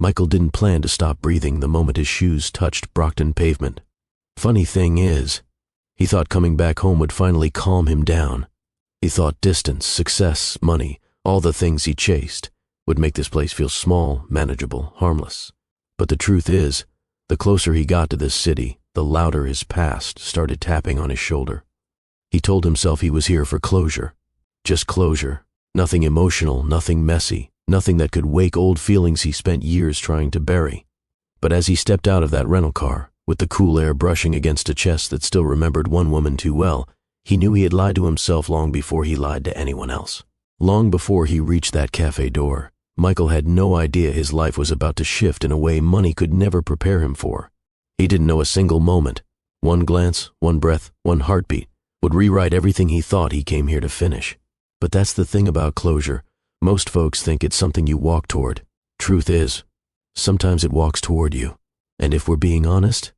Michael didn't plan to stop breathing the moment his shoes touched Brockton pavement. Funny thing is, he thought coming back home would finally calm him down. He thought distance, success, money, all the things he chased, would make this place feel small, manageable, harmless. But the truth is, the closer he got to this city, the louder his past started tapping on his shoulder. He told himself he was here for closure. Just closure. Nothing emotional, nothing messy, nothing that could wake old feelings he spent years trying to bury. But as he stepped out of that rental car, with the cool air brushing against a chest that still remembered one woman too well, he knew he had lied to himself long before he lied to anyone else. Long before he reached that cafe door, Michael had no idea his life was about to shift in a way money could never prepare him for. He didn't know a single moment. One glance, one breath, one heartbeat would rewrite everything he thought he came here to finish. But that's the thing about closure. Most folks think it's something you walk toward. Truth is, sometimes it walks toward you. And if we're being honest,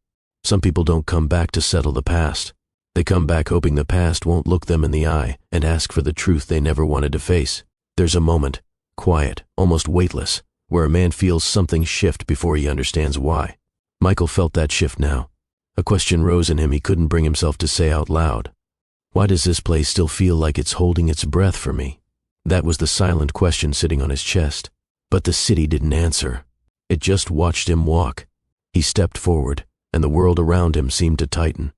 some people don't come back to settle the past. They come back hoping the past won't look them in the eye and ask for the truth they never wanted to face. There's a moment, quiet, almost weightless, where a man feels something shift before he understands why. Michael felt that shift now. A question rose in him he couldn't bring himself to say out loud. Why does this place still feel like it's holding its breath for me? That was the silent question sitting on his chest. But the city didn't answer. It just watched him walk. He stepped forward, and the world around him seemed to tighten.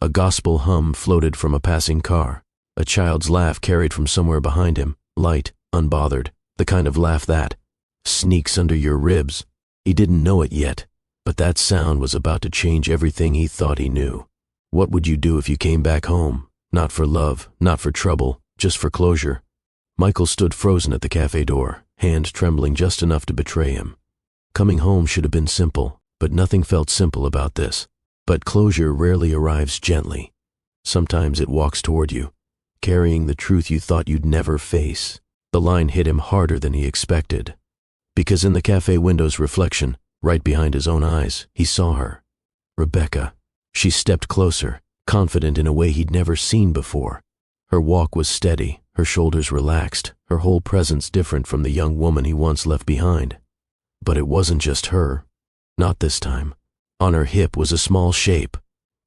A gospel hum floated from a passing car. A child's laugh carried from somewhere behind him, light, unbothered, the kind of laugh that sneaks under your ribs. He didn't know it yet, but that sound was about to change everything he thought he knew. What would you do if you came back home? Not for love, not for trouble, just for closure. Michael stood frozen at the cafe door, hand trembling just enough to betray him. Coming home should have been simple, but nothing felt simple about this. But closure rarely arrives gently. Sometimes it walks toward you, carrying the truth you thought you'd never face. The line hit him harder than he expected. Because in the cafe window's reflection, right behind his own eyes, he saw her. Rebecca. She stepped closer, confident in a way he'd never seen before. Her walk was steady, her shoulders relaxed, her whole presence different from the young woman he once left behind. But it wasn't just her. Not this time. On her hip was a small shape.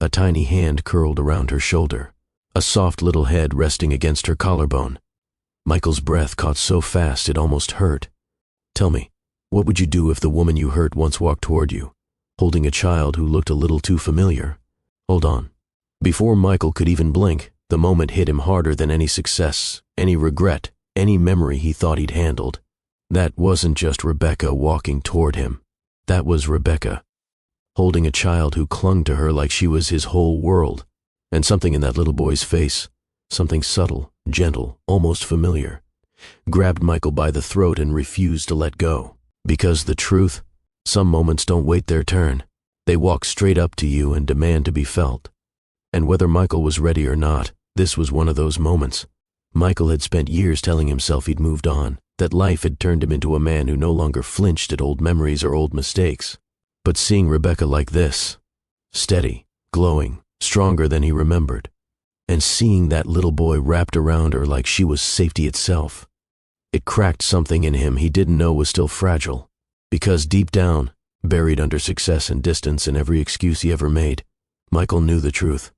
A tiny hand curled around her shoulder. A soft little head resting against her collarbone. Michael's breath caught so fast it almost hurt. Tell me, what would you do if the woman you hurt once walked toward you, holding a child who looked a little too familiar? Hold on. Before Michael could even blink, the moment hit him harder than any success, any regret, any memory he thought he'd handled. That wasn't just Rebecca walking toward him. That was Rebecca, holding a child who clung to her like she was his whole world. And something in that little boy's face, something subtle, gentle, almost familiar, grabbed Michael by the throat and refused to let go. Because the truth, some moments don't wait their turn. They walk straight up to you and demand to be felt. And whether Michael was ready or not, this was one of those moments. Michael had spent years telling himself he'd moved on, that life had turned him into a man who no longer flinched at old memories or old mistakes. But seeing Rebecca like this, steady, glowing, stronger than he remembered, and seeing that little boy wrapped around her like she was safety itself, it cracked something in him he didn't know was still fragile. Because deep down, buried under success and distance and every excuse he ever made, Michael knew the truth.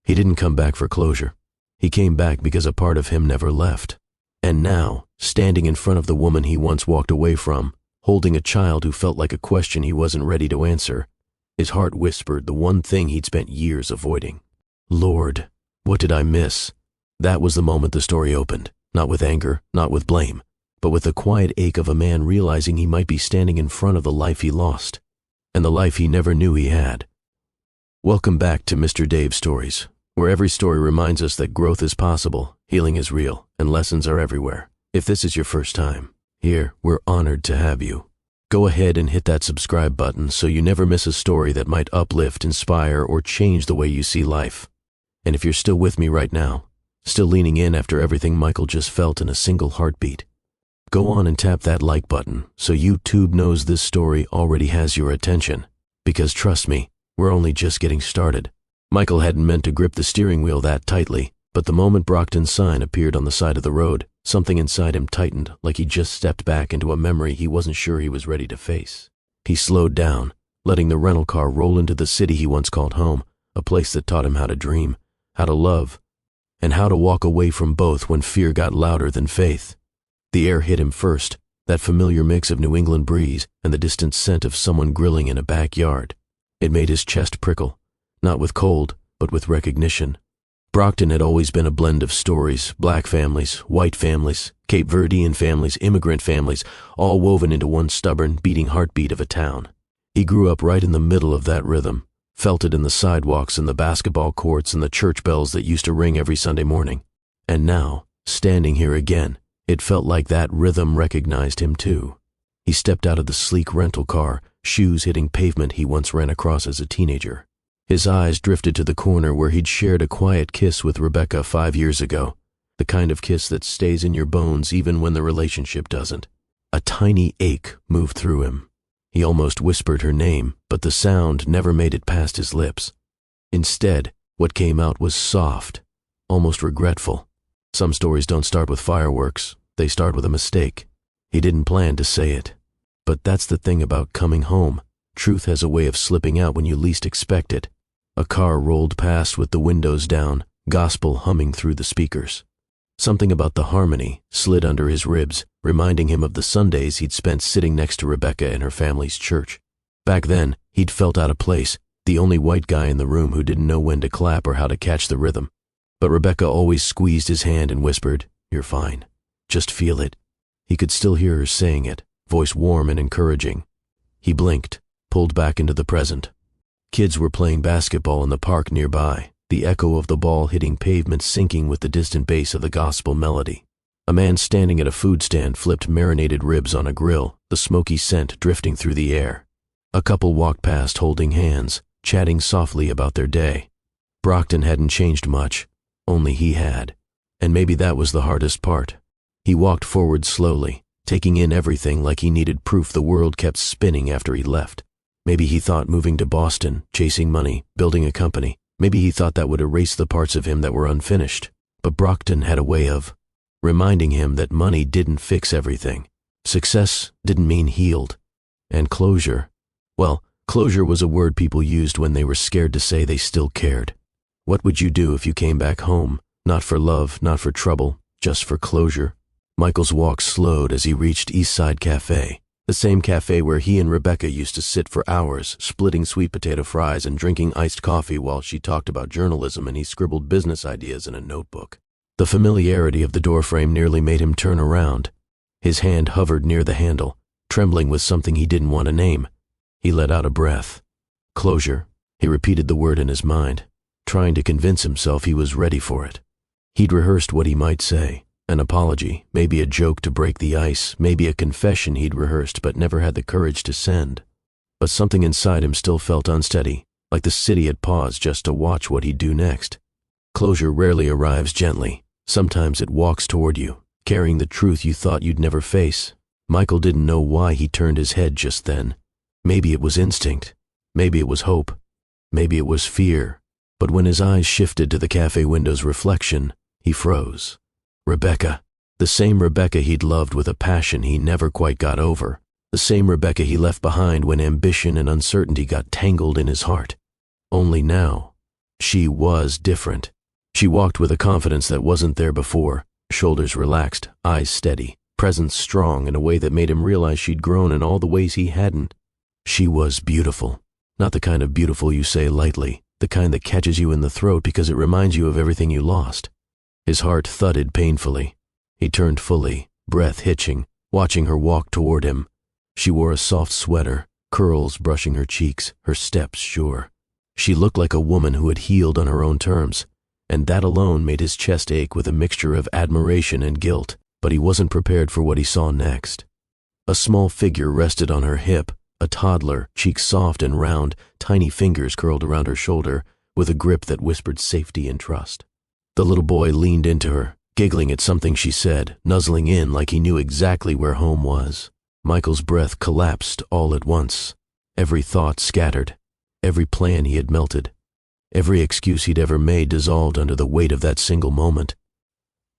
He didn't come back for closure. He came back because a part of him never left. And now, standing in front of the woman he once walked away from, holding a child who felt like a question he wasn't ready to answer, his heart whispered the one thing he'd spent years avoiding. Lord, what did I miss? That was the moment the story opened, not with anger, not with blame, but with the quiet ache of a man realizing he might be standing in front of the life he lost, and the life he never knew he had. Welcome back to Mr. Dave Stories, where every story reminds us that growth is possible, healing is real, and lessons are everywhere. If this is your first time, here, we're honored to have you. Go ahead and hit that subscribe button so you never miss a story that might uplift, inspire, or change the way you see life. And if you're still with me right now, still leaning in after everything Michael just felt in a single heartbeat, go on and tap that like button so YouTube knows this story already has your attention. Because trust me, we're only just getting started. Michael hadn't meant to grip the steering wheel that tightly, but the moment Brockton's sign appeared on the side of the road, something inside him tightened like he just stepped back into a memory he wasn't sure he was ready to face. He slowed down, letting the rental car roll into the city he once called home, a place that taught him how to dream, how to love, and how to walk away from both when fear got louder than faith. The air hit him first, that familiar mix of New England breeze and the distant scent of someone grilling in a backyard. It made his chest prickle, not with cold, but with recognition. Brockton had always been a blend of stories, black families, white families, Cape Verdean families, immigrant families, all woven into one stubborn, beating heartbeat of a town. He grew up right in the middle of that rhythm, felt it in the sidewalks and the basketball courts and the church bells that used to ring every Sunday morning. And now, standing here again, it felt like that rhythm recognized him too. He stepped out of the sleek rental car, shoes hitting pavement he once ran across as a teenager. His eyes drifted to the corner where he'd shared a quiet kiss with Rebecca 5 years ago, the kind of kiss that stays in your bones even when the relationship doesn't. A tiny ache moved through him. He almost whispered her name, but the sound never made it past his lips. Instead, what came out was soft, almost regretful. Some stories don't start with fireworks, they start with a mistake. He didn't plan to say it. But that's the thing about coming home. Truth has a way of slipping out when you least expect it. A car rolled past with the windows down, gospel humming through the speakers. Something about the harmony slid under his ribs, reminding him of the Sundays he'd spent sitting next to Rebecca in her family's church. Back then, he'd felt out of place, the only white guy in the room who didn't know when to clap or how to catch the rhythm. But Rebecca always squeezed his hand and whispered, "You're fine. Just feel it." He could still hear her saying it, voice warm and encouraging. He blinked, pulled back into the present. Kids were playing basketball in the park nearby, the echo of the ball hitting pavement syncing with the distant bass of the gospel melody. A man standing at a food stand flipped marinated ribs on a grill, the smoky scent drifting through the air. A couple walked past holding hands, chatting softly about their day. Brockton hadn't changed much, only he had. And maybe that was the hardest part. He walked forward slowly, taking in everything like he needed proof the world kept spinning after he left. Maybe he thought moving to Boston, chasing money, building a company, maybe he thought that would erase the parts of him that were unfinished. But Brockton had a way of reminding him that money didn't fix everything. Success didn't mean healed. And closure, well, closure was a word people used when they were scared to say they still cared. What would you do if you came back home, not for love, not for trouble, just for closure? Michael's walk slowed as he reached Eastside Cafe, the same cafe where he and Rebecca used to sit for hours, splitting sweet potato fries and drinking iced coffee while she talked about journalism and he scribbled business ideas in a notebook. The familiarity of the doorframe nearly made him turn around. His hand hovered near the handle, trembling with something he didn't want to name. He let out a breath. Closure. He repeated the word in his mind, trying to convince himself he was ready for it. He'd rehearsed what he might say. An apology, maybe a joke to break the ice, maybe a confession he'd rehearsed but never had the courage to send. But something inside him still felt unsteady, like the city had paused just to watch what he'd do next. Closure rarely arrives gently. Sometimes it walks toward you, carrying the truth you thought you'd never face. Michael didn't know why he turned his head just then. Maybe it was instinct. Maybe it was hope. Maybe it was fear. But when his eyes shifted to the cafe window's reflection, he froze. Rebecca. The same Rebecca he'd loved with a passion he never quite got over. The same Rebecca he left behind when ambition and uncertainty got tangled in his heart. Only now, she was different. She walked with a confidence that wasn't there before, shoulders relaxed, eyes steady, presence strong in a way that made him realize she'd grown in all the ways he hadn't. She was beautiful. Not the kind of beautiful you say lightly, the kind that catches you in the throat because it reminds you of everything you lost. His heart thudded painfully. He turned fully, breath hitching, watching her walk toward him. She wore a soft sweater, curls brushing her cheeks, her steps sure. She looked like a woman who had healed on her own terms, and that alone made his chest ache with a mixture of admiration and guilt, but he wasn't prepared for what he saw next. A small figure rested on her hip, a toddler, cheeks soft and round, tiny fingers curled around her shoulder, with a grip that whispered safety and trust. The little boy leaned into her, giggling at something she said, nuzzling in like he knew exactly where home was. Michael's breath collapsed all at once. Every thought scattered. Every plan he had melted. Every excuse he'd ever made dissolved under the weight of that single moment.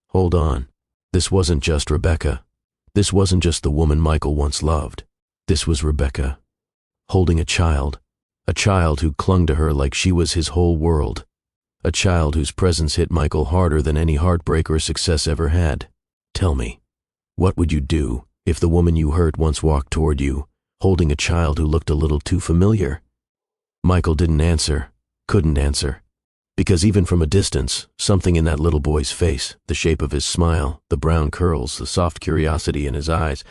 Hold on. This wasn't just Rebecca. This wasn't just the woman Michael once loved. This was Rebecca. holding a child who clung to her like she was his whole world, a child whose presence hit Michael harder than any heartbreak or success ever had. Tell me, what would you do if the woman you hurt once walked toward you, holding a child who looked a little too familiar? Michael didn't answer, couldn't answer, because even from a distance, something in that little boy's face, the shape of his smile, the brown curls, the soft curiosity in his eyes,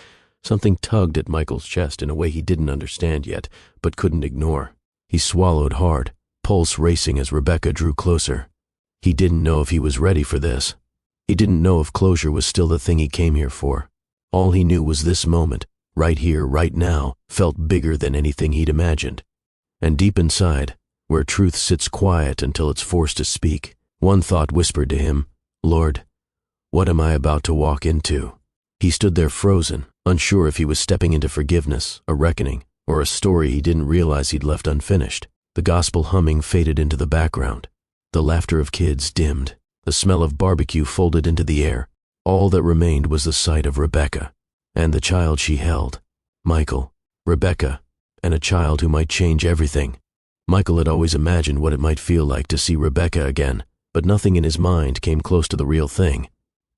something tugged at Michael's chest in a way he didn't understand yet, but couldn't ignore. He swallowed hard, pulse racing as Rebecca drew closer. He didn't know if he was ready for this. He didn't know if closure was still the thing he came here for. All he knew was this moment, right here, right now, felt bigger than anything he'd imagined. And deep inside, where truth sits quiet until it's forced to speak, one thought whispered to him, "Lord, what am I about to walk into?" He stood there frozen, unsure if he was stepping into forgiveness, a reckoning, or a story he didn't realize he'd left unfinished. The gospel humming faded into the background. The laughter of kids dimmed. The smell of barbecue folded into the air. All that remained was the sight of Rebecca, and the child she held. Michael, Rebecca, and a child who might change everything. Michael had always imagined what it might feel like to see Rebecca again, but nothing in his mind came close to the real thing.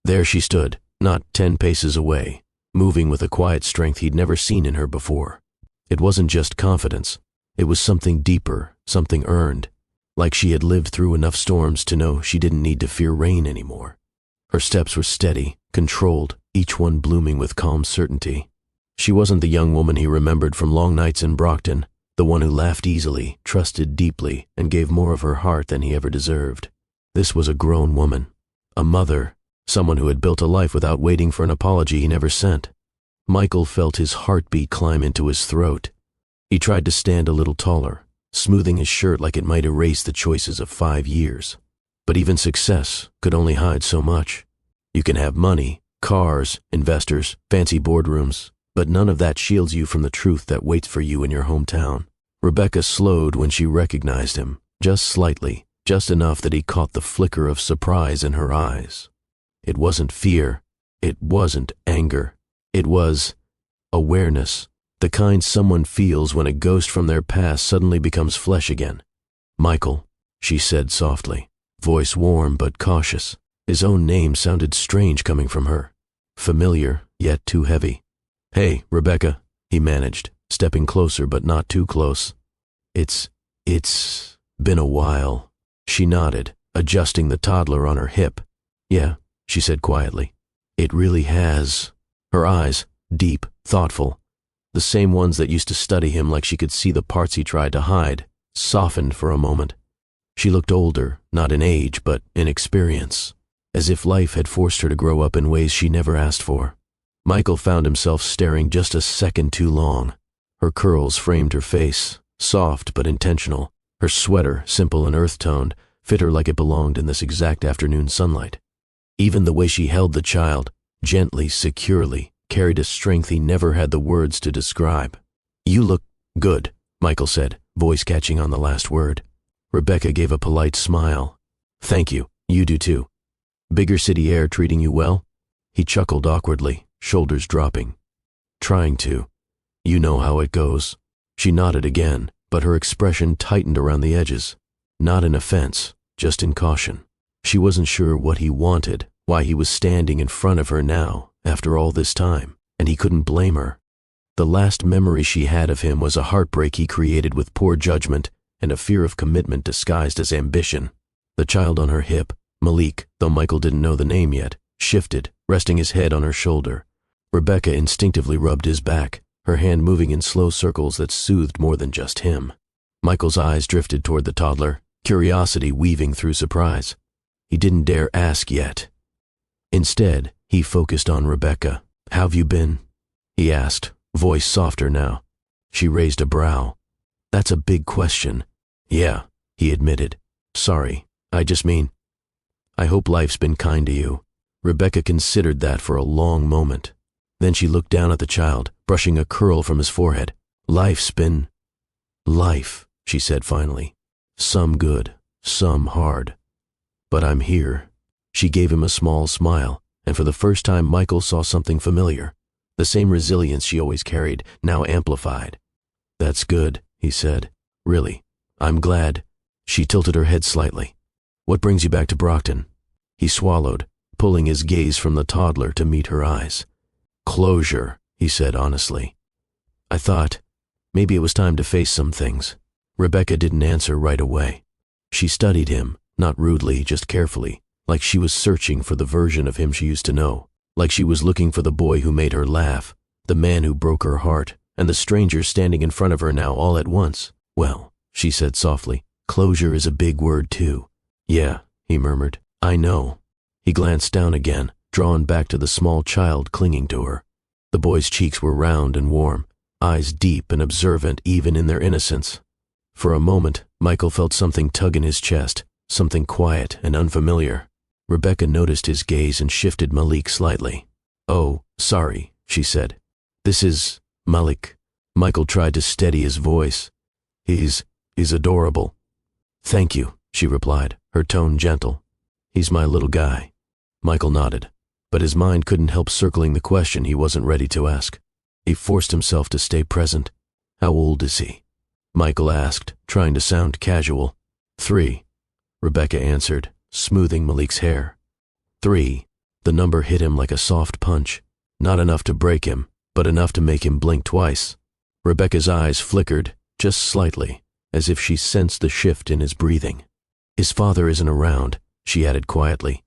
There she stood, not 10 paces away, moving with a quiet strength he'd never seen in her before. It wasn't just confidence. It was something deeper, something earned, like she had lived through enough storms to know she didn't need to fear rain anymore. Her steps were steady, controlled, each one blooming with calm certainty. She wasn't the young woman he remembered from long nights in Brockton, the one who laughed easily, trusted deeply, and gave more of her heart than he ever deserved. This was a grown woman, a mother, someone who had built a life without waiting for an apology he never sent. Michael felt his heartbeat climb into his throat. He tried to stand a little taller, smoothing his shirt like it might erase the choices of 5 years. But even success could only hide so much. You can have money, cars, investors, fancy boardrooms, but none of that shields you from the truth that waits for you in your hometown. Rebecca slowed when she recognized him, just slightly, just enough that he caught the flicker of surprise in her eyes. It wasn't fear. It wasn't anger. It was awareness, the kind someone feels when a ghost from their past suddenly becomes flesh again. "Michael," she said softly, voice warm but cautious. His own name sounded strange coming from her, familiar yet too heavy. "Hey, Rebecca," he managed, stepping closer but not too close. It's been a while." She nodded, adjusting the toddler on her hip. "Yeah," she said quietly. "It really has." Her eyes, deep, thoughtful, the same ones that used to study him like she could see the parts he tried to hide, softened for a moment. She looked older, not in age, but in experience, as if life had forced her to grow up in ways she never asked for. Michael found himself staring just a second too long. Her curls framed her face, soft but intentional. Her sweater, simple and earth-toned, fit her like it belonged in this exact afternoon sunlight. Even the way she held the child, gently, securely, carried a strength he never had the words to describe. "You look good," Michael said, voice catching on the last word. Rebecca gave a polite smile. "Thank you, you do too. Bigger city air treating you well?" He chuckled awkwardly, shoulders dropping. "Trying to. You know how it goes." She nodded again, but her expression tightened around the edges. Not in offense, just in caution. She wasn't sure what he wanted, why he was standing in front of her now, after all this time, and he couldn't blame her. The last memory she had of him was a heartbreak he created with poor judgment and a fear of commitment disguised as ambition. The child on her hip, Malik, though Michael didn't know the name yet, shifted, resting his head on her shoulder. Rebecca instinctively rubbed his back, her hand moving in slow circles that soothed more than just him. Michael's eyes drifted toward the toddler, curiosity weaving through surprise. He didn't dare ask yet. Instead, he focused on Rebecca. "How've you been?" he asked, voice softer now. She raised a brow. "That's a big question." "Yeah," he admitted. "Sorry, I just mean, I hope life's been kind to you." Rebecca considered that for a long moment. Then she looked down at the child, brushing a curl from his forehead. "Life's been life," she said finally. "Some good, some hard. But I'm here." She gave him a small smile, and for the first time Michael saw something familiar. The same resilience she always carried, now amplified. That's good, he said. Really, I'm glad. She tilted her head slightly. What brings you back to Brockton? He swallowed, pulling his gaze from the toddler to meet her eyes. Closure, he said honestly. I thought maybe it was time to face some things. Rebecca didn't answer right away. She studied him, not rudely, just carefully, like she was searching for the version of him she used to know, like she was looking for the boy who made her laugh, the man who broke her heart, and the stranger standing in front of her now all at once. Well, she said softly, closure is a big word too. Yeah, he murmured. I know. He glanced down again, drawn back to the small child clinging to her. The boy's cheeks were round and warm, eyes deep and observant even in their innocence. For a moment, Michael felt something tug in his chest, something quiet and unfamiliar. Rebecca noticed his gaze and shifted Malik slightly. Oh, sorry, she said. This is Malik. Michael tried to steady his voice. He's adorable. Thank you, she replied, her tone gentle. He's my little guy. Michael nodded, but his mind couldn't help circling the question he wasn't ready to ask. He forced himself to stay present. How old is he? Michael asked, trying to sound casual. 3, Rebecca answered, smoothing Malik's hair. 3. The number hit him like a soft punch, not enough to break him, but enough to make him blink twice. Rebecca's eyes flickered, just slightly, as if she sensed the shift in his breathing. His father isn't around, she added quietly.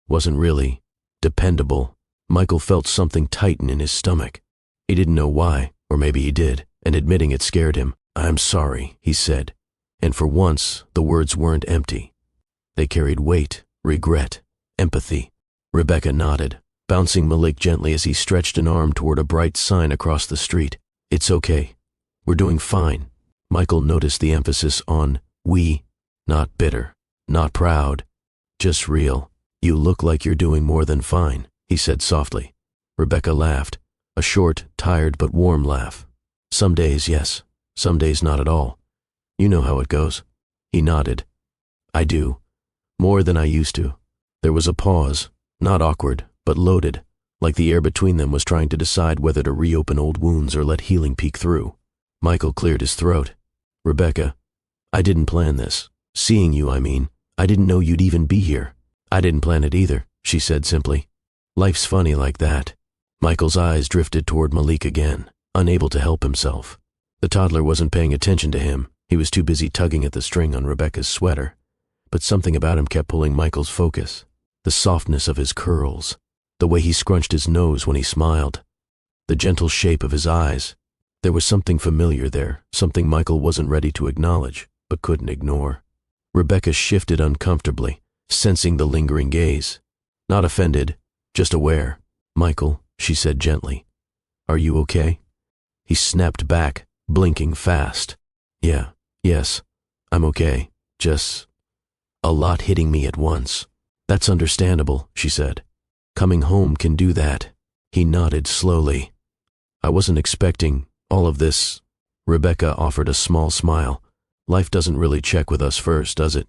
Wasn't really dependable. Michael felt something tighten in his stomach. He didn't know why, or maybe he did, and admitting it scared him. I'm sorry, he said, and for once the words weren't empty. They carried weight, regret, empathy. Rebecca nodded, bouncing Malik gently as he stretched an arm toward a bright sign across the street. It's okay. We're doing fine. Michael noticed the emphasis on we, not bitter, not proud, just real. You look like you're doing more than fine, he said softly. Rebecca laughed, a short, tired but warm laugh. Some days, yes. Some days not at all. You know how it goes. He nodded. I do. More than I used to. There was a pause, not awkward, but loaded, like the air between them was trying to decide whether to reopen old wounds or let healing peek through. Michael cleared his throat. Rebecca, I didn't plan this. Seeing you, I mean. I didn't know you'd even be here. I didn't plan it either, she said simply. Life's funny like that. Michael's eyes drifted toward Malik again, unable to help himself. The toddler wasn't paying attention to him. He was too busy tugging at the string on Rebecca's sweater. But something about him kept pulling Michael's focus. The softness of his curls, the way he scrunched his nose when he smiled, the gentle shape of his eyes. There was something familiar there, something Michael wasn't ready to acknowledge, but couldn't ignore. Rebecca shifted uncomfortably, sensing the lingering gaze. Not offended, just aware. Michael, she said gently, are you okay? He snapped back, blinking fast. Yes, I'm okay. Just a lot hitting me at once. That's understandable, she said. Coming home can do that. He nodded slowly. I wasn't expecting all of this. Rebecca offered a small smile. Life doesn't really check with us first, does it?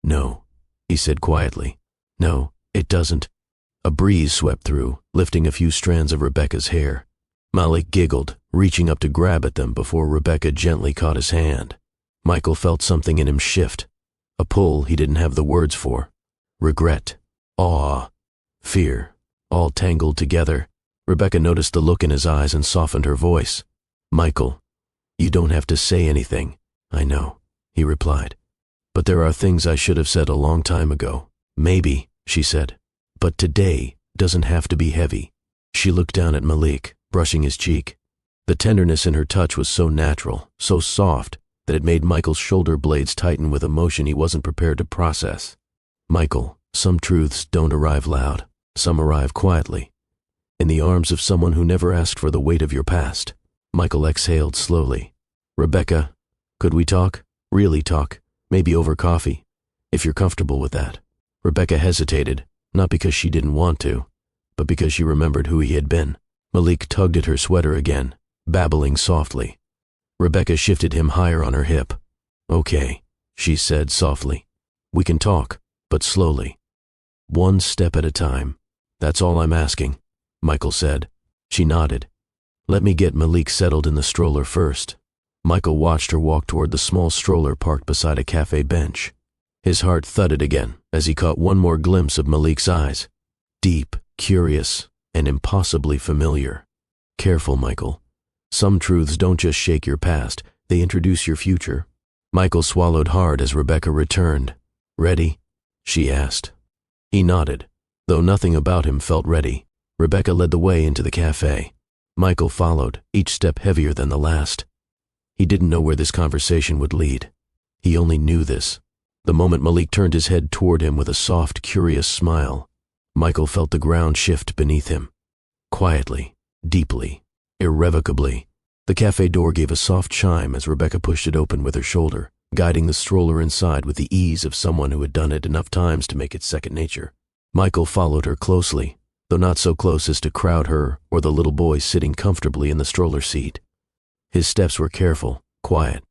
No, he said quietly. No, it doesn't. A breeze swept through, lifting a few strands of Rebecca's hair. Malik giggled, reaching up to grab at them before Rebecca gently caught his hand. Michael felt something in him shift, a pull he didn't have the words for. Regret, awe, fear, all tangled together. Rebecca noticed the look in his eyes and softened her voice. Michael, you don't have to say anything. I know, he replied. But there are things I should have said a long time ago. Maybe, she said. But today doesn't have to be heavy. She looked down at Malik, brushing his cheek. The tenderness in her touch was so natural, so soft, that it made Michael's shoulder blades tighten with emotion he wasn't prepared to process. Michael, some truths don't arrive loud. Some arrive quietly. In the arms of someone who never asked for the weight of your past. Michael exhaled slowly. Rebecca, could we talk? Really talk? Maybe over coffee, if you're comfortable with that. Rebecca hesitated, not because she didn't want to, but because she remembered who he had been. Malik tugged at her sweater again, babbling softly. Rebecca shifted him higher on her hip. Okay, she said softly. We can talk, but slowly. One step at a time. That's all I'm asking, Michael said. She nodded. Let me get Malik settled in the stroller first. Michael watched her walk toward the small stroller parked beside a cafe bench. His heart thudded again as he caught one more glimpse of Malik's eyes. Deep, curious, and impossibly familiar. Careful, Michael. Some truths don't just shake your past, they introduce your future. Michael swallowed hard as Rebecca returned. Ready? She asked. He nodded, though nothing about him felt ready. Rebecca led the way into the cafe. Michael followed, each step heavier than the last. He didn't know where this conversation would lead. He only knew this. The moment Malik turned his head toward him with a soft, curious smile, Michael felt the ground shift beneath him. Quietly, deeply, irrevocably, the cafe door gave a soft chime as Rebecca pushed it open with her shoulder, guiding the stroller inside with the ease of someone who had done it enough times to make it second nature. Michael followed her closely, though not so close as to crowd her or the little boy sitting comfortably in the stroller seat. His steps were careful, quiet,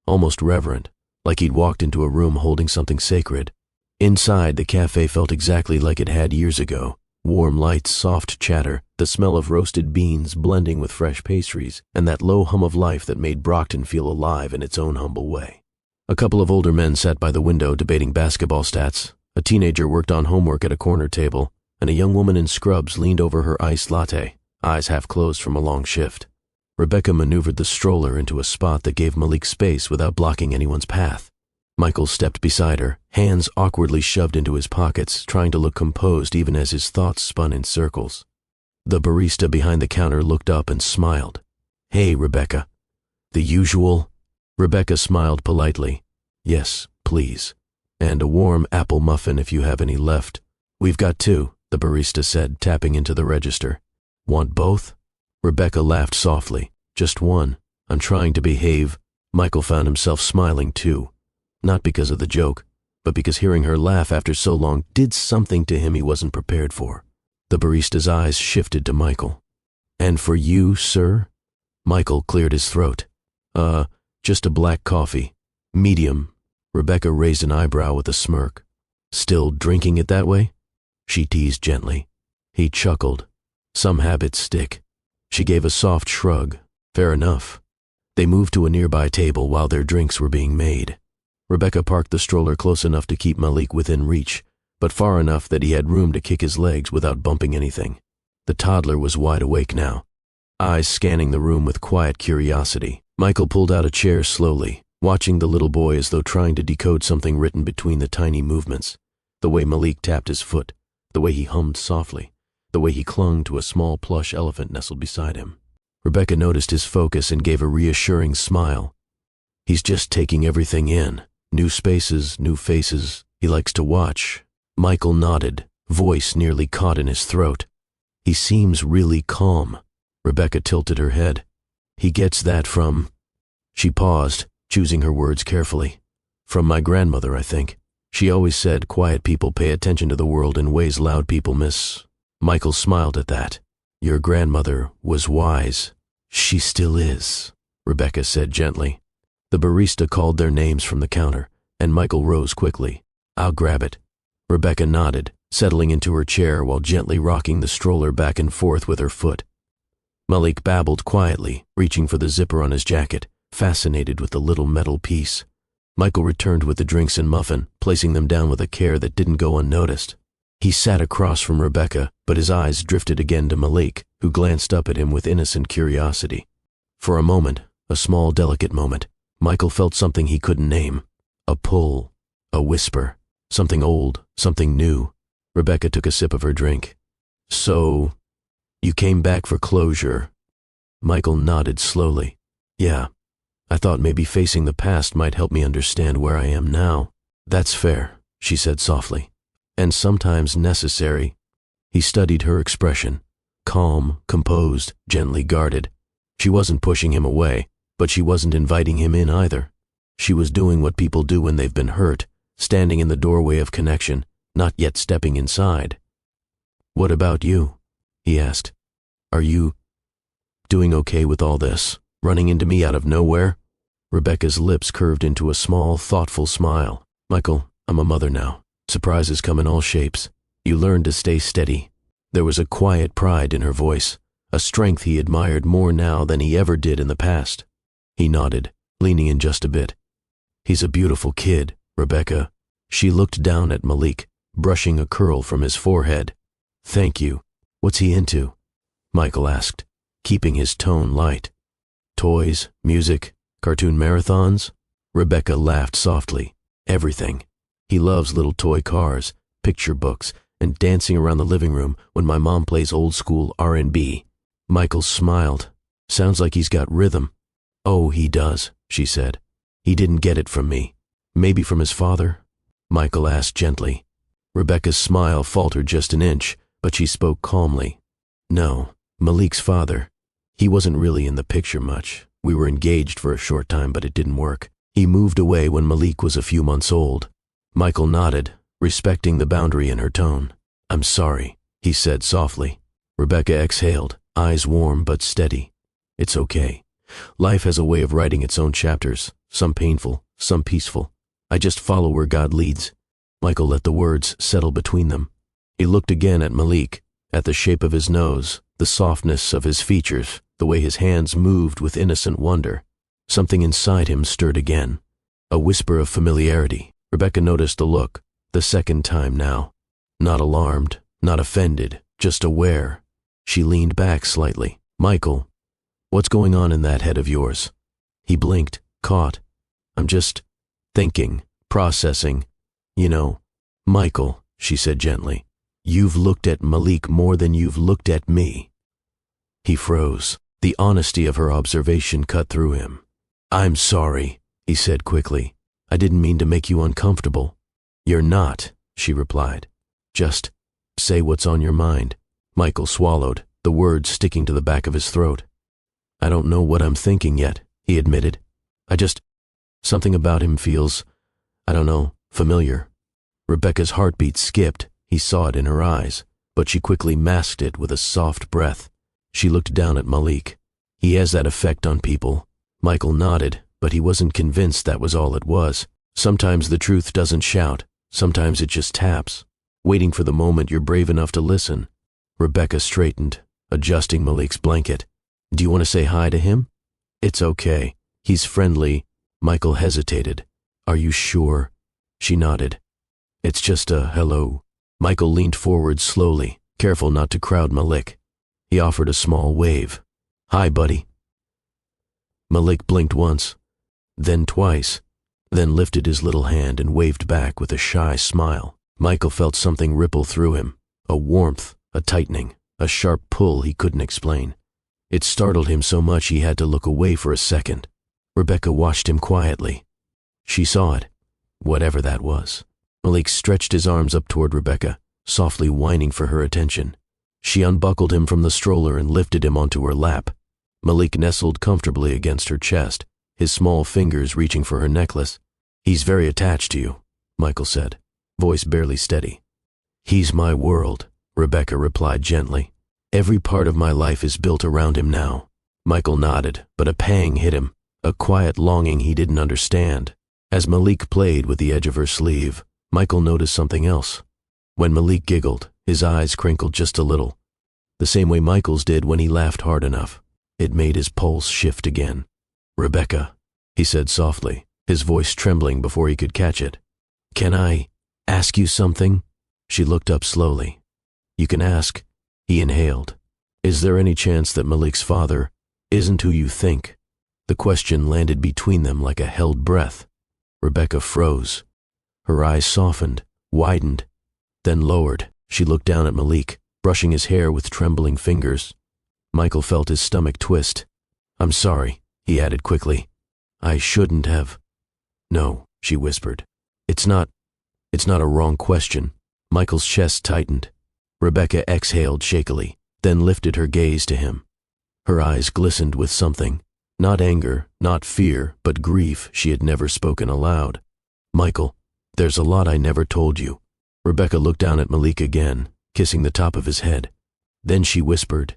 almost reverent, like he'd walked into a room holding something sacred. Inside, the cafe felt exactly like it had years ago. Warm lights, soft chatter, the smell of roasted beans blending with fresh pastries, and that low hum of life that made Brockton feel alive in its own humble way. A couple of older men sat by the window debating basketball stats. A teenager worked on homework at a corner table, and a young woman in scrubs leaned over her iced latte, eyes half closed from a long shift. Rebecca maneuvered the stroller into a spot that gave Malik space without blocking anyone's path. Michael stepped beside her, hands awkwardly shoved into his pockets, trying to look composed even as his thoughts spun in circles. The barista behind the counter looked up and smiled. Hey, Rebecca. The usual? Rebecca smiled politely. Yes, please. And a warm apple muffin if you have any left. We've got two, the barista said, tapping into the register. Want both? Rebecca laughed softly. Just one. I'm trying to behave. Michael found himself smiling too. Not because of the joke, but because hearing her laugh after so long did something to him he wasn't prepared for. The barista's eyes shifted to Michael. And for you, sir? Michael cleared his throat. Just a black coffee. Medium. Rebecca raised an eyebrow with a smirk. Still drinking it that way? She teased gently. He chuckled. Some habits stick. She gave a soft shrug. Fair enough. They moved to a nearby table while their drinks were being made. Rebecca parked the stroller close enough to keep Malik within reach, but far enough that he had room to kick his legs without bumping anything. The toddler was wide awake now, eyes scanning the room with quiet curiosity. Michael pulled out a chair slowly, watching the little boy as though trying to decode something written between the tiny movements. The way Malik tapped his foot, the way he hummed softly, the way he clung to a small plush elephant nestled beside him. Rebecca noticed his focus and gave a reassuring smile. He's just taking everything in. New spaces, new faces. He likes to watch. Michael nodded, voice nearly caught in his throat. He seems really calm. Rebecca tilted her head. He gets that from... She paused, choosing her words carefully. From my grandmother, I think. She always said quiet people pay attention to the world in ways loud people miss. Michael smiled at that. Your grandmother was wise. She still is, Rebecca said gently. The barista called their names from the counter, and Michael rose quickly. I'll grab it. Rebecca nodded, settling into her chair while gently rocking the stroller back and forth with her foot. Malik babbled quietly, reaching for the zipper on his jacket, fascinated with the little metal piece. Michael returned with the drinks and muffin, placing them down with a care that didn't go unnoticed. He sat across from Rebecca, but his eyes drifted again to Malik, who glanced up at him with innocent curiosity. For a moment, a small, delicate moment, Michael felt something he couldn't name. A pull, a whisper, something old, something new. Rebecca took a sip of her drink. So, you came back for closure. Michael nodded slowly. Yeah, I thought maybe facing the past might help me understand where I am now. That's fair, she said softly. And sometimes necessary. He studied her expression. Calm, composed, gently guarded. She wasn't pushing him away, but she wasn't inviting him in either. She was doing what people do when they've been hurt, standing in the doorway of connection, not yet stepping inside. What about you? He asked. Are you doing okay with all this, running into me out of nowhere? Rebecca's lips curved into a small, thoughtful smile. Michael, I'm a mother now. Surprises come in all shapes. You learn to stay steady. There was a quiet pride in her voice, a strength he admired more now than he ever did in the past. He nodded, leaning in just a bit. He's a beautiful kid, Rebecca. She looked down at Malik, brushing a curl from his forehead. Thank you. What's he into? Michael asked, keeping his tone light. Toys, music, cartoon marathons? Rebecca laughed softly. Everything. He loves little toy cars, picture books, and dancing around the living room when my mom plays old-school R&B. Michael smiled. Sounds like he's got rhythm. Oh, he does, she said. He didn't get it from me. Maybe from his father? Michael asked gently. Rebecca's smile faltered just an inch, but she spoke calmly. No, Malik's father. He wasn't really in the picture much. We were engaged for a short time, but it didn't work. He moved away when Malik was a few months old. Michael nodded, respecting the boundary in her tone. I'm sorry, he said softly. Rebecca exhaled, eyes warm but steady. It's okay. Life has a way of writing its own chapters, some painful, some peaceful. I just follow where God leads. Michael let the words settle between them. He looked again at Malik, at the shape of his nose, the softness of his features, the way his hands moved with innocent wonder. Something inside him stirred again. A whisper of familiarity. Rebecca noticed the look, the second time now. Not alarmed, not offended, just aware. She leaned back slightly. Michael, what's going on in that head of yours? He blinked, caught. I'm just thinking, processing. You know, Michael, she said gently, you've looked at Malik more than you've looked at me. He froze. The honesty of her observation cut through him. I'm sorry, he said quickly. I didn't mean to make you uncomfortable. You're not, she replied. Just say what's on your mind. Michael swallowed, the words sticking to the back of his throat. I don't know what I'm thinking yet, he admitted. Something about him feels, I don't know, familiar. Rebecca's heartbeat skipped. He saw it in her eyes, but she quickly masked it with a soft breath. She looked down at Malik. He has that effect on people. Michael nodded, but he wasn't convinced that was all it was. Sometimes the truth doesn't shout. Sometimes it just taps, waiting for the moment you're brave enough to listen. Rebecca straightened, adjusting Malik's blanket. Do you want to say hi to him? It's okay. He's friendly. Michael hesitated. Are you sure? She nodded. It's just a hello. Michael leaned forward slowly, careful not to crowd Malik. He offered a small wave. Hi, buddy. Malik blinked once, then twice, then lifted his little hand and waved back with a shy smile. Michael felt something ripple through him, a warmth, a tightening, a sharp pull he couldn't explain. It startled him so much he had to look away for a second. Rebecca watched him quietly. She saw it, whatever that was. Malik stretched his arms up toward Rebecca, softly whining for her attention. She unbuckled him from the stroller and lifted him onto her lap. Malik nestled comfortably against her chest, his small fingers reaching for her necklace. He's very attached to you, Michael said, voice barely steady. He's my world, Rebecca replied gently. Every part of my life is built around him now. Michael nodded, but a pang hit him, a quiet longing he didn't understand. As Malik played with the edge of her sleeve, Michael noticed something else. When Malik giggled, his eyes crinkled just a little, the same way Michael's did when he laughed hard enough. It made his pulse shift again. Rebecca, he said softly, his voice trembling before he could catch it. Can I ask you something? She looked up slowly. You can ask. He inhaled. Is there any chance that Malik's father isn't who you think? The question landed between them like a held breath. Rebecca froze. Her eyes softened, widened, then lowered. She looked down at Malik, brushing his hair with trembling fingers. Michael felt his stomach twist. I'm sorry, he added quickly. I shouldn't have. No, she whispered. It's not a wrong question. Michael's chest tightened. Rebecca exhaled shakily, then lifted her gaze to him. Her eyes glistened with something. Not anger, not fear, but grief she had never spoken aloud. Michael, there's a lot I never told you. Rebecca looked down at Malik again, kissing the top of his head. Then she whispered,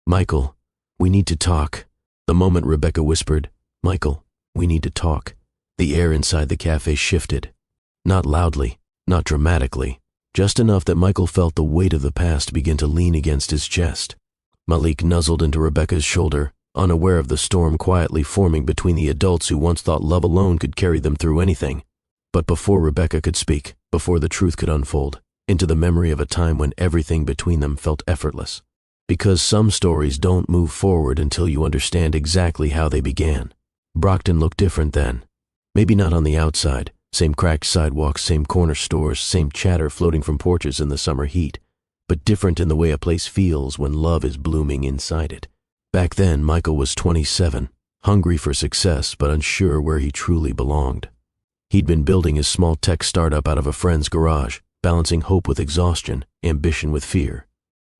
Michael, we need to talk. The moment Rebecca whispered, Michael, we need to talk, the air inside the cafe shifted. Not loudly, not dramatically, just enough that Michael felt the weight of the past begin to lean against his chest. Malik nuzzled into Rebecca's shoulder, unaware of the storm quietly forming between the adults who once thought love alone could carry them through anything. But before Rebecca could speak, before the truth could unfold, into the memory of a time when everything between them felt effortless. Because some stories don't move forward until you understand exactly how they began. Brockton looked different then. Maybe not on the outside, same cracked sidewalks, same corner stores, same chatter floating from porches in the summer heat, but different in the way a place feels when love is blooming inside it. Back then, Michael was 27, hungry for success but unsure where he truly belonged. He'd been building his small tech startup out of a friend's garage, balancing hope with exhaustion, ambition with fear.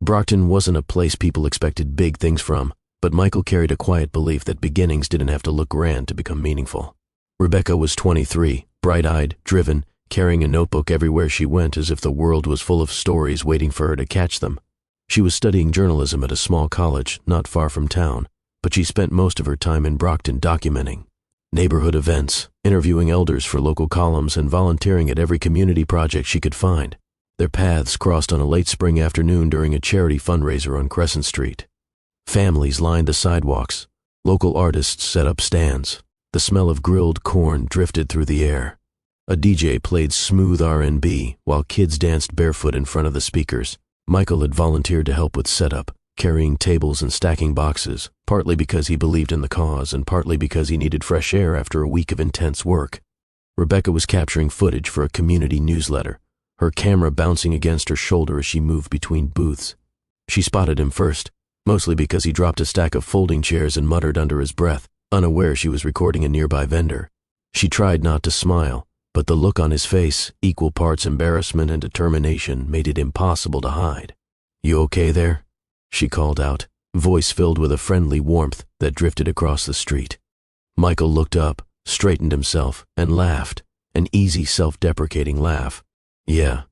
Brockton wasn't a place people expected big things from, but Michael carried a quiet belief that beginnings didn't have to look grand to become meaningful. Rebecca was 23, bright-eyed, driven, carrying a notebook everywhere she went as if the world was full of stories waiting for her to catch them. She was studying journalism at a small college not far from town, but she spent most of her time in Brockton documenting neighborhood events, interviewing elders for local columns, and volunteering at every community project she could find. Their paths crossed on a late spring afternoon during a charity fundraiser on Crescent Street. Families lined the sidewalks. Local artists set up stands. The smell of grilled corn drifted through the air. A DJ played smooth R&B while kids danced barefoot in front of the speakers. Michael had volunteered to help with setup, carrying tables and stacking boxes, partly because he believed in the cause and partly because he needed fresh air after a week of intense work. Rebecca was capturing footage for a community newsletter, her camera bouncing against her shoulder as she moved between booths. She spotted him first, mostly because he dropped a stack of folding chairs and muttered under his breath, unaware she was recording a nearby vendor. She tried not to smile, but the look on his face, equal parts embarrassment and determination, made it impossible to hide. "You okay there?" she called out, voice filled with a friendly warmth that drifted across the street. Michael looked up, straightened himself, and laughed, an easy self-deprecating laugh. "Yeah,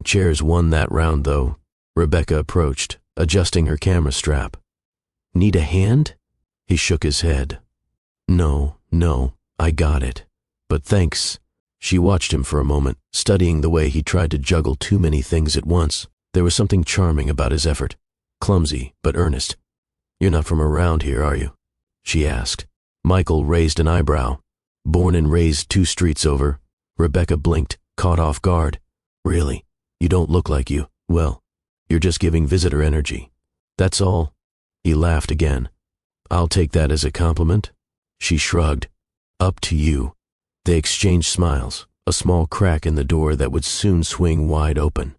chairs won that round though." Rebecca approached, adjusting her camera strap. "Need a hand?" He shook his head. No, I got it. But thanks." She watched him for a moment, studying the way he tried to juggle too many things at once. There was something charming about his effort. Clumsy, but earnest. "You're not from around here, are you?" she asked. Michael raised an eyebrow. "Born and raised 2 streets over." Rebecca blinked, caught off guard. "Really? You don't look like you. Well, you're just giving visitor energy. That's all." He laughed again. "I'll take that as a compliment." She shrugged. "Up to you." They exchanged smiles, a small crack in the door that would soon swing wide open.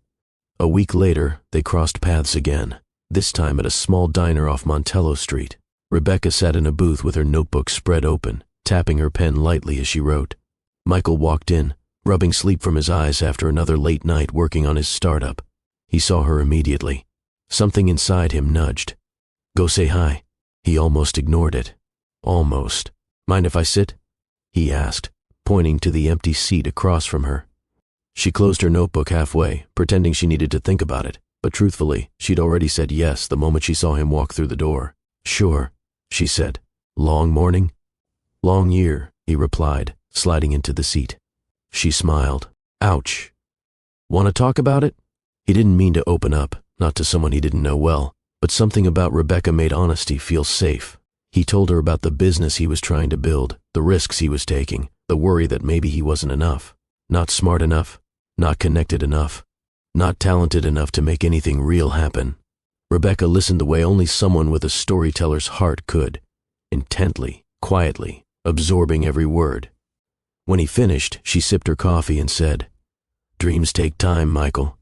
A week later, they crossed paths again, this time at a small diner off Montello Street. Rebecca sat in a booth with her notebook spread open, tapping her pen lightly as she wrote. Michael walked in, rubbing sleep from his eyes after another late night working on his startup. He saw her immediately. Something inside him nudged. "Go say hi." He almost ignored it. Almost. "Mind if I sit?" he asked, pointing to the empty seat across from her. She closed her notebook halfway, pretending she needed to think about it, but truthfully, she'd already said yes the moment she saw him walk through the door. "Sure," she said. "Long morning?" "Long year," he replied, sliding into the seat. She smiled. "Ouch. Want to talk about it?" He didn't mean to open up, not to someone he didn't know well, but something about Rebecca made honesty feel safe. He told her about the business he was trying to build, the risks he was taking, the worry that maybe he wasn't enough, not smart enough, not connected enough, not talented enough to make anything real happen. Rebecca listened the way only someone with a storyteller's heart could, intently, quietly, absorbing every word. When he finished, she sipped her coffee and said, "Dreams take time, Michael,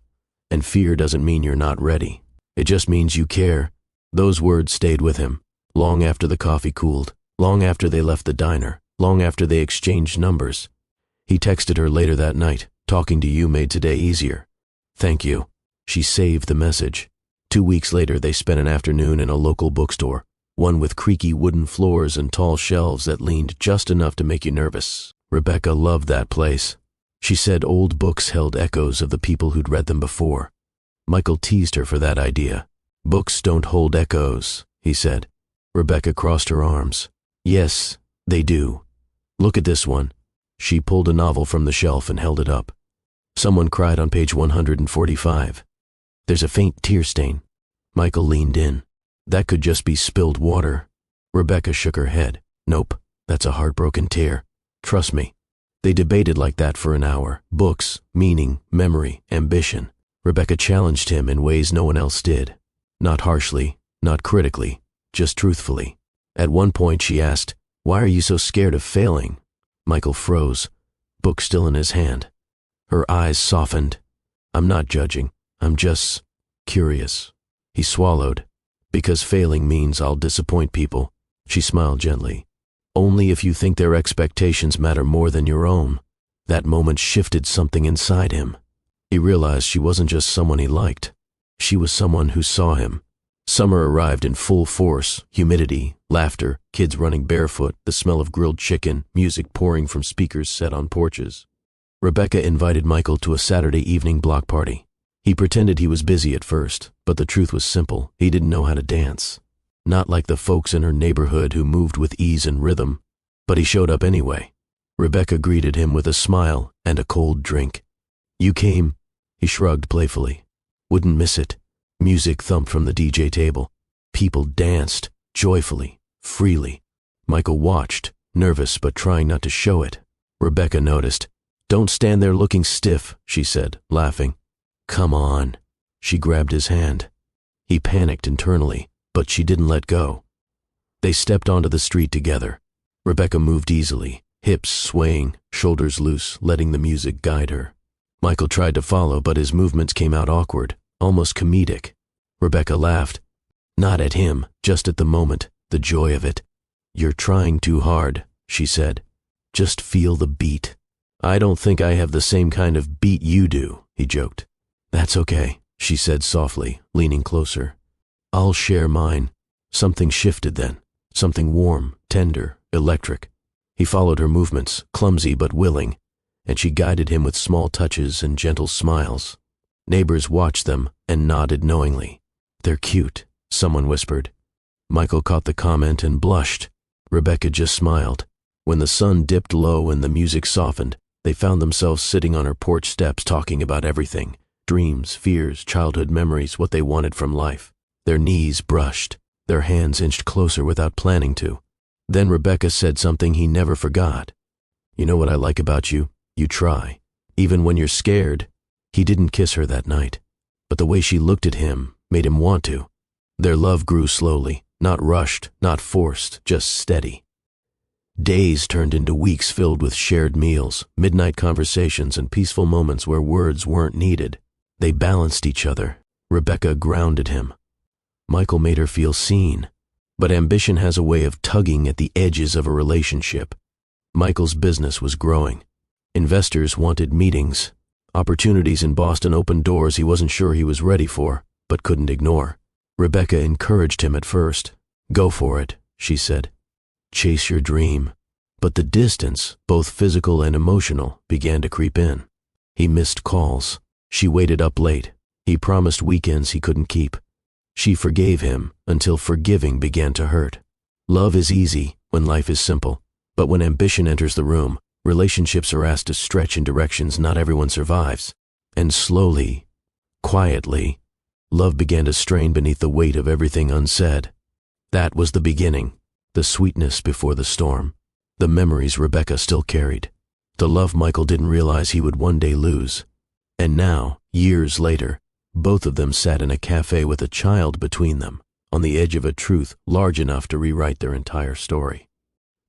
and fear doesn't mean you're not ready. It just means you care." Those words stayed with him, long after the coffee cooled, long after they left the diner, long after they exchanged numbers. He texted her later that night, "Talking to you made today easier. Thank you." She saved the message. 2 weeks later, they spent an afternoon in a local bookstore, one with creaky wooden floors and tall shelves that leaned just enough to make you nervous. Rebecca loved that place. She said old books held echoes of the people who'd read them before. Michael teased her for that idea. "Books don't hold echoes," he said. Rebecca crossed her arms. "Yes, they do. Look at this one." She pulled a novel from the shelf and held it up. Someone cried on page 145. "There's a faint tear stain." Michael leaned in. "That could just be spilled water." Rebecca shook her head. Nope, that's a heartbroken tear. Trust me. They debated like that for an hour. Books, meaning, memory, ambition. Rebecca challenged him in ways no one else did. Not harshly, not critically, just truthfully. At one point she asked, "Why are you so scared of failing?" Michael froze, book still in his hand. Her eyes softened. "I'm not judging. I'm just curious." He swallowed. "Because failing means I'll disappoint people." She smiled gently. "Only if you think their expectations matter more than your own." That moment shifted something inside him. He realized she wasn't just someone he liked. She was someone who saw him. Summer arrived in full force, humidity, laughter, kids running barefoot, the smell of grilled chicken, music pouring from speakers set on porches. Rebecca invited Michael to a Saturday evening block party. He pretended he was busy at first, but the truth was simple. He didn't know how to dance. Not like the folks in her neighborhood who moved with ease and rhythm, but he showed up anyway. Rebecca greeted him with a smile and a cold drink. "You came?" He shrugged playfully. "Wouldn't miss it." Music thumped from the DJ table. People danced, joyfully, freely. Michael watched, nervous but trying not to show it. Rebecca noticed. "Don't stand there looking stiff," she said, laughing. "Come on." She grabbed his hand. He panicked internally, but she didn't let go. They stepped onto the street together. Rebecca moved easily, hips swaying, shoulders loose, letting the music guide her. Michael tried to follow, but his movements came out awkward, almost comedic. Rebecca laughed. Not at him, just at the moment, the joy of it. "You're trying too hard," she said. "Just feel the beat." "I don't think I have the same kind of beat you do," he joked. "That's okay," she said softly, leaning closer. "I'll share mine." Something shifted then, something warm, tender, electric. He followed her movements, clumsy but willing, and she guided him with small touches and gentle smiles. Neighbors watched them and nodded knowingly. "They're cute," someone whispered. Michael caught the comment and blushed. Rebecca just smiled. When the sun dipped low and the music softened, they found themselves sitting on her porch steps talking about everything. Dreams, fears, childhood memories, what they wanted from life. Their knees brushed. Their hands inched closer without planning to. Then Rebecca said something he never forgot. "You know what I like about you? You try. Even when you're scared." He didn't kiss her that night, but the way she looked at him made him want to. Their love grew slowly, not rushed, not forced, just steady. Days turned into weeks filled with shared meals, midnight conversations, and peaceful moments where words weren't needed. They balanced each other. Rebecca grounded him. Michael made her feel seen. But ambition has a way of tugging at the edges of a relationship. Michael's business was growing. Investors wanted meetings. Opportunities in Boston opened doors he wasn't sure he was ready for, but couldn't ignore. Rebecca encouraged him at first. "Go for it," she said. "Chase your dream." But the distance, both physical and emotional, began to creep in. He missed calls. She waited up late. He promised weekends he couldn't keep. She forgave him until forgiving began to hurt. Love is easy when life is simple, but when ambition enters the room, relationships are asked to stretch in directions not everyone survives. And slowly, quietly, love began to strain beneath the weight of everything unsaid. That was the beginning, the sweetness before the storm, the memories Rebecca still carried, the love Michael didn't realize he would one day lose. And now, years later, both of them sat in a cafe with a child between them, on the edge of a truth large enough to rewrite their entire story.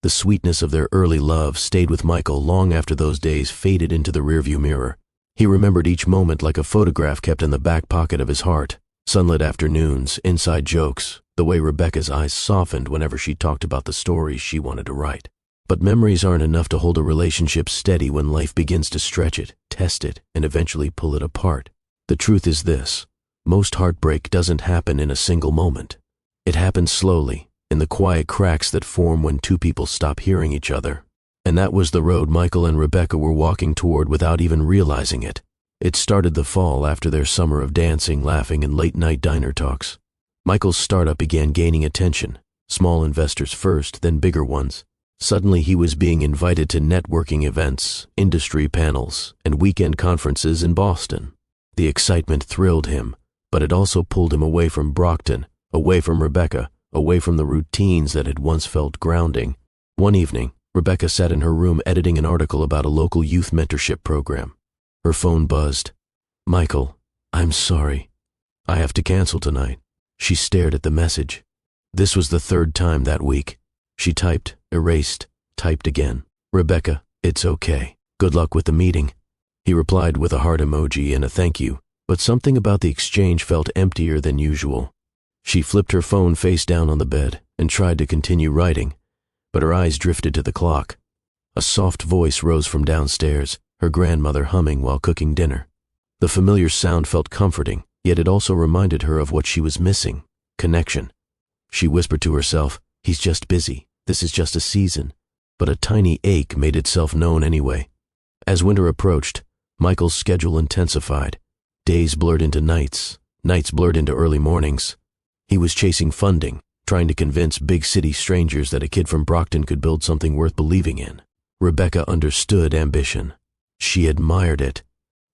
The sweetness of their early love stayed with Michael long after those days faded into the rearview mirror. He remembered each moment like a photograph kept in the back pocket of his heart. Sunlit afternoons, inside jokes, the way Rebecca's eyes softened whenever she talked about the stories she wanted to write. But memories aren't enough to hold a relationship steady when life begins to stretch it, test it, and eventually pull it apart. The truth is this: most heartbreak doesn't happen in a single moment. It happens slowly, in the quiet cracks that form when two people stop hearing each other. And that was the road Michael and Rebecca were walking toward without even realizing it. It started the fall after their summer of dancing, laughing, and late-night diner talks. Michael's startup began gaining attention, small investors first, then bigger ones. Suddenly he was being invited to networking events, industry panels, and weekend conferences in Boston. The excitement thrilled him, but it also pulled him away from Brockton, away from Rebecca, away from the routines that had once felt grounding. One evening, Rebecca sat in her room editing an article about a local youth mentorship program. Her phone buzzed. "Michael, I'm sorry. I have to cancel tonight." She stared at the message. This was the third time that week. She typed, erased, typed again. "Rebecca, it's okay. Good luck with the meeting." He replied with a heart emoji and a thank you, but something about the exchange felt emptier than usual. She flipped her phone face down on the bed and tried to continue writing, but her eyes drifted to the clock. A soft voice rose from downstairs, her grandmother humming while cooking dinner. The familiar sound felt comforting, yet it also reminded her of what she was missing: connection. She whispered to herself, "He's just busy. This is just a season." But a tiny ache made itself known anyway. As winter approached, Michael's schedule intensified. Days blurred into nights, nights blurred into early mornings. He was chasing funding, trying to convince big city strangers that a kid from Brockton could build something worth believing in. Rebecca understood ambition. She admired it.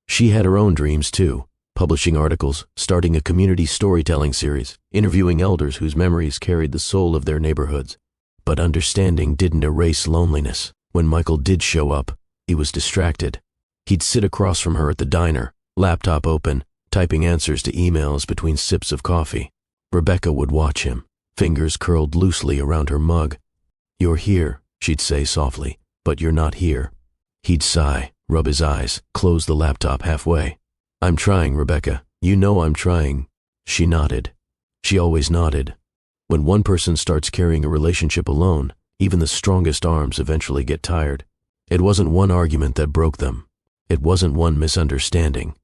She had her own dreams too, publishing articles, starting a community storytelling series, interviewing elders whose memories carried the soul of their neighborhoods. But understanding didn't erase loneliness. When Michael did show up, he was distracted. He'd sit across from her at the diner, laptop open, typing answers to emails between sips of coffee. Rebecca would watch him, fingers curled loosely around her mug. "You're here," she'd say softly, "but you're not here." He'd sigh, rub his eyes, close the laptop halfway. "I'm trying, Rebecca. You know I'm trying." She nodded. She always nodded. When one person starts carrying a relationship alone, even the strongest arms eventually get tired. It wasn't one argument that broke them. It wasn't one misunderstanding.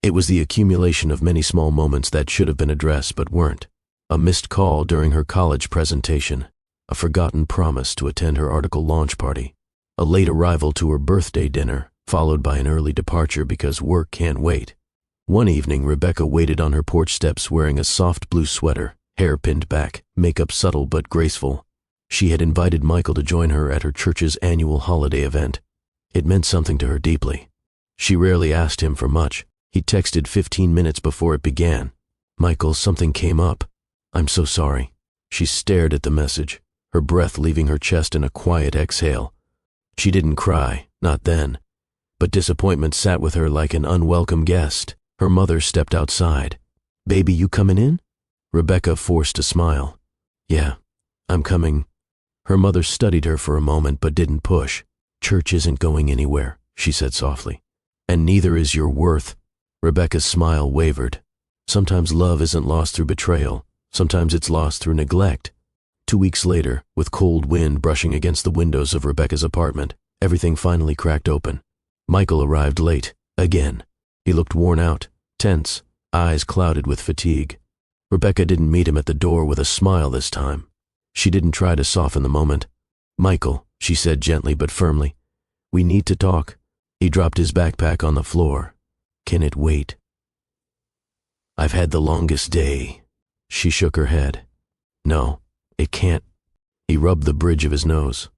It was the accumulation of many small moments that should have been addressed but weren't. A missed call during her college presentation, a forgotten promise to attend her article launch party, a late arrival to her birthday dinner, followed by an early departure because work can't wait. One evening, Rebecca waited on her porch steps wearing a soft blue sweater, hair pinned back, makeup subtle but graceful. She had invited Michael to join her at her church's annual holiday event. It meant something to her deeply. She rarely asked him for much. He texted 15 minutes before it began. "Michael, something came up. I'm so sorry." She stared at the message, her breath leaving her chest in a quiet exhale. She didn't cry, not then, but disappointment sat with her like an unwelcome guest. Her mother stepped outside. "Baby, you coming in?" Rebecca forced a smile. "Yeah, I'm coming." Her mother studied her for a moment but didn't push. "Church isn't going anywhere," she said softly. "And neither is your worth." Rebecca's smile wavered. Sometimes love isn't lost through betrayal. Sometimes it's lost through neglect. 2 weeks later, with cold wind brushing against the windows of Rebecca's apartment, everything finally cracked open. Michael arrived late, again. He looked worn out, tense, eyes clouded with fatigue. Rebecca didn't meet him at the door with a smile this time. She didn't try to soften the moment. "Michael," she said gently but firmly, "we need to talk." He dropped his backpack on the floor. "Can it wait?" "I've had the longest day." She shook her head. "No, it can't." He rubbed the bridge of his nose.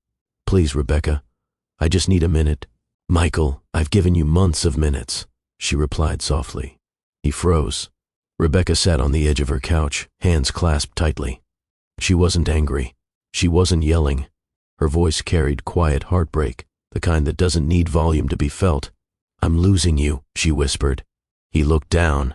"Please, Rebecca, I just need a minute." "Michael, I've given you months of minutes," she replied softly. He froze. Rebecca sat on the edge of her couch, hands clasped tightly. She wasn't angry. She wasn't yelling. Her voice carried quiet heartbreak, the kind that doesn't need volume to be felt. "I'm losing you," she whispered. He looked down.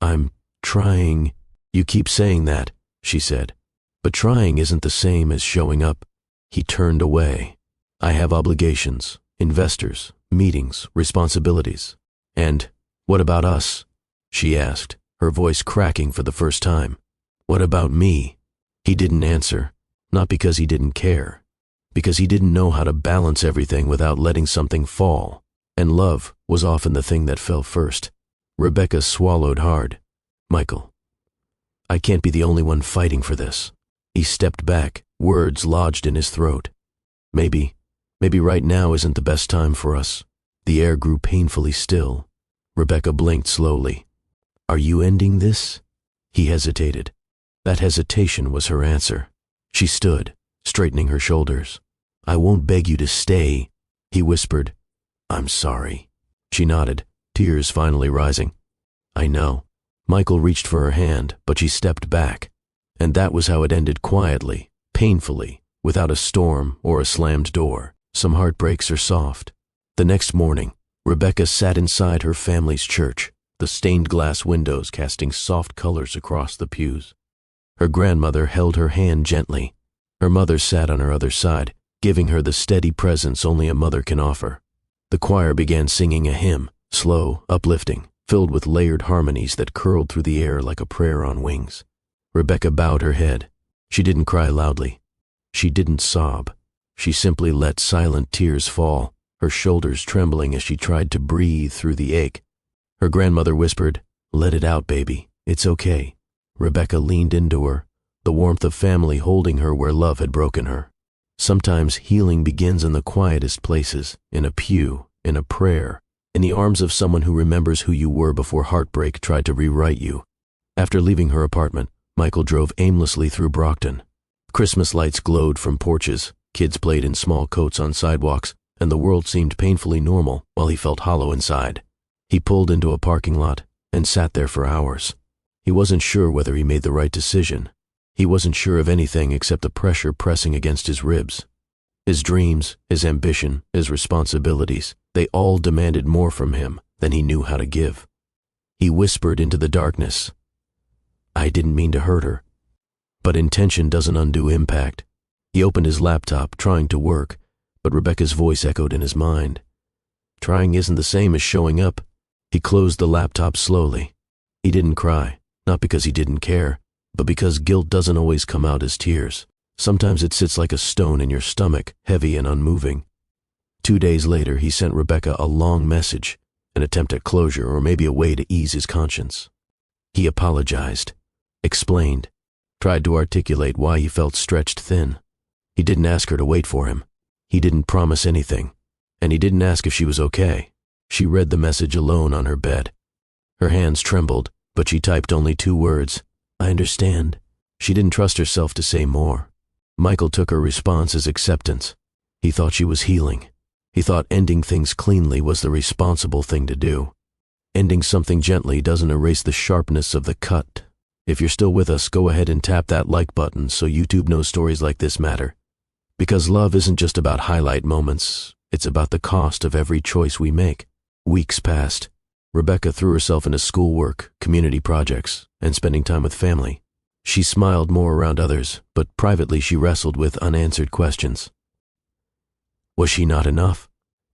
"I'm trying." "You keep saying that," she said, "but trying isn't the same as showing up." He turned away. "I have obligations, investors, meetings, responsibilities." "And what about us?" she asked, her voice cracking for the first time. "What about me?" He didn't answer, not because he didn't care, because he didn't know how to balance everything without letting something fall. And love was often the thing that fell first. Rebecca swallowed hard. "Michael, I can't be the only one fighting for this." He stepped back, words lodged in his throat. Maybe right now isn't the best time for us." The air grew painfully still. Rebecca blinked slowly. "Are you ending this?" He hesitated. That hesitation was her answer. She stood, straightening her shoulders. "I won't beg you to stay," he whispered. "I'm sorry." She nodded, tears finally rising. "I know." Michael reached for her hand, but she stepped back. And that was how it ended, quietly, painfully, without a storm or a slammed door. Some heartbreaks are soft. The next morning, Rebecca sat inside her family's church, the stained glass windows casting soft colors across the pews. Her grandmother held her hand gently. Her mother sat on her other side, giving her the steady presence only a mother can offer. The choir began singing a hymn, slow, uplifting, filled with layered harmonies that curled through the air like a prayer on wings. Rebecca bowed her head. She didn't cry loudly. She didn't sob. She simply let silent tears fall, her shoulders trembling as she tried to breathe through the ache. Her grandmother whispered, "Let it out, baby. It's okay." Rebecca leaned into her, the warmth of family holding her where love had broken her. Sometimes healing begins in the quietest places, in a pew, in a prayer, in the arms of someone who remembers who you were before heartbreak tried to rewrite you. After leaving her apartment, Michael drove aimlessly through Brockton. Christmas lights glowed from porches, kids played in small coats on sidewalks, and the world seemed painfully normal while he felt hollow inside. He pulled into a parking lot and sat there for hours. He wasn't sure whether he made the right decision. He wasn't sure of anything except the pressure pressing against his ribs. His dreams, his ambition, his responsibilities, they all demanded more from him than he knew how to give. He whispered into the darkness, "I didn't mean to hurt her." But intention doesn't undo impact. He opened his laptop, trying to work, but Rebecca's voice echoed in his mind. Trying isn't the same as showing up. He closed the laptop slowly. He didn't cry, not because he didn't care, but because guilt doesn't always come out as tears. Sometimes it sits like a stone in your stomach, heavy and unmoving. 2 days later, he sent Rebecca a long message, an attempt at closure or maybe a way to ease his conscience. He apologized, explained, tried to articulate why he felt stretched thin. He didn't ask her to wait for him. He didn't promise anything, and he didn't ask if she was okay. She read the message alone on her bed. Her hands trembled, but she typed only 2 words, "I understand." She didn't trust herself to say more. Michael took her response as acceptance. He thought she was healing. He thought ending things cleanly was the responsible thing to do. Ending something gently doesn't erase the sharpness of the cut. If you're still with us, go ahead and tap that like button so YouTube knows stories like this matter. Because love isn't just about highlight moments, it's about the cost of every choice we make. Weeks passed. Rebecca threw herself into schoolwork, community projects, and spending time with family. She smiled more around others, but privately she wrestled with unanswered questions. Was she not enough?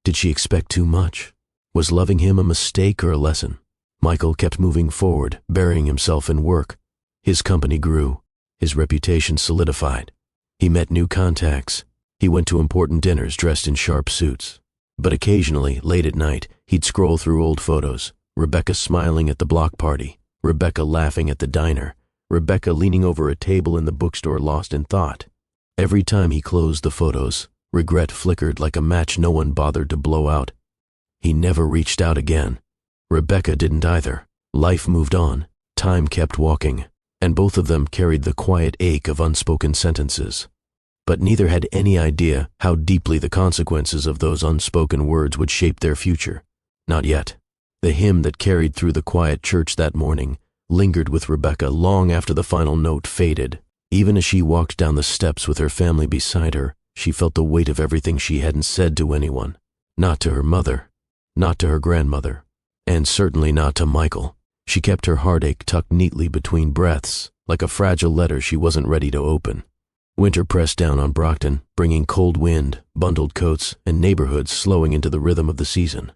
Did she expect too much? Was loving him a mistake or a lesson? Michael kept moving forward, burying himself in work. His company grew. His reputation solidified. He met new contacts. He went to important dinners dressed in sharp suits. But occasionally, late at night, he'd scroll through old photos. Rebecca smiling at the block party. Rebecca laughing at the diner. Rebecca leaning over a table in the bookstore lost in thought. Every time he closed the photos, regret flickered like a match no one bothered to blow out. He never reached out again. Rebecca didn't either. Life moved on. Time kept walking. And both of them carried the quiet ache of unspoken sentences. But neither had any idea how deeply the consequences of those unspoken words would shape their future. Not yet. The hymn that carried through the quiet church that morning lingered with Rebecca long after the final note faded. Even as she walked down the steps with her family beside her, she felt the weight of everything she hadn't said to anyone. Not to her mother, not to her grandmother, and certainly not to Michael. She kept her heartache tucked neatly between breaths, like a fragile letter she wasn't ready to open. Winter pressed down on Brockton, bringing cold wind, bundled coats, and neighborhoods slowing into the rhythm of the season.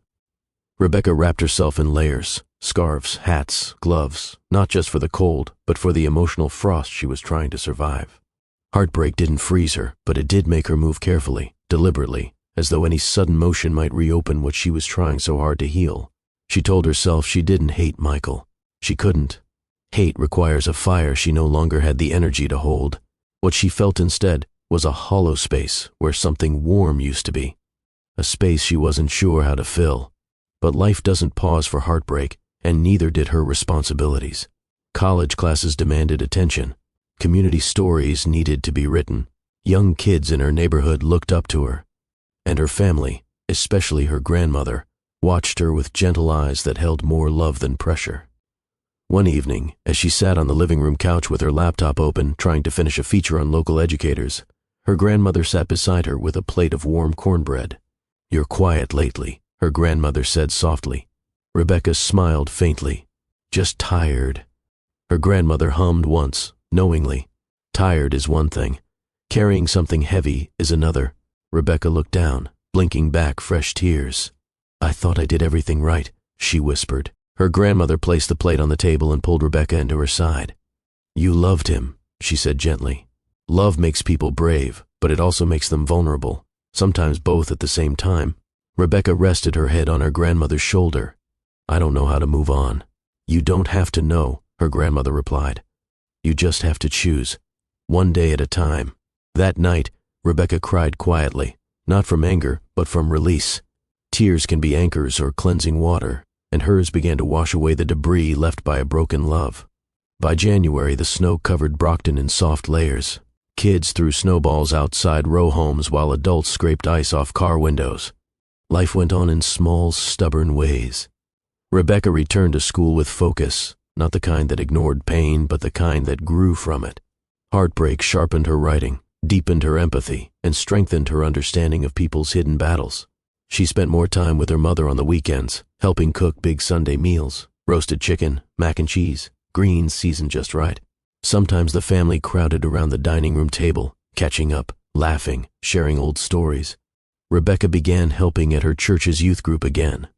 Rebecca wrapped herself in layers, scarves, hats, gloves, not just for the cold, but for the emotional frost she was trying to survive. Heartbreak didn't freeze her, but it did make her move carefully, deliberately, as though any sudden motion might reopen what she was trying so hard to heal. She told herself she didn't hate Michael. She couldn't. Hate requires a fire she no longer had the energy to hold. What she felt instead was a hollow space where something warm used to be. A space she wasn't sure how to fill. But life doesn't pause for heartbreak, and neither did her responsibilities. College classes demanded attention. Community stories needed to be written. Young kids in her neighborhood looked up to her. And her family, especially her grandmother, watched her with gentle eyes that held more love than pressure. One evening, as she sat on the living room couch with her laptop open, trying to finish a feature on local educators, her grandmother sat beside her with a plate of warm cornbread. "You're quiet lately," her grandmother said softly. Rebecca smiled faintly. "Just tired." Her grandmother hummed once, knowingly. Tired is one thing. Carrying something heavy is another. Rebecca looked down, blinking back fresh tears. "I thought I did everything right," she whispered. Her grandmother placed the plate on the table and pulled Rebecca into her side. "You loved him," she said gently. "Love makes people brave, but it also makes them vulnerable, sometimes both at the same time." Rebecca rested her head on her grandmother's shoulder. "I don't know how to move on." "You don't have to know," her grandmother replied. "You just have to choose, one day at a time." That night, Rebecca cried quietly, not from anger, but from release. Tears can be anchors or cleansing water, and hers began to wash away the debris left by a broken love. By January, the snow covered Brockton in soft layers. Kids threw snowballs outside row homes while adults scraped ice off car windows. Life went on in small, stubborn ways. Rebecca returned to school with focus, not the kind that ignored pain, but the kind that grew from it. Heartbreak sharpened her writing, deepened her empathy, and strengthened her understanding of people's hidden battles. She spent more time with her mother on the weekends, helping cook big Sunday meals, roasted chicken, mac and cheese, greens seasoned just right. Sometimes the family crowded around the dining room table, catching up, laughing, sharing old stories. Rebecca began helping at her church's youth group again.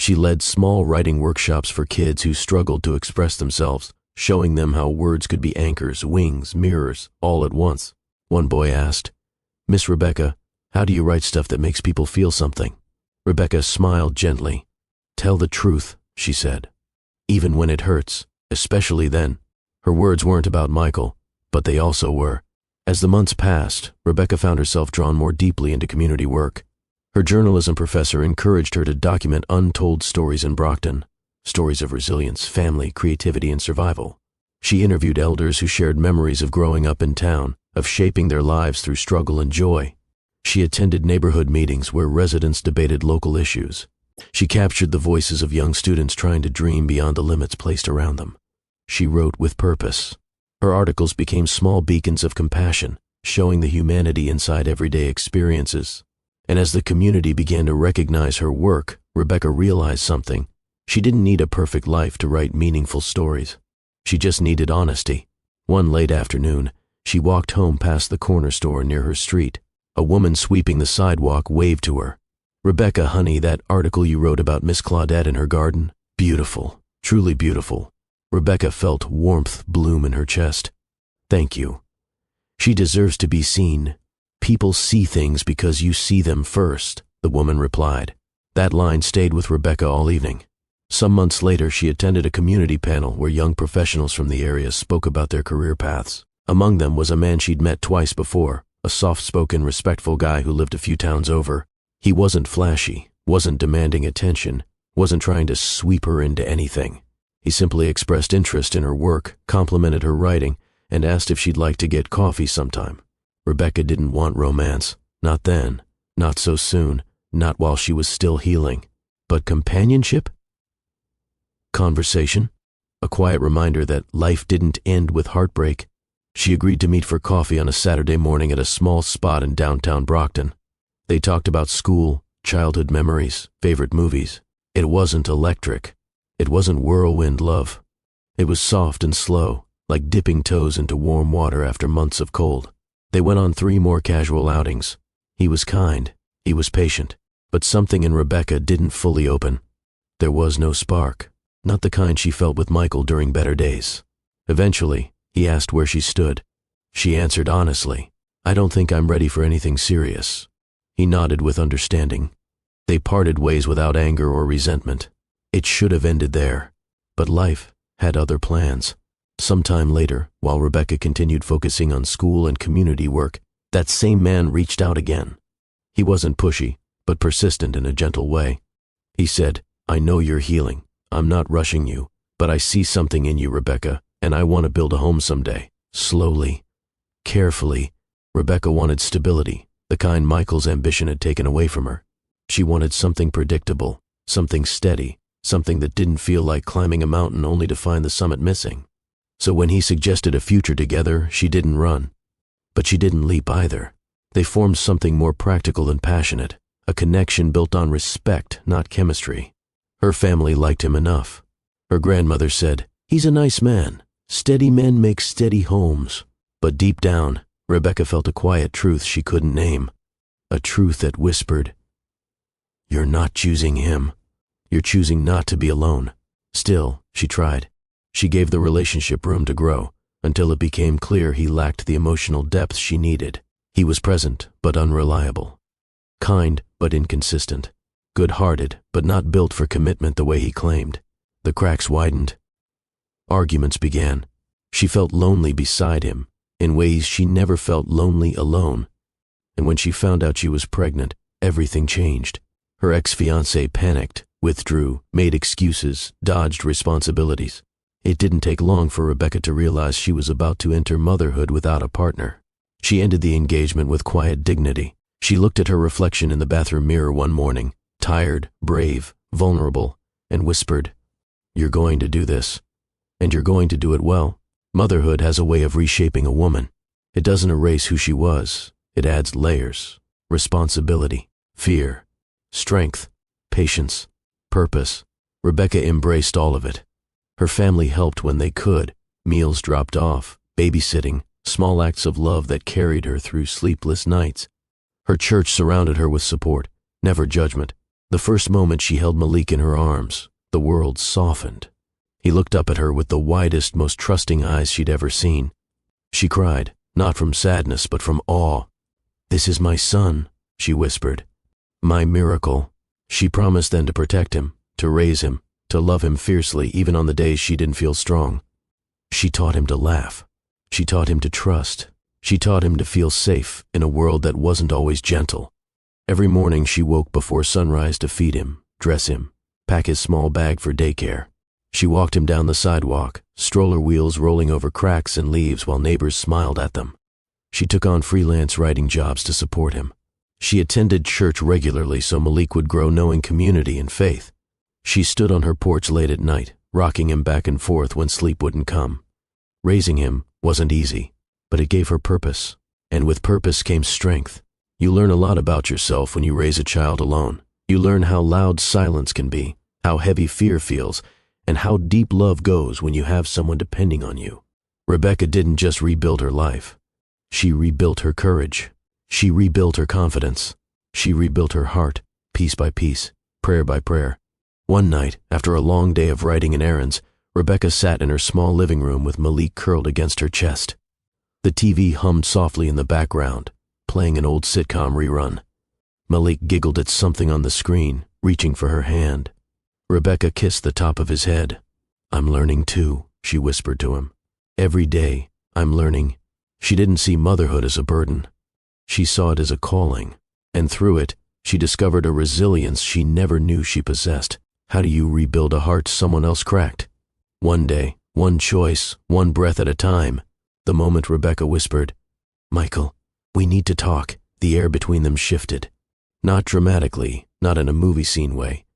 She led small writing workshops for kids who struggled to express themselves, showing them how words could be anchors, wings, mirrors, all at once. One boy asked, "Miss Rebecca, how do you write stuff that makes people feel something?" Rebecca smiled gently. "Tell the truth," she said. "Even when it hurts, especially then." Her words weren't about Michael, but they also were. As the months passed, Rebecca found herself drawn more deeply into community work. Her journalism professor encouraged her to document untold stories in Brockton, stories of resilience, family, creativity, and survival. She interviewed elders who shared memories of growing up in town, of shaping their lives through struggle and joy. She attended neighborhood meetings where residents debated local issues. She captured the voices of young students trying to dream beyond the limits placed around them. She wrote with purpose. Her articles became small beacons of compassion, showing the humanity inside everyday experiences. And as the community began to recognize her work, Rebecca realized something. She didn't need a perfect life to write meaningful stories. She just needed honesty. One late afternoon, she walked home past the corner store near her street. A woman sweeping the sidewalk waved to her. "Rebecca, honey, that article you wrote about Miss Claudette and her garden? Beautiful, truly beautiful." Rebecca felt warmth bloom in her chest. "Thank you." "She deserves to be seen. People see things because you see them first," the woman replied. That line stayed with Rebecca all evening. Some months later, she attended a community panel where young professionals from the area spoke about their career paths. Among them was a man she'd met twice before, a soft-spoken, respectful guy who lived a few towns over. He wasn't flashy, wasn't demanding attention, wasn't trying to sweep her into anything. He simply expressed interest in her work, complimented her writing, and asked if she'd like to get coffee sometime. Rebecca didn't want romance. Not then, not so soon, not while she was still healing. But companionship? Conversation? A quiet reminder that life didn't end with heartbreak. She agreed to meet for coffee on a Saturday morning at a small spot in downtown Brockton. They talked about school, childhood memories, favorite movies. It wasn't electric. It wasn't whirlwind love. It was soft and slow, like dipping toes into warm water after months of cold. They went on 3 more casual outings. He was kind. He was patient. But something in Rebecca didn't fully open. There was no spark, not the kind she felt with Michael during better days. Eventually, he asked where she stood. She answered honestly, "I don't think I'm ready for anything serious." He nodded with understanding. They parted ways without anger or resentment. It should have ended there, but life had other plans. Sometime later, while Rebecca continued focusing on school and community work, that same man reached out again. He wasn't pushy, but persistent in a gentle way. He said, "I know you're healing. I'm not rushing you, but I see something in you, Rebecca, and I want to build a home someday." Slowly, carefully, Rebecca wanted stability, the kind Michael's ambition had taken away from her. She wanted something predictable, something steady, something that didn't feel like climbing a mountain only to find the summit missing. So when he suggested a future together, she didn't run. But she didn't leap either. They formed something more practical and passionate, a connection built on respect, not chemistry. Her family liked him enough. Her grandmother said, "He's a nice man. Steady men make steady homes." But deep down, Rebecca felt a quiet truth she couldn't name. A truth that whispered, "You're not choosing him. You're choosing not to be alone." Still, she tried. She gave the relationship room to grow, until it became clear he lacked the emotional depth she needed. He was present, but unreliable. Kind, but inconsistent. Good-hearted, but not built for commitment the way he claimed. The cracks widened. Arguments began. She felt lonely beside him, in ways she never felt lonely alone. And when she found out she was pregnant, everything changed. Her ex-fiancé panicked, withdrew, made excuses, dodged responsibilities. It didn't take long for Rebecca to realize she was about to enter motherhood without a partner. She ended the engagement with quiet dignity. She looked at her reflection in the bathroom mirror one morning, tired, brave, vulnerable, and whispered, "You're going to do this, and you're going to do it well." Motherhood has a way of reshaping a woman. It doesn't erase who she was. It adds layers: responsibility, fear, strength, patience, purpose. Rebecca embraced all of it. Her family helped when they could. Meals dropped off, babysitting, small acts of love that carried her through sleepless nights. Her church surrounded her with support, never judgment. The first moment she held Malik in her arms, the world softened. He looked up at her with the widest, most trusting eyes she'd ever seen. She cried, not from sadness but from awe. "This is my son," she whispered. "My miracle." She promised then to protect him, to raise him, to love him fiercely even on the days she didn't feel strong. She taught him to laugh. She taught him to trust. She taught him to feel safe in a world that wasn't always gentle. Every morning she woke before sunrise to feed him, dress him, pack his small bag for daycare. She walked him down the sidewalk, stroller wheels rolling over cracks and leaves while neighbors smiled at them. She took on freelance writing jobs to support him. She attended church regularly so Malik would grow knowing community and faith. She stood on her porch late at night, rocking him back and forth when sleep wouldn't come. Raising him wasn't easy, but it gave her purpose. And with purpose came strength. You learn a lot about yourself when you raise a child alone. You learn how loud silence can be, how heavy fear feels, and how deep love goes when you have someone depending on you. Rebecca didn't just rebuild her life. She rebuilt her courage. She rebuilt her confidence. She rebuilt her heart, piece by piece, prayer by prayer. One night, after a long day of writing and errands, Rebecca sat in her small living room with Malik curled against her chest. The TV hummed softly in the background, playing an old sitcom rerun. Malik giggled at something on the screen, reaching for her hand. Rebecca kissed the top of his head. "I'm learning too," she whispered to him. "Every day, I'm learning." She didn't see motherhood as a burden. She saw it as a calling, and through it, she discovered a resilience she never knew she possessed. How do you rebuild a heart someone else cracked? One day, one choice, one breath at a time. The moment Rebecca whispered, "Michael, we need to talk," the air between them shifted. Not dramatically, not in a movie scene way,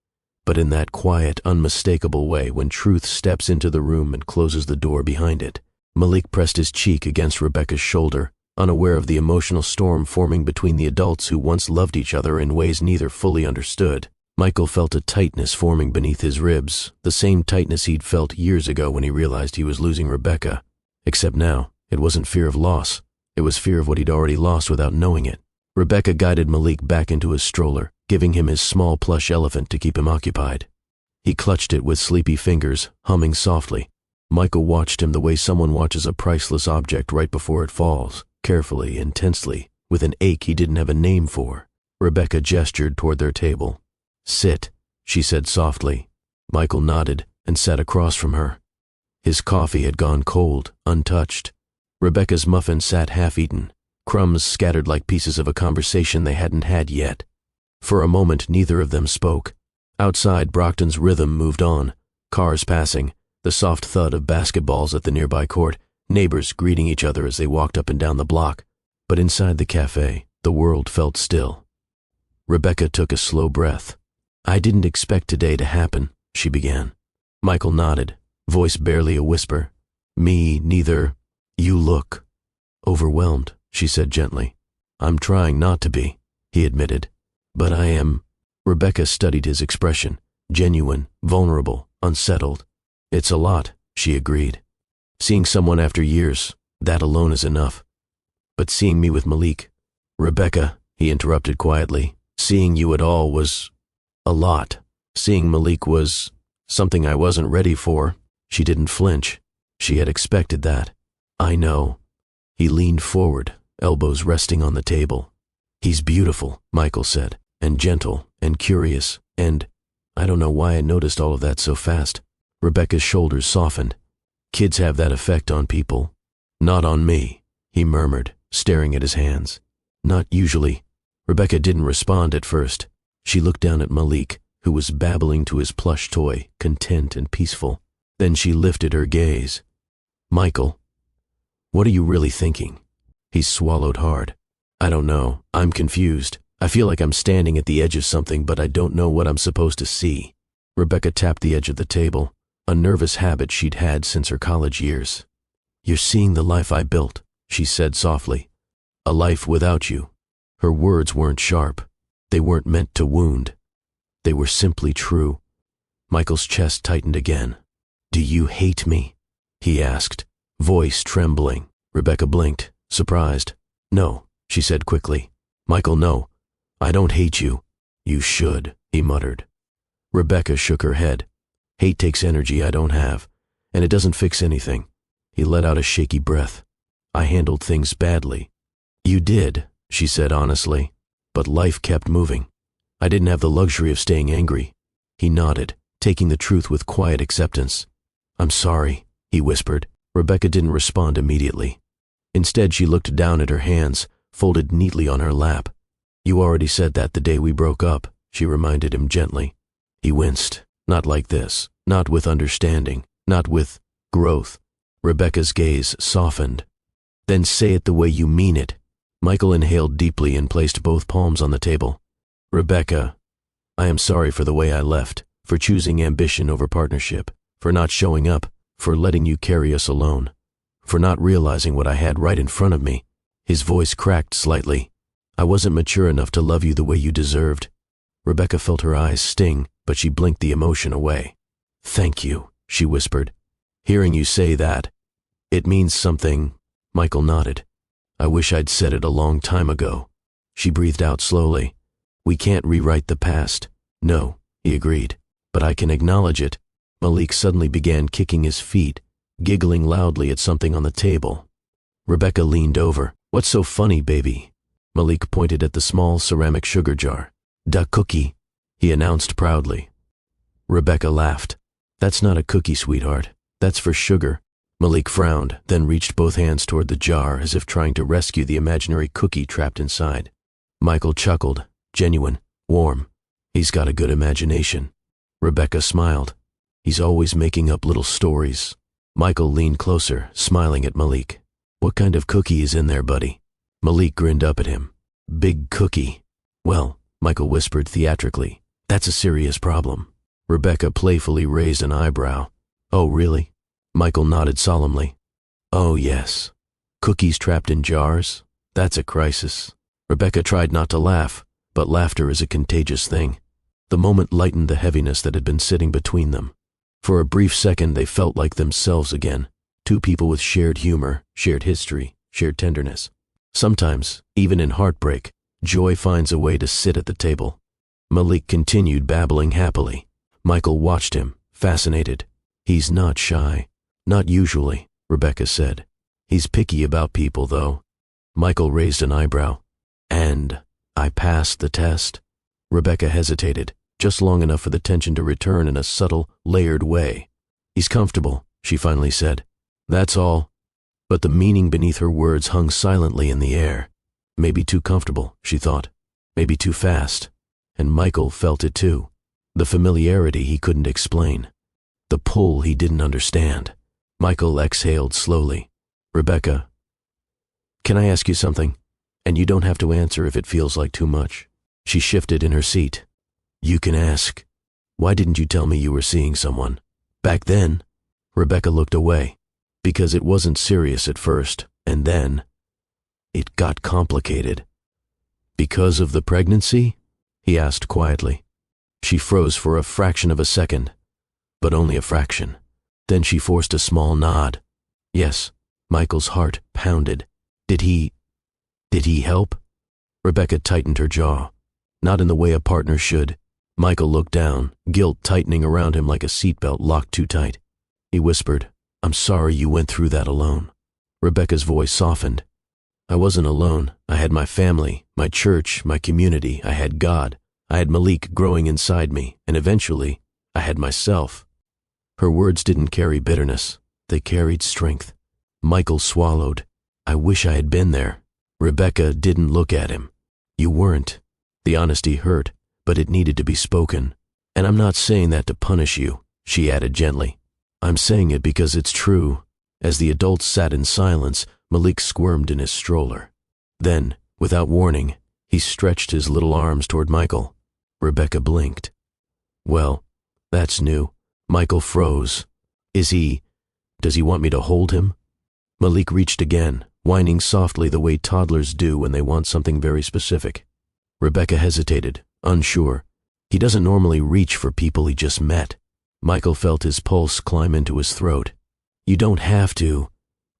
but in that quiet, unmistakable way when truth steps into the room and closes the door behind it. Malik pressed his cheek against Rebecca's shoulder, unaware of the emotional storm forming between the adults who once loved each other in ways neither fully understood. Michael felt a tightness forming beneath his ribs, the same tightness he'd felt years ago when he realized he was losing Rebecca. Except now, it wasn't fear of loss. It was fear of what he'd already lost without knowing it. Rebecca guided Malik back into his stroller, giving him his small plush elephant to keep him occupied. He clutched it with sleepy fingers, humming softly. Michael watched him the way someone watches a priceless object right before it falls, carefully, intensely, with an ache he didn't have a name for. Rebecca gestured toward their table. "Sit," she said softly. Michael nodded and sat across from her. His coffee had gone cold, untouched. Rebecca's muffin sat half-eaten, crumbs scattered like pieces of a conversation they hadn't had yet. For a moment, neither of them spoke. Outside, Brockton's rhythm moved on. Cars passing, the soft thud of basketballs at the nearby court, neighbors greeting each other as they walked up and down the block. But inside the cafe, the world felt still. Rebecca took a slow breath. "I didn't expect today to happen," she began. Michael nodded, voice barely a whisper. Me neither. You look overwhelmed, she said gently. I'm trying not to be, he admitted. But I am. Rebecca studied his expression, genuine, vulnerable, unsettled. It's a lot, she agreed. Seeing someone after years, that alone is enough. But seeing me with Malik, Rebecca, he interrupted quietly, seeing you at all was a lot. Seeing Malik was something I wasn't ready for. She didn't flinch. She had expected that. I know. He leaned forward, elbows resting on the table. He's beautiful, Michael said, and gentle, and curious, and I don't know why I noticed all of that so fast. Rebecca's shoulders softened. Kids have that effect on people. Not on me, he murmured, staring at his hands. Not usually. Rebecca didn't respond at first. She looked down at Malik, who was babbling to his plush toy, content and peaceful. Then she lifted her gaze. Michael, what are you really thinking? He swallowed hard. I don't know. I'm confused. I feel like I'm standing at the edge of something, but I don't know what I'm supposed to see. Rebecca tapped the edge of the table, a nervous habit she'd had since her college years. You're seeing the life I built, she said softly. A life without you. Her words weren't sharp. They weren't meant to wound. They were simply true. Michael's chest tightened again. Do you hate me? He asked, voice trembling. Rebecca blinked, surprised. No, she said quickly. Michael, no. I don't hate you. You should, he muttered. Rebecca shook her head. Hate takes energy I don't have, and it doesn't fix anything. He let out a shaky breath. I handled things badly. You did, she said honestly, but life kept moving. I didn't have the luxury of staying angry. He nodded, taking the truth with quiet acceptance. I'm sorry, he whispered. Rebecca didn't respond immediately. Instead, she looked down at her hands, folded neatly on her lap. You already said that the day we broke up, she reminded him gently. He winced. Not like this. Not with understanding. Not with growth. Rebecca's gaze softened. Then say it the way you mean it. Michael inhaled deeply and placed both palms on the table. Rebecca, I am sorry for the way I left, for choosing ambition over partnership, for not showing up, for letting you carry us alone, for not realizing what I had right in front of me. His voice cracked slightly. I wasn't mature enough to love you the way you deserved. Rebecca felt her eyes sting, but she blinked the emotion away. Thank you, she whispered. Hearing you say that, it means something. Michael nodded. I wish I'd said it a long time ago. She breathed out slowly. We can't rewrite the past. No, he agreed. But I can acknowledge it. Malik suddenly began kicking his feet, giggling loudly at something on the table. Rebecca leaned over. What's so funny, baby? Malik pointed at the small ceramic sugar jar. Da cookie, he announced proudly. Rebecca laughed. That's not a cookie, sweetheart. That's for sugar. Malik frowned, then reached both hands toward the jar as if trying to rescue the imaginary cookie trapped inside. Michael chuckled. Genuine, warm. He's got a good imagination. Rebecca smiled. He's always making up little stories. Michael leaned closer, smiling at Malik. What kind of cookie is in there, buddy? Malik grinned up at him. Big cookie. Well, Michael whispered theatrically, that's a serious problem. Rebecca playfully raised an eyebrow. Oh, really? Michael nodded solemnly. Oh, yes. Cookies trapped in jars? That's a crisis. Rebecca tried not to laugh, but laughter is a contagious thing. The moment lightened the heaviness that had been sitting between them. For a brief second, they felt like themselves again. Two people with shared humor, shared history, shared tenderness. Sometimes, even in heartbreak, joy finds a way to sit at the table. Malik continued babbling happily. Michael watched him, fascinated. He's not shy. Not usually, Rebecca said. He's picky about people, though. Michael raised an eyebrow. And I passed the test? Rebecca hesitated, just long enough for the tension to return in a subtle, layered way. He's comfortable, she finally said. That's all. But the meaning beneath her words hung silently in the air. Maybe too comfortable, she thought. Maybe too fast. And Michael felt it too. The familiarity he couldn't explain. The pull he didn't understand. Michael exhaled slowly. Rebecca, can I ask you something? And you don't have to answer if it feels like too much. She shifted in her seat. You can ask. Why didn't you tell me you were seeing someone? Back then? Rebecca looked away. Because it wasn't serious at first, and then it got complicated. Because of the pregnancy? He asked quietly. She froze for a fraction of a second, but only a fraction. Then she forced a small nod. Yes, Michael's heart pounded. Did he help? Rebecca tightened her jaw. Not in the way a partner should. Michael looked down, guilt tightening around him like a seatbelt locked too tight. He whispered, I'm sorry you went through that alone. Rebecca's voice softened. I wasn't alone. I had my family, my church, my community. I had God. I had Malik growing inside me, and eventually, I had myself. Her words didn't carry bitterness. They carried strength. Michael swallowed. I wish I had been there. Rebecca didn't look at him. You weren't. The honesty hurt, but it needed to be spoken. And I'm not saying that to punish you, she added gently. I'm saying it because it's true. As the adults sat in silence, Malik squirmed in his stroller. Then, without warning, he stretched his little arms toward Michael. Rebecca blinked. Well, that's new. Michael froze. Does he want me to hold him? Malik reached again, whining softly the way toddlers do when they want something very specific. Rebecca hesitated, unsure. He doesn't normally reach for people he just met. Michael felt his pulse climb into his throat. You don't have to.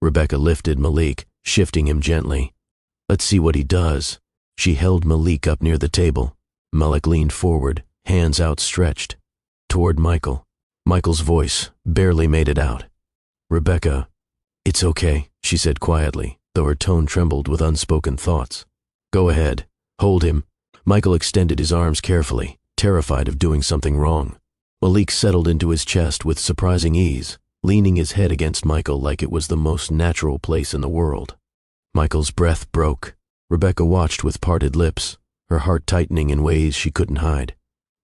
Rebecca lifted Malik, shifting him gently. Let's see what he does. She held Malik up near the table. Malik leaned forward, hands outstretched. Toward Michael. Michael's voice barely made it out. Rebecca, it's okay, she said quietly, though her tone trembled with unspoken thoughts. Go ahead. Hold him. Michael extended his arms carefully, terrified of doing something wrong. Malik settled into his chest with surprising ease, leaning his head against Michael like it was the most natural place in the world. Michael's breath broke. Rebecca watched with parted lips, her heart tightening in ways she couldn't hide.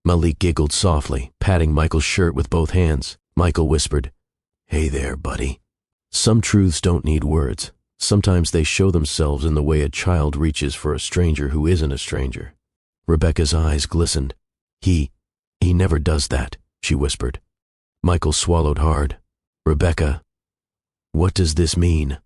Malik giggled softly, patting Michael's shirt with both hands. Michael whispered, Hey there, buddy. Some truths don't need words. Sometimes they show themselves in the way a child reaches for a stranger who isn't a stranger. Rebecca's eyes glistened. He never does that, she whispered. Michael swallowed hard. Rebecca, what does this mean?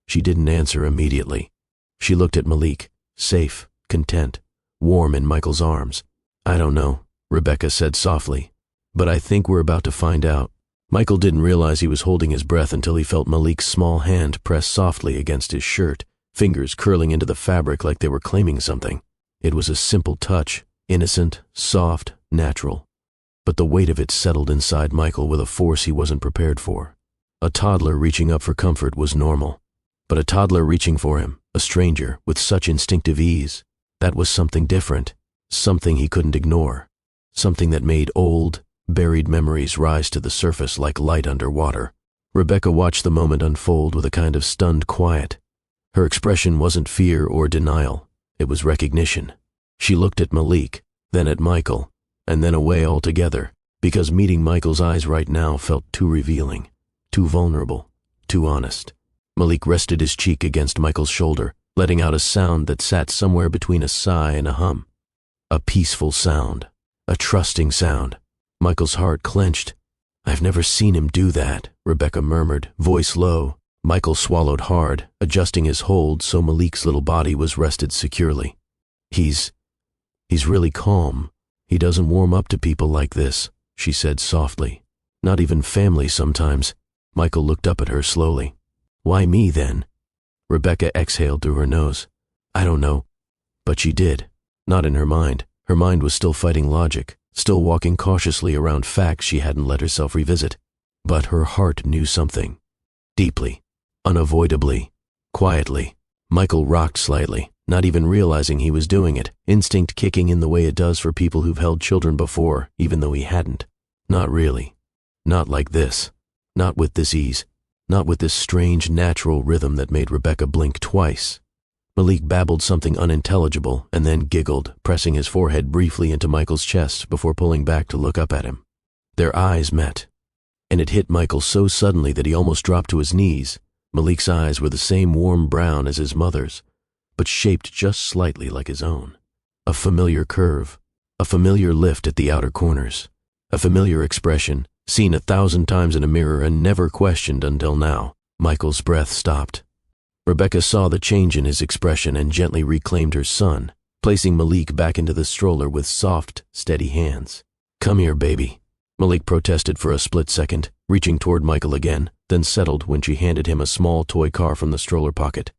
She didn't answer immediately. She looked at Malik, safe, content, warm in Michael's arms. I don't know, Rebecca said softly, but I think we're about to find out. Michael didn't realize he was holding his breath until he felt Malik's small hand press softly against his shirt, fingers curling into the fabric like they were claiming something. It was a simple touch, innocent, soft, natural. But the weight of it settled inside Michael with a force he wasn't prepared for. A toddler reaching up for comfort was normal. But a toddler reaching for him, a stranger, with such instinctive ease, that was something different, something he couldn't ignore, something that made old, buried memories rise to the surface like light underwater. Rebecca watched the moment unfold with a kind of stunned quiet. Her expression wasn't fear or denial, it was recognition. She looked at Malik, then at Michael, and then away altogether, because meeting Michael's eyes right now felt too revealing, too vulnerable, too honest. Malik rested his cheek against Michael's shoulder, letting out a sound that sat somewhere between a sigh and a hum. A peaceful sound, a trusting sound. Michael's heart clenched. I've never seen him do that, Rebecca murmured, voice low. Michael swallowed hard, adjusting his hold so Malik's little body was rested securely. He's really calm. He doesn't warm up to people like this, she said softly. Not even family sometimes. Michael looked up at her slowly. Why me then? Rebecca exhaled through her nose. I don't know. But she did. Not in her mind. Her mind was still fighting logic, still walking cautiously around facts she hadn't let herself revisit. But her heart knew something. Deeply. Unavoidably. Quietly. Michael rocked slightly, not even realizing he was doing it, instinct kicking in the way it does for people who've held children before, even though he hadn't. Not really. Not like this. Not with this ease. Not with this strange, natural rhythm that made Rebecca blink twice. Malik babbled something unintelligible and then giggled, pressing his forehead briefly into Michael's chest before pulling back to look up at him. Their eyes met, and it hit Michael so suddenly that he almost dropped to his knees. Malik's eyes were the same warm brown as his mother's, but shaped just slightly like his own. A familiar curve, a familiar lift at the outer corners. A familiar expression, seen 1,000 times in a mirror and never questioned until now. Michael's breath stopped. Rebecca saw the change in his expression and gently reclaimed her son, placing Malik back into the stroller with soft, steady hands. "Come here, baby." Malik protested for a split second, reaching toward Michael again, then settled when she handed him a small toy car from the stroller pocket.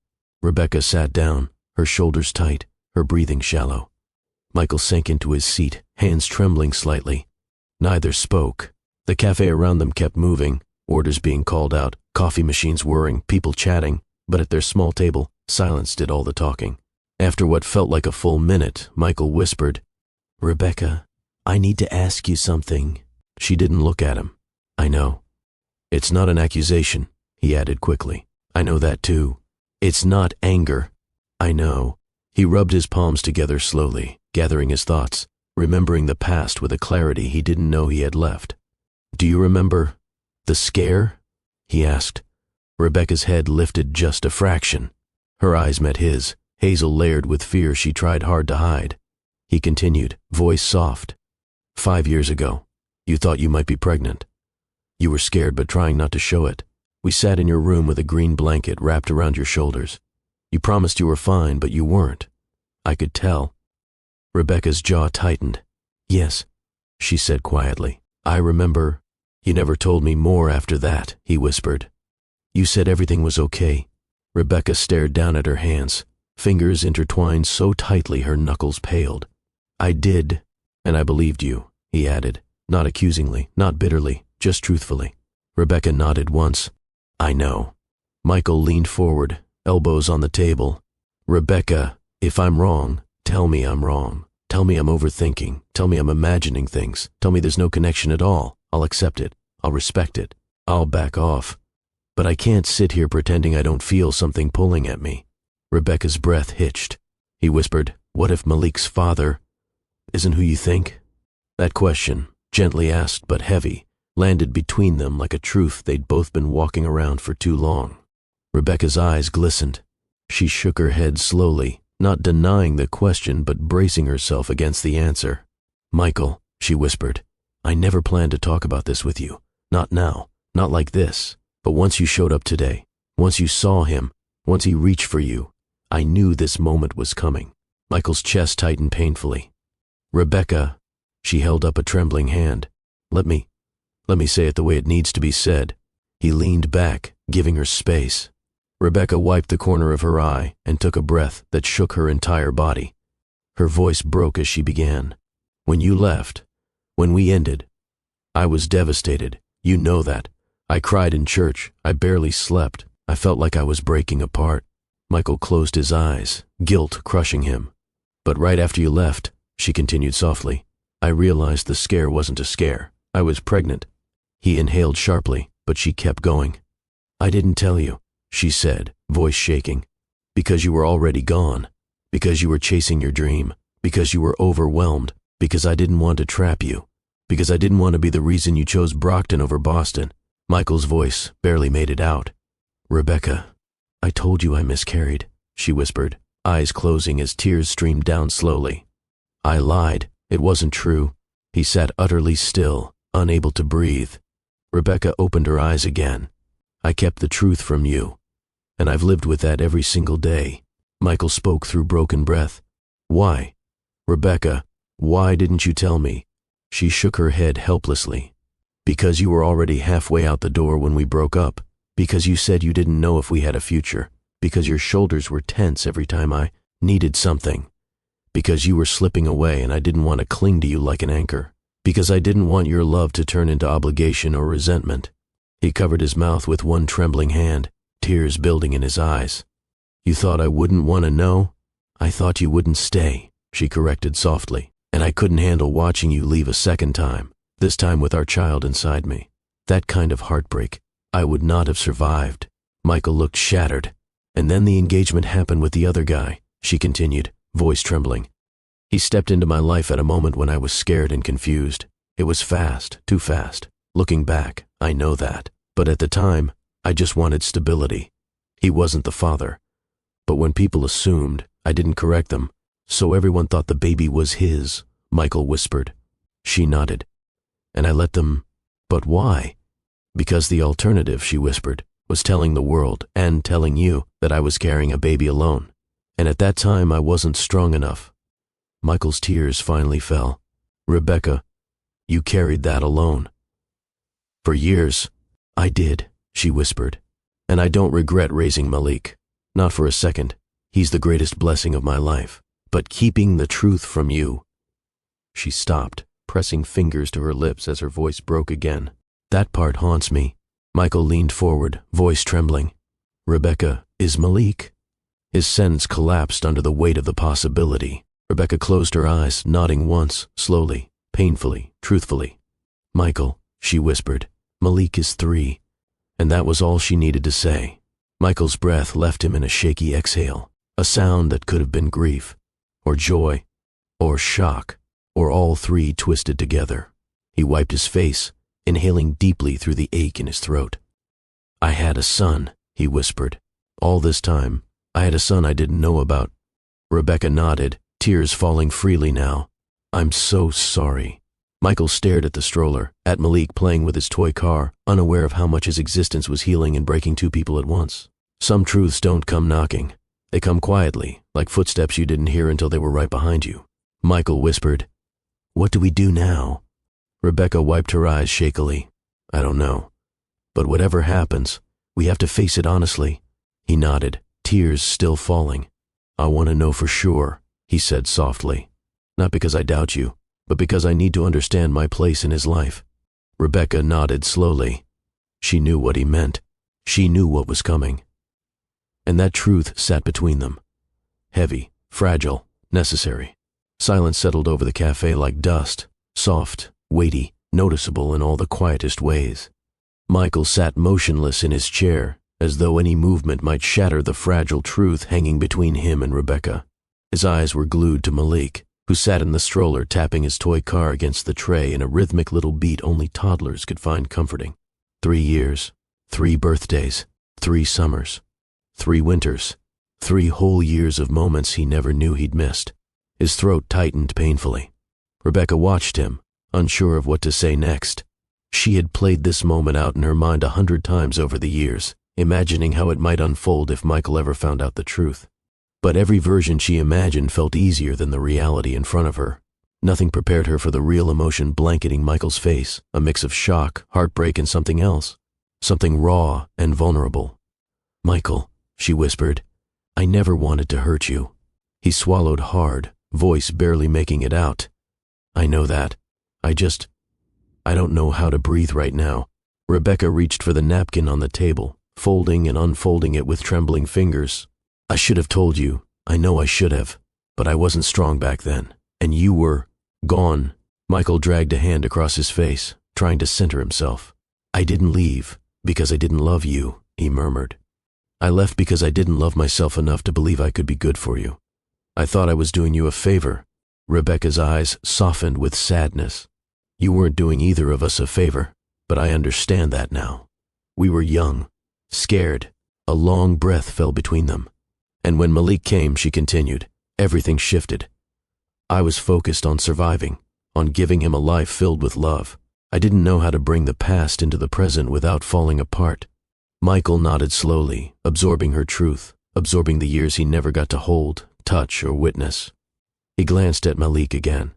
Rebecca sat down, her shoulders tight, her breathing shallow. Michael sank into his seat, hands trembling slightly. Neither spoke. The cafe around them kept moving, orders being called out, coffee machines whirring, people chatting, but at their small table, silence did all the talking. After what felt like a full minute, Michael whispered, "Rebecca, I need to ask you something." She didn't look at him. "I know." "It's not an accusation," he added quickly. "I know that too." "It's not anger." "I know." He rubbed his palms together slowly, gathering his thoughts, remembering the past with a clarity he didn't know he had left. "Do you remember the scare?" he asked. Rebecca's head lifted just a fraction. Her eyes met his, hazel layered with fear she tried hard to hide. He continued, voice soft. 5 years ago, you thought you might be pregnant. You were scared but trying not to show it. We sat in your room with a green blanket wrapped around your shoulders. You promised you were fine, but you weren't. I could tell. Rebecca's jaw tightened. "Yes," she said quietly. "I remember. You never told me more after that," he whispered. "You said everything was okay." Rebecca stared down at her hands, fingers intertwined so tightly her knuckles paled. "I did, and I believed you," he added, not accusingly, not bitterly, just truthfully. Rebecca nodded once. "I know." Michael leaned forward, elbows on the table. "Rebecca, if I'm wrong, tell me I'm wrong. Tell me I'm overthinking. Tell me I'm imagining things. Tell me there's no connection at all. I'll accept it. I'll respect it. I'll back off. But I can't sit here pretending I don't feel something pulling at me." Rebecca's breath hitched. He whispered, "What if Malik's father isn't who you think?" That question, gently asked but heavy, landed between them like a truth they'd both been walking around for too long. Rebecca's eyes glistened. She shook her head slowly, not denying the question but bracing herself against the answer. "Michael," she whispered, "I never planned to talk about this with you. Not now, not like this. But once you showed up today, once you saw him, once he reached for you, I knew this moment was coming." Michael's chest tightened painfully. "Rebecca," she held up a trembling hand. Let me say it the way it needs to be said." He leaned back, giving her space. Rebecca wiped the corner of her eye and took a breath that shook her entire body. Her voice broke as she began. "When you left, when we ended, I was devastated. You know that. I cried in church. I barely slept. I felt like I was breaking apart." Michael closed his eyes, guilt crushing him. "But right after you left," she continued softly, "I realized the scare wasn't a scare. I was pregnant." He inhaled sharply, but she kept going. "I didn't tell you," she said, voice shaking, "because you were already gone, because you were chasing your dream, because you were overwhelmed, because I didn't want to trap you, because I didn't want to be the reason you chose Brockton over Boston." Michael's voice barely made it out. "Rebecca, I told you I miscarried," she whispered, eyes closing as tears streamed down slowly. "I lied. It wasn't true." He sat utterly still, unable to breathe. Rebecca opened her eyes again. "I kept the truth from you, and I've lived with that every single day." Michael spoke through broken breath. "Why? Rebecca, why didn't you tell me?" She shook her head helplessly. "Because you were already halfway out the door when we broke up. Because you said you didn't know if we had a future. Because your shoulders were tense every time I needed something. Because you were slipping away and I didn't want to cling to you like an anchor. Because I didn't want your love to turn into obligation or resentment." He covered his mouth with one trembling hand, tears building in his eyes. "You thought I wouldn't want to know? I thought you wouldn't stay," she corrected softly. "And I couldn't handle watching you leave a second time, this time with our child inside me. That kind of heartbreak, I would not have survived." Michael looked shattered. "And then the engagement happened with the other guy," she continued, voice trembling. "He stepped into my life at a moment when I was scared and confused. It was fast, too fast. Looking back, I know that. But at the time, I just wanted stability. He wasn't the father. But when people assumed, I didn't correct them. So everyone thought the baby was his," Michael whispered. She nodded. And I let them. But why? Because the alternative, she whispered, was telling the world and telling you that I was carrying a baby alone. And at that time I wasn't strong enough. Michael's tears finally fell. Rebecca, you carried that alone. For years, I did, she whispered. And I don't regret raising Malik. Not for a second. He's the greatest blessing of my life. But keeping the truth from you. She stopped, pressing fingers to her lips as her voice broke again. That part haunts me. Michael leaned forward, voice trembling. Rebecca, is Malik? His sentence collapsed under the weight of the possibility. Rebecca closed her eyes, nodding once, slowly, painfully, truthfully. Michael, she whispered, Malik is 3. And that was all she needed to say. Michael's breath left him in a shaky exhale, a sound that could have been grief, or joy, or shock, or all 3 twisted together. He wiped his face, inhaling deeply through the ache in his throat. I had a son, he whispered. All this time, I had a son I didn't know about. Rebecca nodded, tears falling freely now. I'm so sorry. Michael stared at the stroller, at Malik playing with his toy car, unaware of how much his existence was healing and breaking 2 people at once. Some truths don't come knocking. They come quietly, like footsteps you didn't hear until they were right behind you. Michael whispered, What do we do now? Rebecca wiped her eyes shakily. I don't know. But whatever happens, we have to face it honestly. He nodded, tears still falling. I want to know for sure, he said softly. Not because I doubt you, but because I need to understand my place in his life. Rebecca nodded slowly. She knew what he meant. She knew what was coming. And that truth sat between them. Heavy, fragile, necessary. Silence settled over the cafe like dust, soft, weighty, noticeable in all the quietest ways. Michael sat motionless in his chair, as though any movement might shatter the fragile truth hanging between him and Rebecca. His eyes were glued to Malik, who sat in the stroller tapping his toy car against the tray in a rhythmic little beat only toddlers could find comforting. 3 years, 3 birthdays, 3 summers, 3 winters, 3 whole years of moments he never knew he'd missed. His throat tightened painfully. Rebecca watched him, unsure of what to say next. She had played this moment out in her mind 100 times over the years, imagining how it might unfold if Michael ever found out the truth. But every version she imagined felt easier than the reality in front of her. Nothing prepared her for the real emotion blanketing Michael's face, a mix of shock, heartbreak, and something else. Something raw and vulnerable. Michael, she whispered, I never wanted to hurt you. He swallowed hard, voice barely making it out. I know that. I don't know how to breathe right now. Rebecca reached for the napkin on the table, folding and unfolding it with trembling fingers. I should have told you. I know I should have. But I wasn't strong back then. And you were gone. Michael dragged a hand across his face, trying to center himself. I didn't leave because I didn't love you, he murmured. I left because I didn't love myself enough to believe I could be good for you. I thought I was doing you a favor. Rebecca's eyes softened with sadness. You weren't doing either of us a favor, but I understand that now. We were young, scared. A long breath fell between them. And when Malik came, she continued, everything shifted. I was focused on surviving, on giving him a life filled with love. I didn't know how to bring the past into the present without falling apart. Michael nodded slowly, absorbing her truth, absorbing the years he never got to hold, touch, or witness. He glanced at Malik again.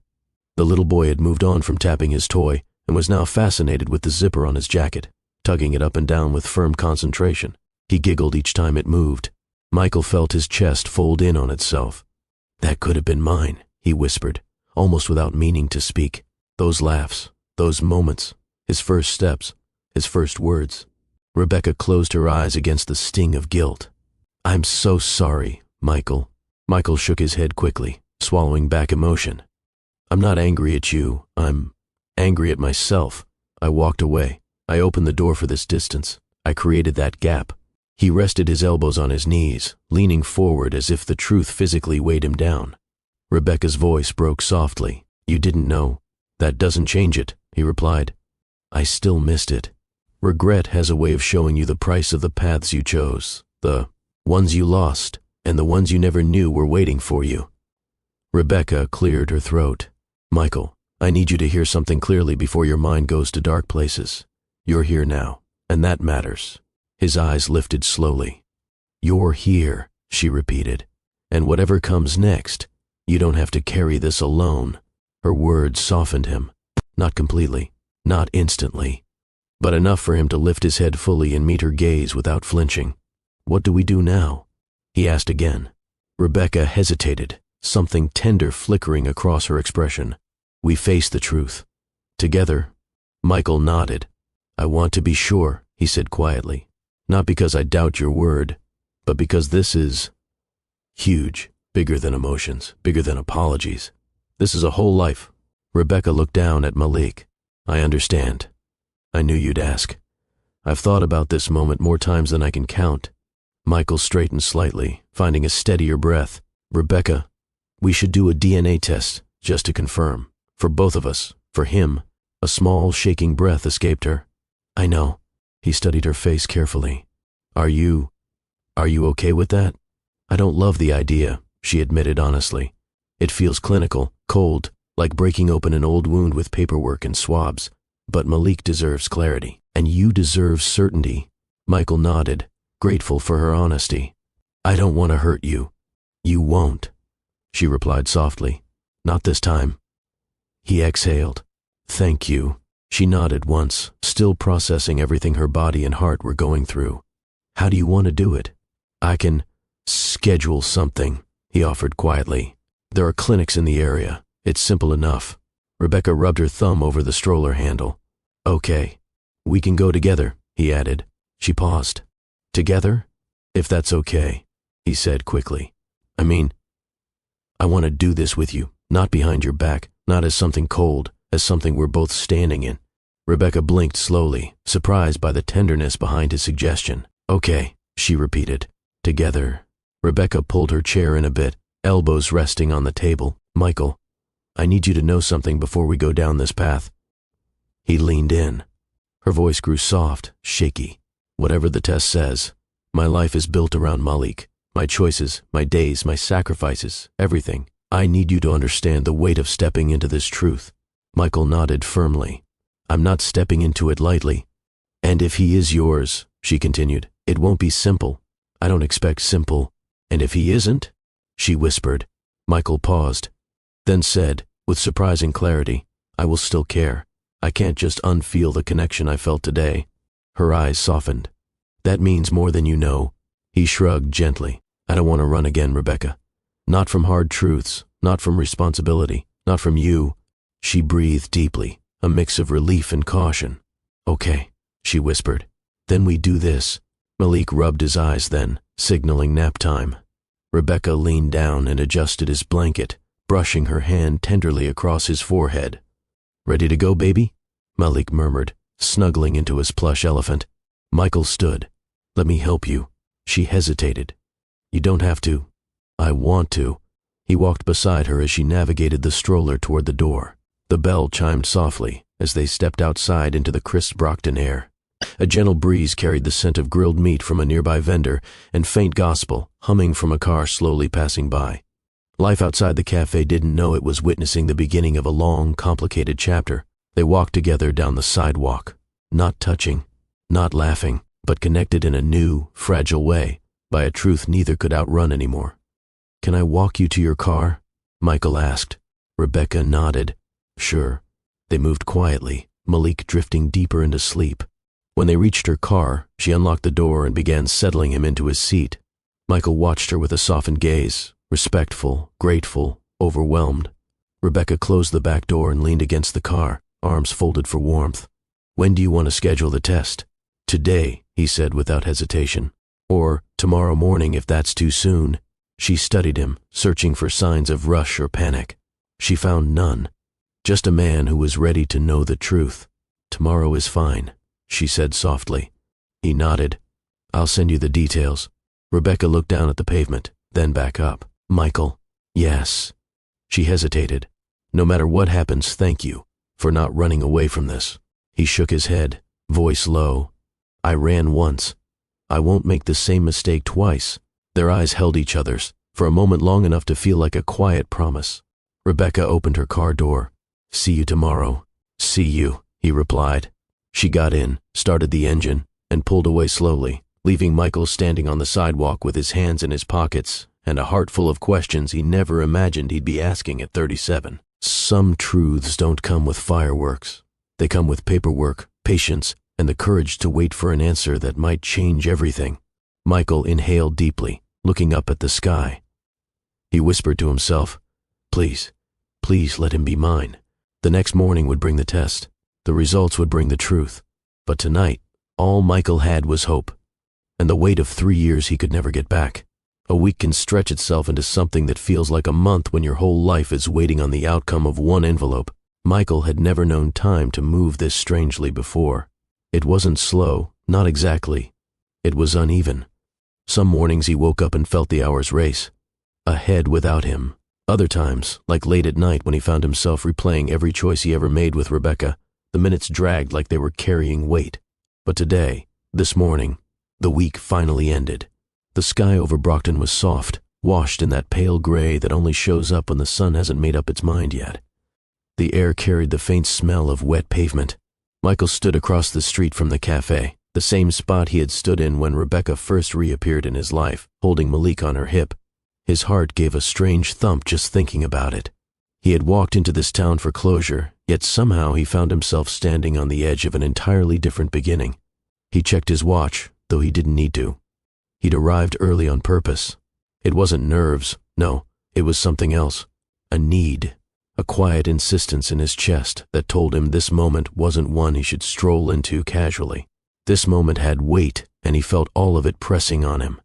The little boy had moved on from tapping his toy and was now fascinated with the zipper on his jacket, tugging it up and down with firm concentration. He giggled each time it moved. Michael felt his chest fold in on itself. That could have been mine, he whispered, almost without meaning to speak. Those laughs, those moments, his first steps, his first words. Rebecca closed her eyes against the sting of guilt. I'm so sorry, Michael. Michael shook his head quickly, swallowing back emotion. I'm not angry at you. I'm angry at myself. I walked away. I opened the door for this distance. I created that gap. He rested his elbows on his knees, leaning forward as if the truth physically weighed him down. Rebecca's voice broke softly. You didn't know. That doesn't change it, he replied. I still missed it. Regret has a way of showing you the price of the paths you chose, the ones you lost, and the ones you never knew were waiting for you. Rebecca cleared her throat. Michael, I need you to hear something clearly before your mind goes to dark places. You're here now, and that matters. His eyes lifted slowly. You're here, she repeated. And whatever comes next, you don't have to carry this alone. Her words softened him. Not completely, not instantly, but enough for him to lift his head fully and meet her gaze without flinching. What do we do now? He asked again. Rebecca hesitated, something tender flickering across her expression. We face the truth. Together. Michael nodded. I want to be sure, he said quietly. Not because I doubt your word, but because this is huge, bigger than emotions, bigger than apologies. This is a whole life. Rebecca looked down at Malik. I understand. I knew you'd ask. I've thought about this moment more times than I can count. Michael straightened slightly, finding a steadier breath. Rebecca, we should do a DNA test, just to confirm. For both of us, for him. A small, shaking breath escaped her. I know. He studied her face carefully. Are you okay with that? I don't love the idea, she admitted honestly. It feels clinical, cold, like breaking open an old wound with paperwork and swabs. But Malik deserves clarity, and you deserve certainty. Michael nodded, grateful for her honesty. I don't want to hurt you. You won't, she replied softly. Not this time. He exhaled. Thank you. She nodded once, still processing everything her body and heart were going through. How do you want to do it? I can schedule something, he offered quietly. There are clinics in the area. It's simple enough. Rebecca rubbed her thumb over the stroller handle. Okay. We can go together, he added. She paused. Together? If that's okay, he said quickly. I mean, I want to do this with you, not behind your back, not as something cold, as something we're both standing in. Rebecca blinked slowly, surprised by the tenderness behind his suggestion. Okay, she repeated. Together. Rebecca pulled her chair in a bit, elbows resting on the table. Michael, I need you to know something before we go down this path. He leaned in. Her voice grew soft, shaky. Whatever the test says, my life is built around Malik. My choices, my days, my sacrifices, everything. I need you to understand the weight of stepping into this truth. Michael nodded firmly. I'm not stepping into it lightly. And if he is yours, she continued, it won't be simple. I don't expect simple. And if he isn't? She whispered. Michael paused, then said, with surprising clarity, I will still care. I can't just unfeel the connection I felt today. Her eyes softened. That means more than you know. He shrugged gently. I don't want to run again, Rebecca. Not from hard truths, not from responsibility, not from you. She breathed deeply, a mix of relief and caution. Okay, she whispered. Then we do this. Malik rubbed his eyes then, signaling nap time. Rebecca leaned down and adjusted his blanket, brushing her hand tenderly across his forehead. Ready to go, baby? Malik murmured, snuggling into his plush elephant. Michael stood. Let me help you. She hesitated. You don't have to. I want to. He walked beside her as she navigated the stroller toward the door. The bell chimed softly as they stepped outside into the crisp Brockton air. A gentle breeze carried the scent of grilled meat from a nearby vendor and faint gospel humming from a car slowly passing by. Life outside the cafe didn't know it was witnessing the beginning of a long, complicated chapter. They walked together down the sidewalk, not touching, not laughing, but connected in a new, fragile way by a truth neither could outrun anymore. Can I walk you to your car? Michael asked. Rebecca nodded. Sure. They moved quietly, Malik drifting deeper into sleep. When they reached her car, she unlocked the door and began settling him into his seat. Michael watched her with a softened gaze, respectful, grateful, overwhelmed. Rebecca closed the back door and leaned against the car, arms folded for warmth. When do you want to schedule the test? Today, he said without hesitation. Or tomorrow morning if that's too soon. She studied him, searching for signs of rush or panic. She found none. Just a man who was ready to know the truth. Tomorrow is fine, she said softly. He nodded. I'll send you the details. Rebecca looked down at the pavement, then back up. Michael, yes. She hesitated. No matter what happens, thank you for not running away from this. He shook his head, voice low. I ran once. I won't make the same mistake twice. Their eyes held each other's, for a moment long enough to feel like a quiet promise. Rebecca opened her car door. "See you tomorrow." "See you," he replied. She got in, started the engine, and pulled away slowly, leaving Michael standing on the sidewalk with his hands in his pockets and a heart full of questions he never imagined he'd be asking at 37. Some truths don't come with fireworks. They come with paperwork, patience, and the courage to wait for an answer that might change everything. Michael inhaled deeply, looking up at the sky. He whispered to himself, "Please, please let him be mine." The next morning would bring the test. The results would bring the truth. But tonight, all Michael had was hope, and the weight of 3 years he could never get back. A week can stretch itself into something that feels like a month when your whole life is waiting on the outcome of one envelope. Michael had never known time to move this strangely before. It wasn't slow, not exactly. It was uneven. Some mornings he woke up and felt the hours race, ahead without him. Other times, like late at night when he found himself replaying every choice he ever made with Rebecca, the minutes dragged like they were carrying weight. But today, this morning, the week finally ended. The sky over Brockton was soft, washed in that pale gray that only shows up when the sun hasn't made up its mind yet. The air carried the faint smell of wet pavement. Michael stood across the street from the cafe, the same spot he had stood in when Rebecca first reappeared in his life, holding Malik on her hip. His heart gave a strange thump just thinking about it. He had walked into this town for closure, yet somehow he found himself standing on the edge of an entirely different beginning. He checked his watch, though he didn't need to. He'd arrived early on purpose. It wasn't nerves, no, it was something else. A need, a quiet insistence in his chest that told him this moment wasn't one he should stroll into casually. This moment had weight, and he felt all of it pressing on him.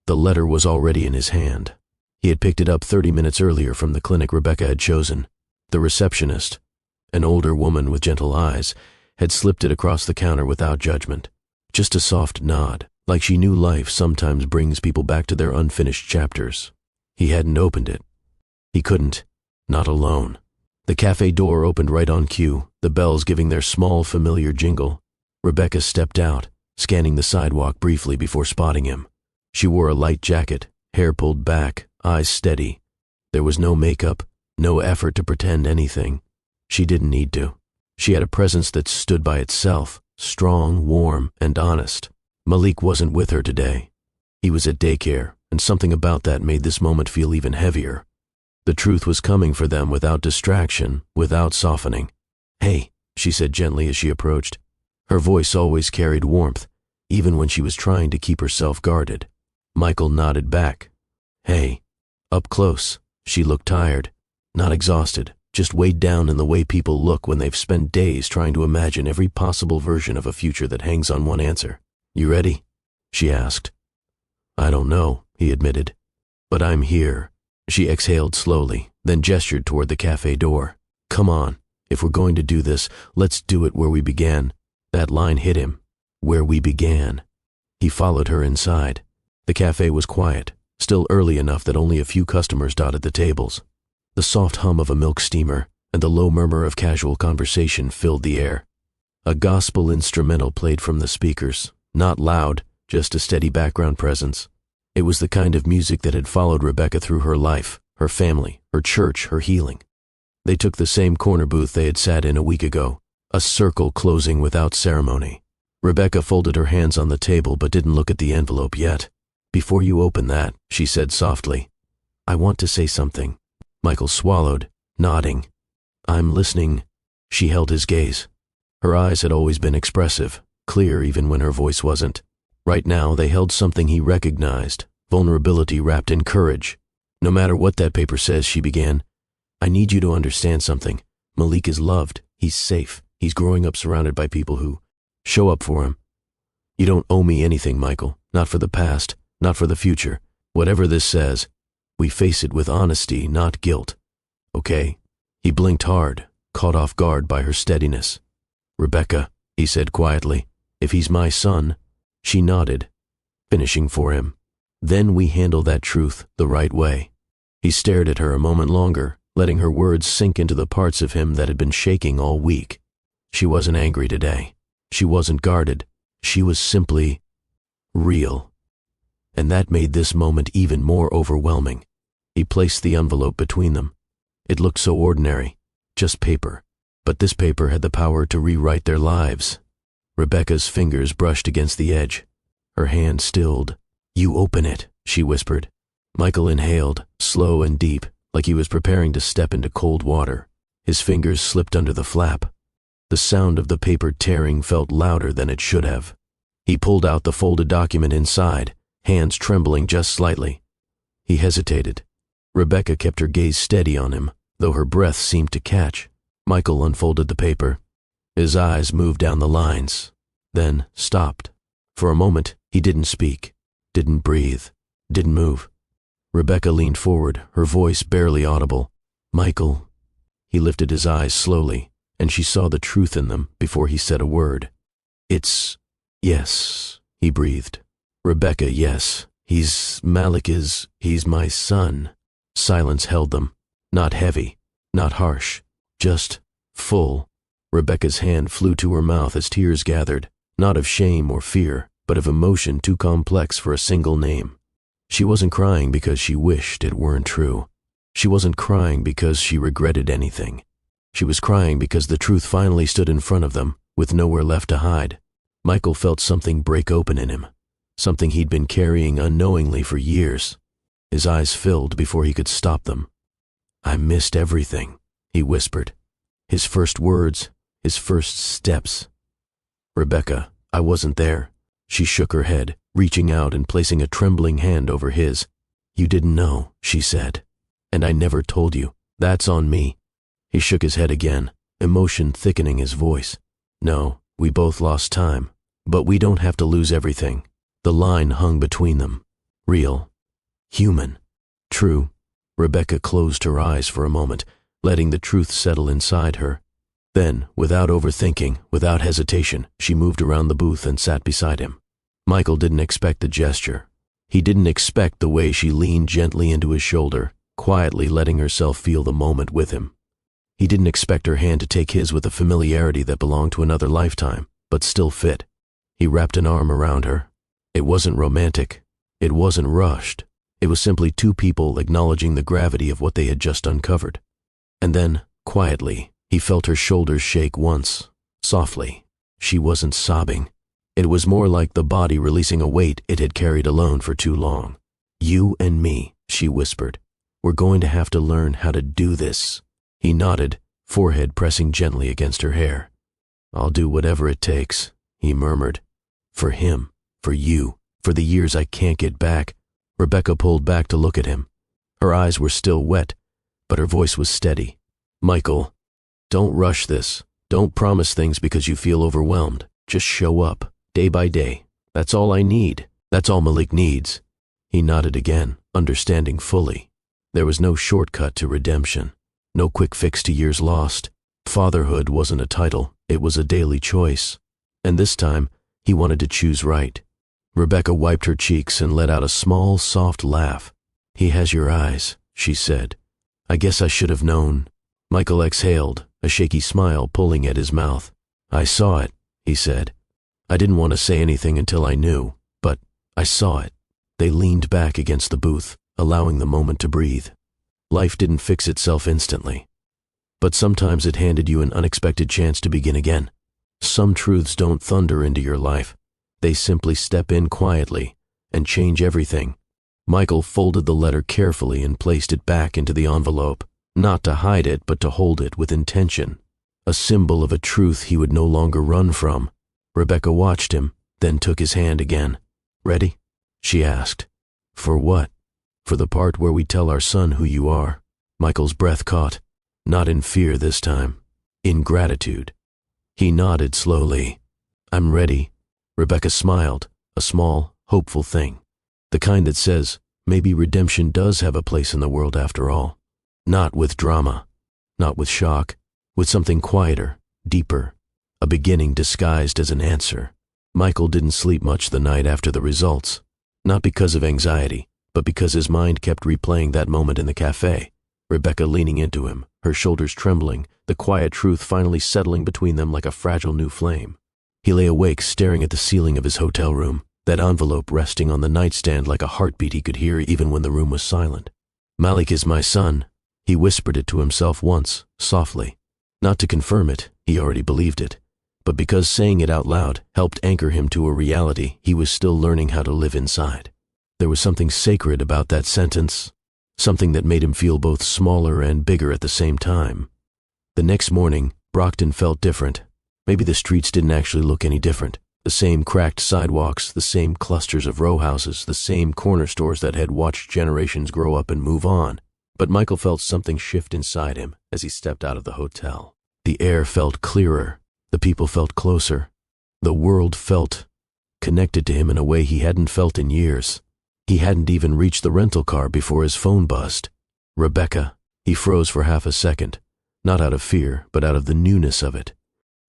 The letter was already in his hand. He had picked it up 30 minutes earlier from the clinic Rebecca had chosen. The receptionist, an older woman with gentle eyes, had slipped it across the counter without judgment. Just a soft nod, like she knew life sometimes brings people back to their unfinished chapters. He hadn't opened it. He couldn't, not alone. The cafe door opened right on cue, the bells giving their small, familiar jingle. Rebecca stepped out, scanning the sidewalk briefly before spotting him. She wore a light jacket, hair pulled back, eyes steady. There was no makeup, no effort to pretend anything. She didn't need to. She had a presence that stood by itself, strong, warm, and honest. Malik wasn't with her today. He was at daycare, and something about that made this moment feel even heavier. The truth was coming for them without distraction, without softening. "Hey," she said gently as she approached. Her voice always carried warmth, even when she was trying to keep herself guarded. Michael nodded back. "Hey." Up close, she looked tired, not exhausted, just weighed down in the way people look when they've spent days trying to imagine every possible version of a future that hangs on one answer. "You ready?" she asked. "I don't know," he admitted. "But I'm here." She exhaled slowly, then gestured toward the cafe door. "Come on. If we're going to do this, let's do it where we began." That line hit him. Where we began. He followed her inside. The cafe was quiet, still early enough that only a few customers dotted the tables. The soft hum of a milk steamer and the low murmur of casual conversation filled the air. A gospel instrumental played from the speakers, not loud, just a steady background presence. It was the kind of music that had followed Rebecca through her life, her family, her church, her healing. They took the same corner booth they had sat in a week ago, a circle closing without ceremony. Rebecca folded her hands on the table but didn't look at the envelope yet. "Before you open that," she said softly, "I want to say something." Michael swallowed, nodding. "I'm listening." She held his gaze. Her eyes had always been expressive, clear even when her voice wasn't. Right now they held something he recognized, vulnerability wrapped in courage. "No matter what that paper says," she began, "I need you to understand something. Malik is loved. He's safe. He's growing up surrounded by people who show up for him. You don't owe me anything, Michael. Not for the past, not for the future. Whatever this says, we face it with honesty, not guilt. Okay?" He blinked hard, caught off guard by her steadiness. "Rebecca," he said quietly, "if he's my son." She nodded, finishing for him. "Then we handle that truth the right way." He stared at her a moment longer, letting her words sink into the parts of him that had been shaking all week. She wasn't angry today. She wasn't guarded. She was simply real. And that made this moment even more overwhelming. He placed the envelope between them. It looked so ordinary, just paper, But this paper had the power to rewrite their lives. Rebecca's fingers brushed against the edge. Her hand stilled. "You open it," she whispered. Michael inhaled, slow and deep, like he was preparing to step into cold water. His fingers slipped under the flap. The sound of the paper tearing felt louder than it should have. He pulled out the folded document inside, hands trembling just slightly. He hesitated. Rebecca kept her gaze steady on him, though her breath seemed to catch. Michael unfolded the paper. His eyes moved down the lines, then stopped. For a moment, he didn't speak, didn't breathe, didn't move. Rebecca leaned forward, her voice barely audible. "Michael." He lifted his eyes slowly, and she saw the truth in them before he said a word. Yes, he breathed. "Rebecca, yes. He's my son." Silence held them. Not heavy, not harsh, just full. Rebecca's hand flew to her mouth as tears gathered, not of shame or fear, but of emotion too complex for a single name. She wasn't crying because she wished it weren't true. She wasn't crying because she regretted anything. She was crying because the truth finally stood in front of them, with nowhere left to hide. Michael felt something break open in him, something he'd been carrying unknowingly for years. His eyes filled before he could stop them. "I missed everything," he whispered. His first words, his first steps. "Rebecca, I wasn't there." She shook her head, reaching out and placing a trembling hand over his. "You didn't know," she said. "And I never told you. That's on me." He shook his head again, emotion thickening his voice. "No, we both lost time. But we don't have to lose everything." The line hung between them. Real. Human. True. Rebecca closed her eyes for a moment, letting the truth settle inside her. Then, without overthinking, without hesitation, she moved around the booth and sat beside him. Michael didn't expect the gesture. He didn't expect the way she leaned gently into his shoulder, quietly letting herself feel the moment with him. He didn't expect her hand to take his with a familiarity that belonged to another lifetime, but still fit. He wrapped an arm around her. It wasn't romantic. It wasn't rushed. It was simply two people acknowledging the gravity of what they had just uncovered. And then, quietly, he felt her shoulders shake once, softly. She wasn't sobbing. It was more like the body releasing a weight it had carried alone for too long. "You and me," she whispered. "We're going to have to learn how to do this." He nodded, forehead pressing gently against her hair. "I'll do whatever it takes," he murmured. "For him, for you, for the years I can't get back." Rebecca pulled back to look at him. Her eyes were still wet, but her voice was steady. "Michael, don't rush this. Don't promise things because you feel overwhelmed. Just show up, day by day. That's all I need. That's all Malik needs." He nodded again, understanding fully. There was no shortcut to redemption, no quick fix to years lost. Fatherhood wasn't a title, it was a daily choice. And this time, he wanted to choose right. Rebecca wiped her cheeks and let out a small, soft laugh. "He has your eyes," she said. "I guess I should have known." Michael exhaled, a shaky smile pulling at his mouth. "I saw it," he said. "I didn't want to say anything until I knew, but I saw it." They leaned back against the booth, allowing the moment to breathe. Life didn't fix itself instantly, but sometimes it handed you an unexpected chance to begin again. Some truths don't thunder into your life. They simply step in quietly and change everything. Michael folded the letter carefully and placed it back into the envelope, not to hide it, but to hold it with intention, a symbol of a truth he would no longer run from. Rebecca watched him, then took his hand again. "Ready?" she asked. "For what?" "For the part where we tell our son who you are." Michael's breath caught, not in fear this time, in gratitude. He nodded slowly. "I'm ready." Rebecca smiled, a small, hopeful thing. The kind that says, maybe redemption does have a place in the world after all. Not with drama, not with shock, with something quieter, deeper, a beginning disguised as an answer. Michael didn't sleep much the night after the results, not because of anxiety, but because his mind kept replaying that moment in the cafe. Rebecca leaning into him, her shoulders trembling, the quiet truth finally settling between them like a fragile new flame. He lay awake staring at the ceiling of his hotel room, that envelope resting on the nightstand like a heartbeat he could hear even when the room was silent. "Malik is my son." He whispered it to himself once, softly. Not to confirm it, he already believed it, but because saying it out loud helped anchor him to a reality he was still learning how to live inside. There was something sacred about that sentence, something that made him feel both smaller and bigger at the same time. The next morning, Brockton felt different. Maybe the streets didn't actually look any different. The same cracked sidewalks, the same clusters of row houses, the same corner stores that had watched generations grow up and move on. But Michael felt something shift inside him as he stepped out of the hotel. The air felt clearer. The people felt closer. The world felt connected to him in a way he hadn't felt in years. He hadn't even reached the rental car before his phone buzzed. Rebecca. He froze for half a second, not out of fear, but out of the newness of it.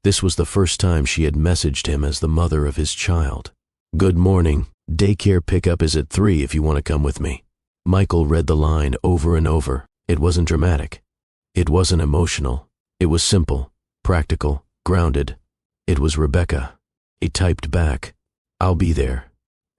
This was the first time she had messaged him as the mother of his child. "Good morning. Daycare pickup is at 3 if you want to come with me." Michael read the line over and over. It wasn't dramatic. It wasn't emotional. It was simple, practical, grounded. It was Rebecca. He typed back, "I'll be there,"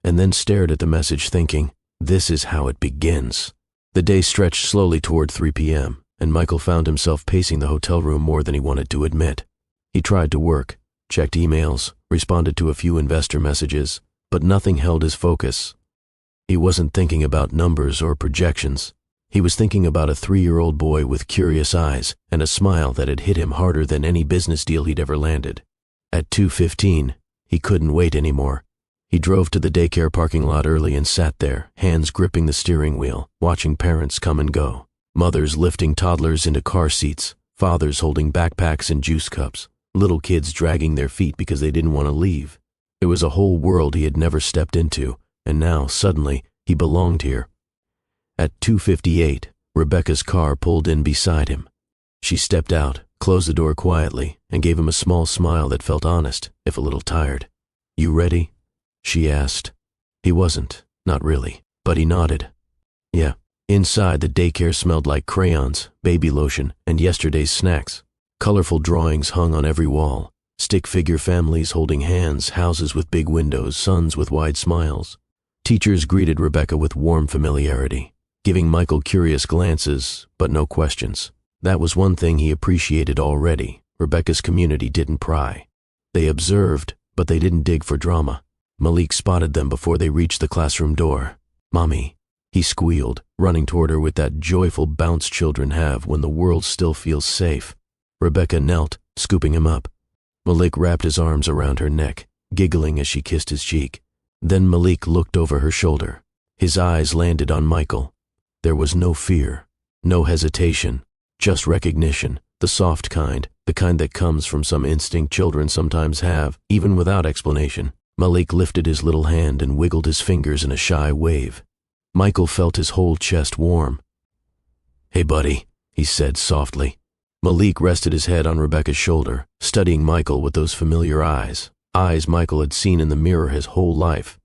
and then stared at the message thinking, this is how it begins. The day stretched slowly toward 3 p.m., and Michael found himself pacing the hotel room more than he wanted to admit. He tried to work, checked emails, responded to a few investor messages, but nothing held his focus. He wasn't thinking about numbers or projections. He was thinking about a 3-year-old boy with curious eyes and a smile that had hit him harder than any business deal he'd ever landed. At 2:15, he couldn't wait anymore. He drove to the daycare parking lot early and sat there, hands gripping the steering wheel, watching parents come and go. Mothers lifting toddlers into car seats, fathers holding backpacks and juice cups, little kids dragging their feet because they didn't want to leave. It was a whole world he had never stepped into, and now, suddenly, he belonged here. At 2:58, Rebecca's car pulled in beside him. She stepped out, closed the door quietly, and gave him a small smile that felt honest, if a little tired. "You ready?" she asked. He wasn't, not really, but he nodded. Yeah. Inside, the daycare smelled like crayons, baby lotion, and yesterday's snacks. Colorful drawings hung on every wall. Stick figure families holding hands, houses with big windows, sons with wide smiles. Teachers greeted Rebecca with warm familiarity, giving Michael curious glances, but no questions. That was one thing he appreciated already. Rebecca's community didn't pry. They observed, but they didn't dig for drama. Malik spotted them before they reached the classroom door. "Mommy," he squealed, running toward her with that joyful bounce children have when the world still feels safe. Rebecca knelt, scooping him up. Malik wrapped his arms around her neck, giggling as she kissed his cheek. Then Malik looked over her shoulder. His eyes landed on Michael. There was no fear, no hesitation, just recognition, the soft kind, the kind that comes from some instinct children sometimes have, even without explanation. Malik lifted his little hand and wiggled his fingers in a shy wave. Michael felt his whole chest warm. "Hey, buddy," he said softly. Malik rested his head on Rebecca's shoulder, studying Michael with those familiar eyes Michael had seen in the mirror his whole life.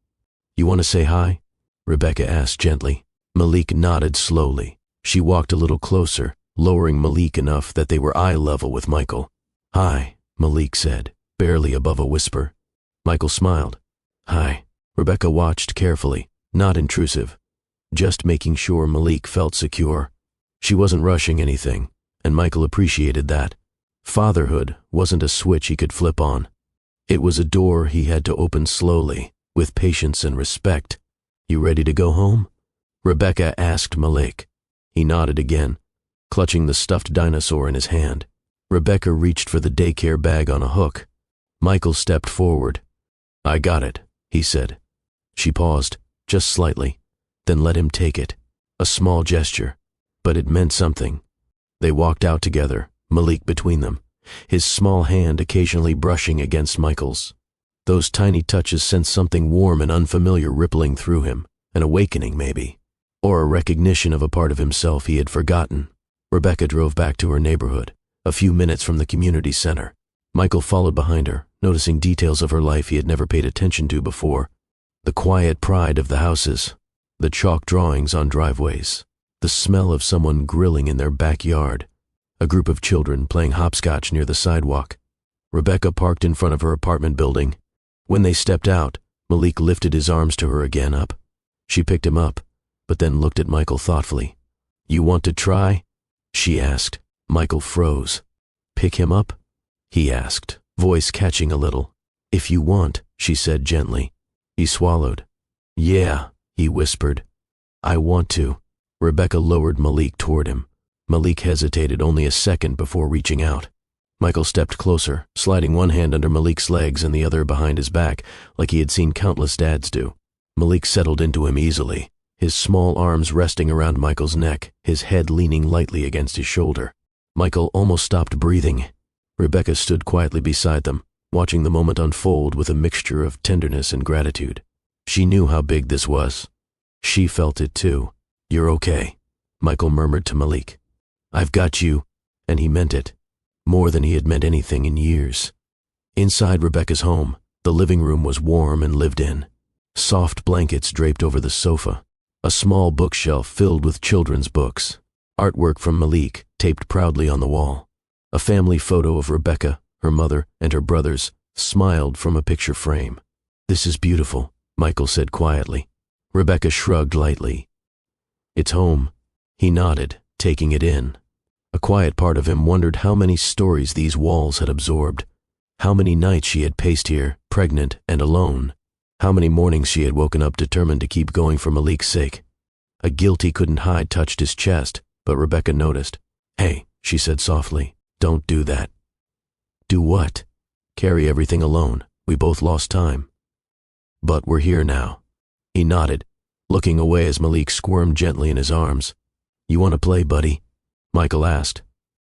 "You want to say hi?" Rebecca asked gently. Malik nodded slowly. She walked a little closer, lowering Malik enough that they were eye level with Michael. "Hi," Malik said, barely above a whisper. Michael smiled. "Hi." Rebecca watched carefully, not intrusive, just making sure Malik felt secure. She wasn't rushing anything, and Michael appreciated that. Fatherhood wasn't a switch he could flip on. It was a door he had to open slowly, with patience and respect. "You ready to go home?" Rebecca asked Malik. He nodded again, clutching the stuffed dinosaur in his hand. Rebecca reached for the daycare bag on a hook. Michael stepped forward. "I got it," he said. She paused, just slightly, then let him take it. A small gesture, but it meant something. They walked out together, Malik between them, his small hand occasionally brushing against Michael's. Those tiny touches sent something warm and unfamiliar rippling through him, an awakening maybe, or a recognition of a part of himself he had forgotten. Rebecca drove back to her neighborhood, a few minutes from the community center. Michael followed behind her, noticing details of her life he had never paid attention to before. The quiet pride of the houses, the chalk drawings on driveways, the smell of someone grilling in their backyard, a group of children playing hopscotch near the sidewalk. Rebecca parked in front of her apartment building. When they stepped out, Malik lifted his arms to her again up. She picked him up, but then looked at Michael thoughtfully. "You want to try?" she asked. Michael froze. Pick him up? He asked, voice catching a little. If you want, she said gently. He swallowed. Yeah, he whispered. I want to. Rebecca lowered Malik toward him. Malik hesitated only a second before reaching out. Michael stepped closer, sliding one hand under Malik's legs and the other behind his back, like he had seen countless dads do. Malik settled into him easily, his small arms resting around Michael's neck, his head leaning lightly against his shoulder. Michael almost stopped breathing. Rebecca stood quietly beside them, watching the moment unfold with a mixture of tenderness and gratitude. She knew how big this was. She felt it too. You're okay, Michael murmured to Malik. I've got you, and he meant it. More than he had meant anything in years. Inside Rebecca's home, the living room was warm and lived in. Soft blankets draped over the sofa, a small bookshelf filled with children's books, artwork from Malik taped proudly on the wall. A family photo of Rebecca, her mother, and her brothers smiled from a picture frame. This is beautiful, Michael said quietly. Rebecca shrugged lightly. It's home. He nodded, taking it in. A quiet part of him wondered how many stories these walls had absorbed, how many nights she had paced here, pregnant and alone, how many mornings she had woken up determined to keep going for Malik's sake. A guilt he couldn't hide touched his chest, but Rebecca noticed. Hey, she said softly, don't do that. Do what? Carry everything alone. We both lost time. But we're here now. He nodded, looking away as Malik squirmed gently in his arms. You want to play, buddy? Michael asked.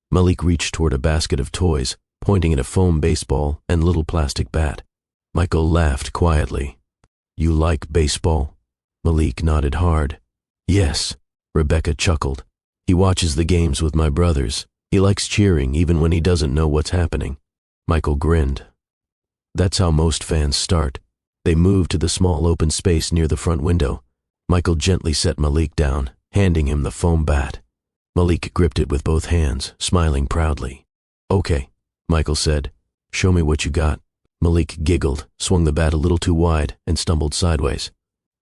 Malik reached toward a basket of toys, pointing at a foam baseball and little plastic bat. Michael laughed quietly. You like baseball? Malik nodded hard. Yes, Rebecca chuckled. He watches the games with my brothers. He likes cheering even when he doesn't know what's happening. Michael grinned. That's how most fans start. They move to the small open space near the front window. Michael gently set Malik down, handing him the foam bat. Malik gripped it with both hands, smiling proudly. Okay, Michael said. Show me what you got. Malik giggled, swung the bat a little too wide, and stumbled sideways.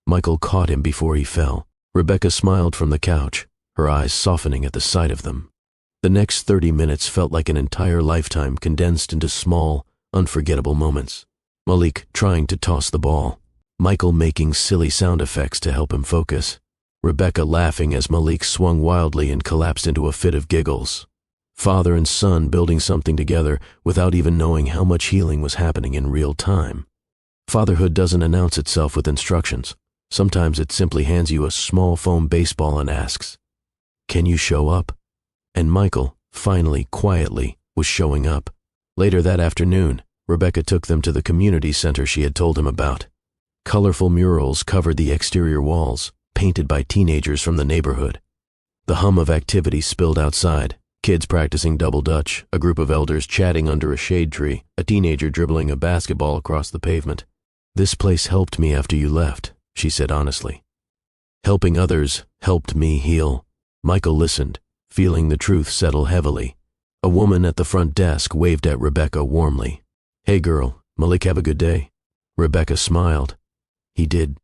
Michael caught him before he fell. Rebecca smiled from the couch, her eyes softening at the sight of them. The next 30 minutes felt like an entire lifetime condensed into small, unforgettable moments. Malik trying to toss the ball, Michael making silly sound effects to help him focus, Rebecca laughing as Malik swung wildly and collapsed into a fit of giggles. Father and son building something together without even knowing how much healing was happening in real time. Fatherhood doesn't announce itself with instructions. Sometimes it simply hands you a small foam baseball and asks, "Can you show up?" And Michael, finally, quietly, was showing up. Later that afternoon, Rebecca took them to the community center she had told him about. Colorful murals covered the exterior walls, painted by teenagers from the neighborhood. The hum of activity spilled outside, kids practicing double dutch, a group of elders chatting under a shade tree, a teenager dribbling a basketball across the pavement. This place helped me after you left, she said honestly. Helping others helped me heal. Michael listened, feeling the truth settle heavily. A woman at the front desk waved at Rebecca warmly. Hey girl, Malik have a good day? Rebecca smiled. He did.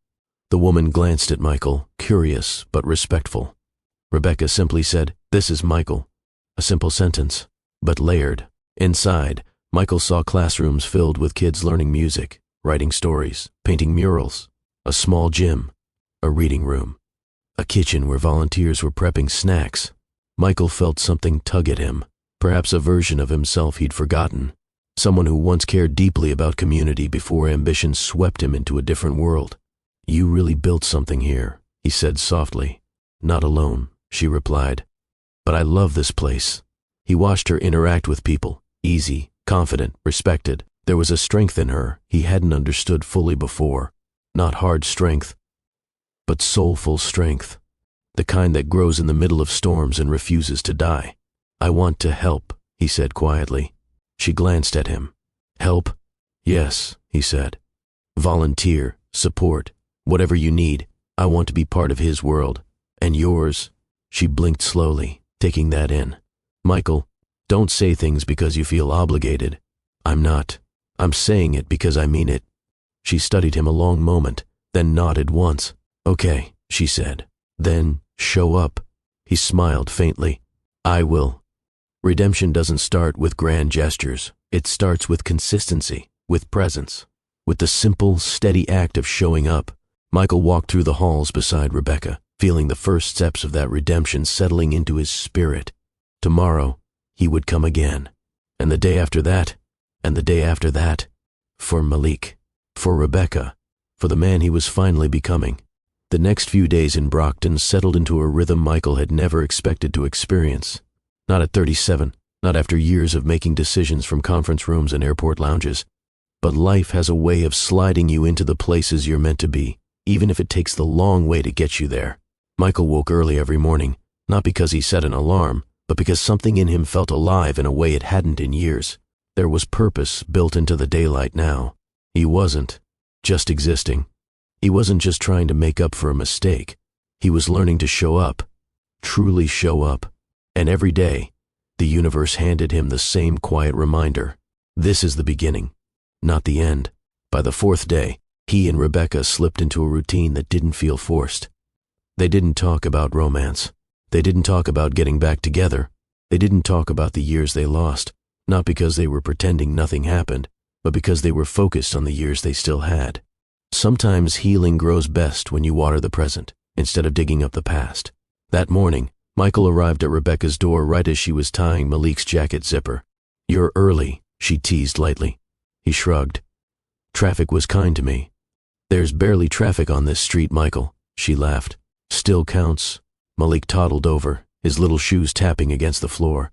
The woman glanced at Michael, curious but respectful. Rebecca simply said, "This is Michael." A simple sentence, but layered. Inside, Michael saw classrooms filled with kids learning music, writing stories, painting murals, a small gym, a reading room, a kitchen where volunteers were prepping snacks. Michael felt something tug at him, perhaps a version of himself he'd forgotten, someone who once cared deeply about community before ambition swept him into a different world. You really built something here, he said softly. Not alone, she replied. But I love this place. He watched her interact with people, easy, confident, respected. There was a strength in her he hadn't understood fully before. Not hard strength, but soulful strength. The kind that grows in the middle of storms and refuses to die. I want to help, he said quietly. She glanced at him. Help? Yes, he said. Volunteer, support, whatever you need. I want to be part of his world. And yours. She blinked slowly, taking that in. Michael, don't say things because you feel obligated. I'm not. I'm saying it because I mean it. She studied him a long moment, then nodded once. Okay, she said. Then show up. He smiled faintly. I will. Redemption doesn't start with grand gestures. It starts with consistency, with presence, with the simple, steady act of showing up. Michael walked through the halls beside Rebecca, feeling the first steps of that redemption settling into his spirit. Tomorrow, he would come again. And the day after that, and the day after that. For Malik, for Rebecca, for the man he was finally becoming. The next few days in Brockton settled into a rhythm Michael had never expected to experience. Not at 37, not after years of making decisions from conference rooms and airport lounges. But life has a way of sliding you into the places you're meant to be, even if it takes the long way to get you there. Michael woke early every morning, not because he set an alarm, but because something in him felt alive in a way it hadn't in years. There was purpose built into the daylight now. He wasn't just existing. He wasn't just trying to make up for a mistake. He was learning to show up, truly show up. And every day, the universe handed him the same quiet reminder. This is the beginning, not the end. By the fourth day, he and Rebecca slipped into a routine that didn't feel forced. They didn't talk about romance. They didn't talk about getting back together. They didn't talk about the years they lost, not because they were pretending nothing happened, but because they were focused on the years they still had. Sometimes healing grows best when you water the present, instead of digging up the past. That morning, Michael arrived at Rebecca's door right as she was tying Malik's jacket zipper. "You're early," she teased lightly. He shrugged. "Traffic was kind to me." "There's barely traffic on this street, Michael," she laughed. "Still counts." Malik toddled over, his little shoes tapping against the floor.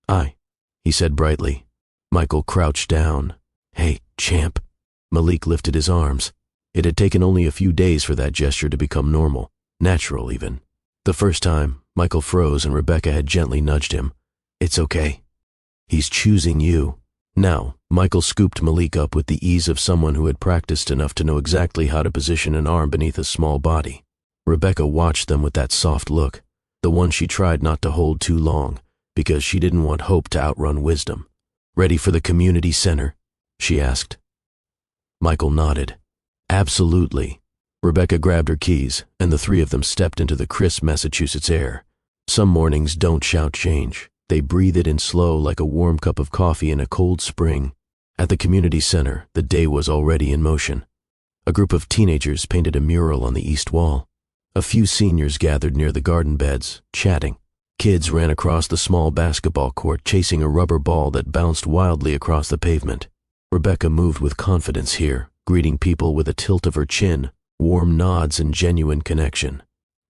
"Aye," he said brightly. Michael crouched down. "Hey, champ." Malik lifted his arms. It had taken only a few days for that gesture to become normal, natural even. The first time, Michael froze and Rebecca had gently nudged him. "It's okay. He's choosing you." Now, Michael scooped Malik up with the ease of someone who had practiced enough to know exactly how to position an arm beneath a small body. Rebecca watched them with that soft look, the one she tried not to hold too long, because she didn't want hope to outrun wisdom. "Ready for the community center?" she asked. Michael nodded. "Absolutely." Rebecca grabbed her keys, and the three of them stepped into the crisp Massachusetts air. Some mornings don't shout change. They breathe it in slow like a warm cup of coffee in a cold spring. At the community center, the day was already in motion. A group of teenagers painted a mural on the east wall. A few seniors gathered near the garden beds, chatting. Kids ran across the small basketball court chasing a rubber ball that bounced wildly across the pavement. Rebecca moved with confidence here, greeting people with a tilt of her chin, warm nods and genuine connection.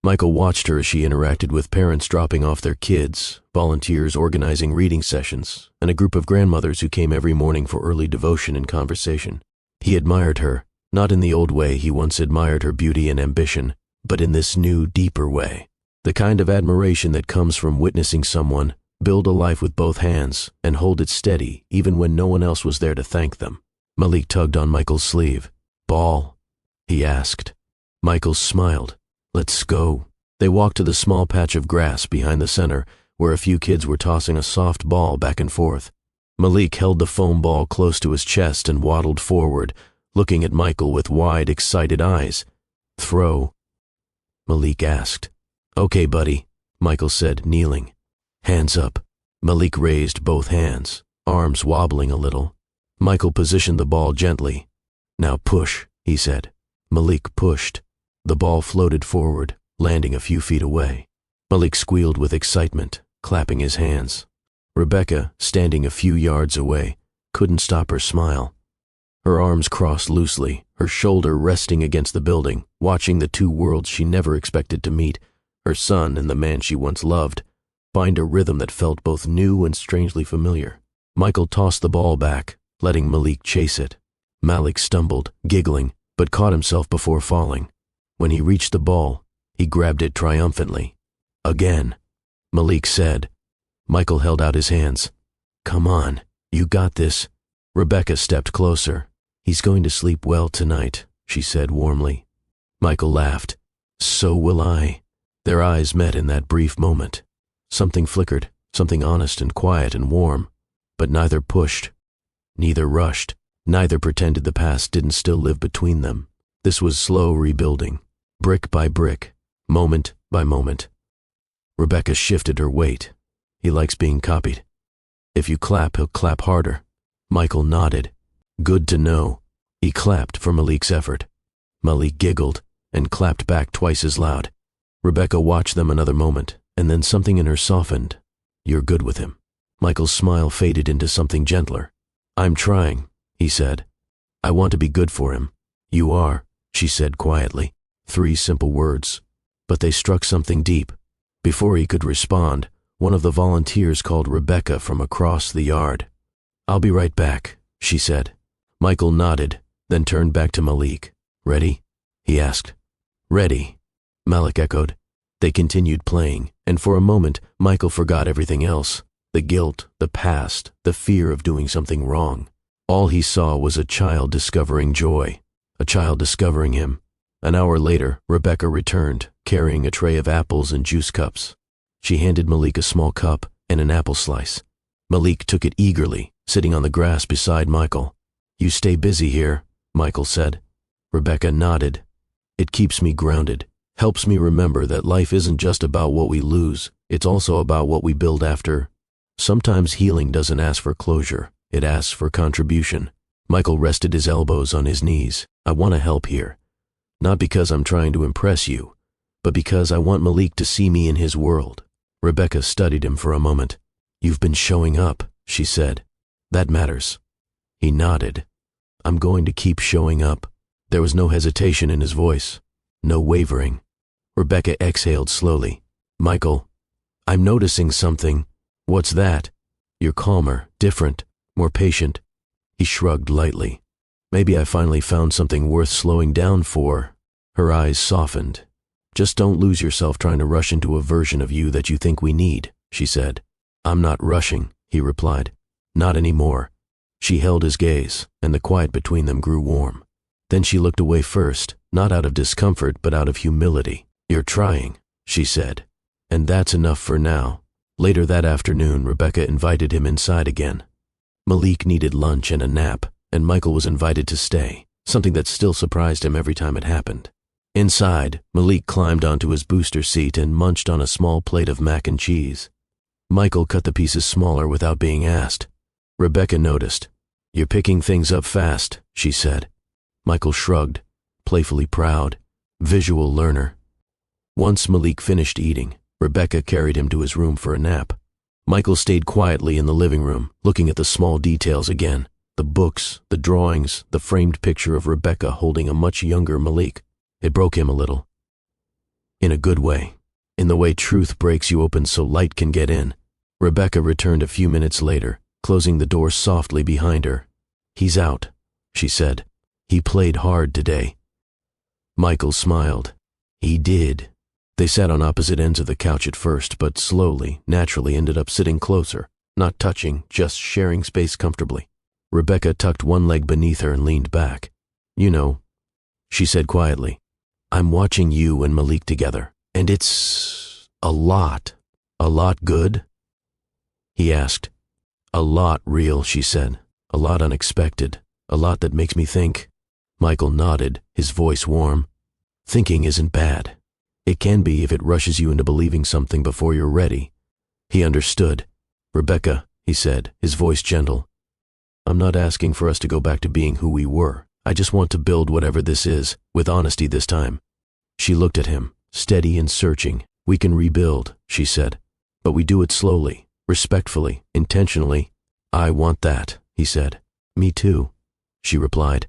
Michael watched her as she interacted with parents dropping off their kids, volunteers organizing reading sessions, and a group of grandmothers who came every morning for early devotion and conversation. He admired her, not in the old way he once admired her beauty and ambition, but in this new, deeper way. The kind of admiration that comes from witnessing someone build a life with both hands and hold it steady even when no one else was there to thank them. Malik tugged on Michael's sleeve. "Ball?" he asked. Michael smiled. "Let's go." They walked to the small patch of grass behind the center where a few kids were tossing a soft ball back and forth. Malik held the foam ball close to his chest and waddled forward, looking at Michael with wide, excited eyes. "Throw?" Malik asked. "Okay, buddy," Michael said, kneeling. "Hands up." Malik raised both hands, arms wobbling a little. Michael positioned the ball gently. "Now push," he said. Malik pushed. The ball floated forward, landing a few feet away. Malik squealed with excitement, clapping his hands. Rebecca, standing a few yards away, couldn't stop her smile. Her arms crossed loosely, her shoulder resting against the building, watching the two worlds she never expected to meet, her son and the man she once loved, find a rhythm that felt both new and strangely familiar. Michael tossed the ball back, letting Malik chase it. Malik stumbled, giggling, but caught himself before falling. When he reached the ball, he grabbed it triumphantly. "Again," Malik said. Michael held out his hands. "Come on, you got this." Rebecca stepped closer. "He's going to sleep well tonight," she said warmly. Michael laughed. "So will I." Their eyes met in that brief moment. Something flickered, something honest and quiet and warm, but neither pushed, neither rushed, neither pretended the past didn't still live between them. This was slow rebuilding, brick by brick, moment by moment. Rebecca shifted her weight. "He likes being copied," If you clap, he'll clap harder. Michael nodded. Good to know. He clapped for Malik's effort. Malik giggled and clapped back twice as loud. Rebecca watched them another moment, and then something in her softened. You're good with him. Michael's smile faded into something gentler. I'm trying, he said. I want to be good for him. You are, she said quietly. 3 simple words, but they struck something deep. Before he could respond, one of the volunteers called Rebecca from across the yard. I'll be right back, she said. Michael nodded, then turned back to Malik. Ready? He asked. Ready, Malik echoed. They continued playing, and for a moment, Michael forgot everything else. The guilt, the past, the fear of doing something wrong. All he saw was a child discovering joy, a child discovering him. An hour later, Rebecca returned, carrying a tray of apples and juice cups. She handed Malik a small cup and an apple slice. Malik took it eagerly, sitting on the grass beside Michael. You stay busy here, Michael said. Rebecca nodded. It keeps me grounded, helps me remember that life isn't just about what we lose, it's also about what we build after. Sometimes healing doesn't ask for closure, it asks for contribution. Michael rested his elbows on his knees. I want to help here. Not because I'm trying to impress you, but because I want Malik to see me in his world. Rebecca studied him for a moment. You've been showing up, she said. That matters. He nodded. I'm going to keep showing up. There was no hesitation in his voice, no wavering. Rebecca exhaled slowly. Michael, I'm noticing something. What's that? You're calmer, different, more patient. He shrugged lightly. Maybe I finally found something worth slowing down for. Her eyes softened. Just don't lose yourself trying to rush into a version of you that you think we need, she said. I'm not rushing, he replied. Not anymore. She held his gaze, and the quiet between them grew warm. Then she looked away first, not out of discomfort but out of humility. You're trying, she said. And that's enough for now. Later that afternoon, Rebecca invited him inside again. Malik needed lunch and a nap, and Michael was invited to stay, something that still surprised him every time it happened. Inside, Malik climbed onto his booster seat and munched on a small plate of mac and cheese. Michael cut the pieces smaller without being asked. Rebecca noticed. You're picking things up fast, she said. Michael shrugged, playfully proud, visual learner. Once Malik finished eating, Rebecca carried him to his room for a nap. Michael stayed quietly in the living room, looking at the small details again. The books, the drawings, the framed picture of Rebecca holding a much younger Malik. It broke him a little. In a good way. In the way truth breaks you open so light can get in. Rebecca returned a few minutes later, closing the door softly behind her. He's out, she said. He played hard today. Michael smiled. He did. They sat on opposite ends of the couch at first, but slowly, naturally ended up sitting closer, not touching, just sharing space comfortably. Rebecca tucked one leg beneath her and leaned back. You know, she said quietly, I'm watching you and Malik together, and it's a lot good? He asked. A lot real, she said, a lot unexpected, a lot that makes me think. Michael nodded, his voice warm. Thinking isn't bad. It can be if it rushes you into believing something before you're ready. He understood. Rebecca, he said, his voice gentle. I'm not asking for us to go back to being who we were. I just want to build whatever this is, with honesty this time. She looked at him, steady and searching. We can rebuild, she said, but we do it slowly, respectfully, intentionally. I want that, he said. Me too, she replied.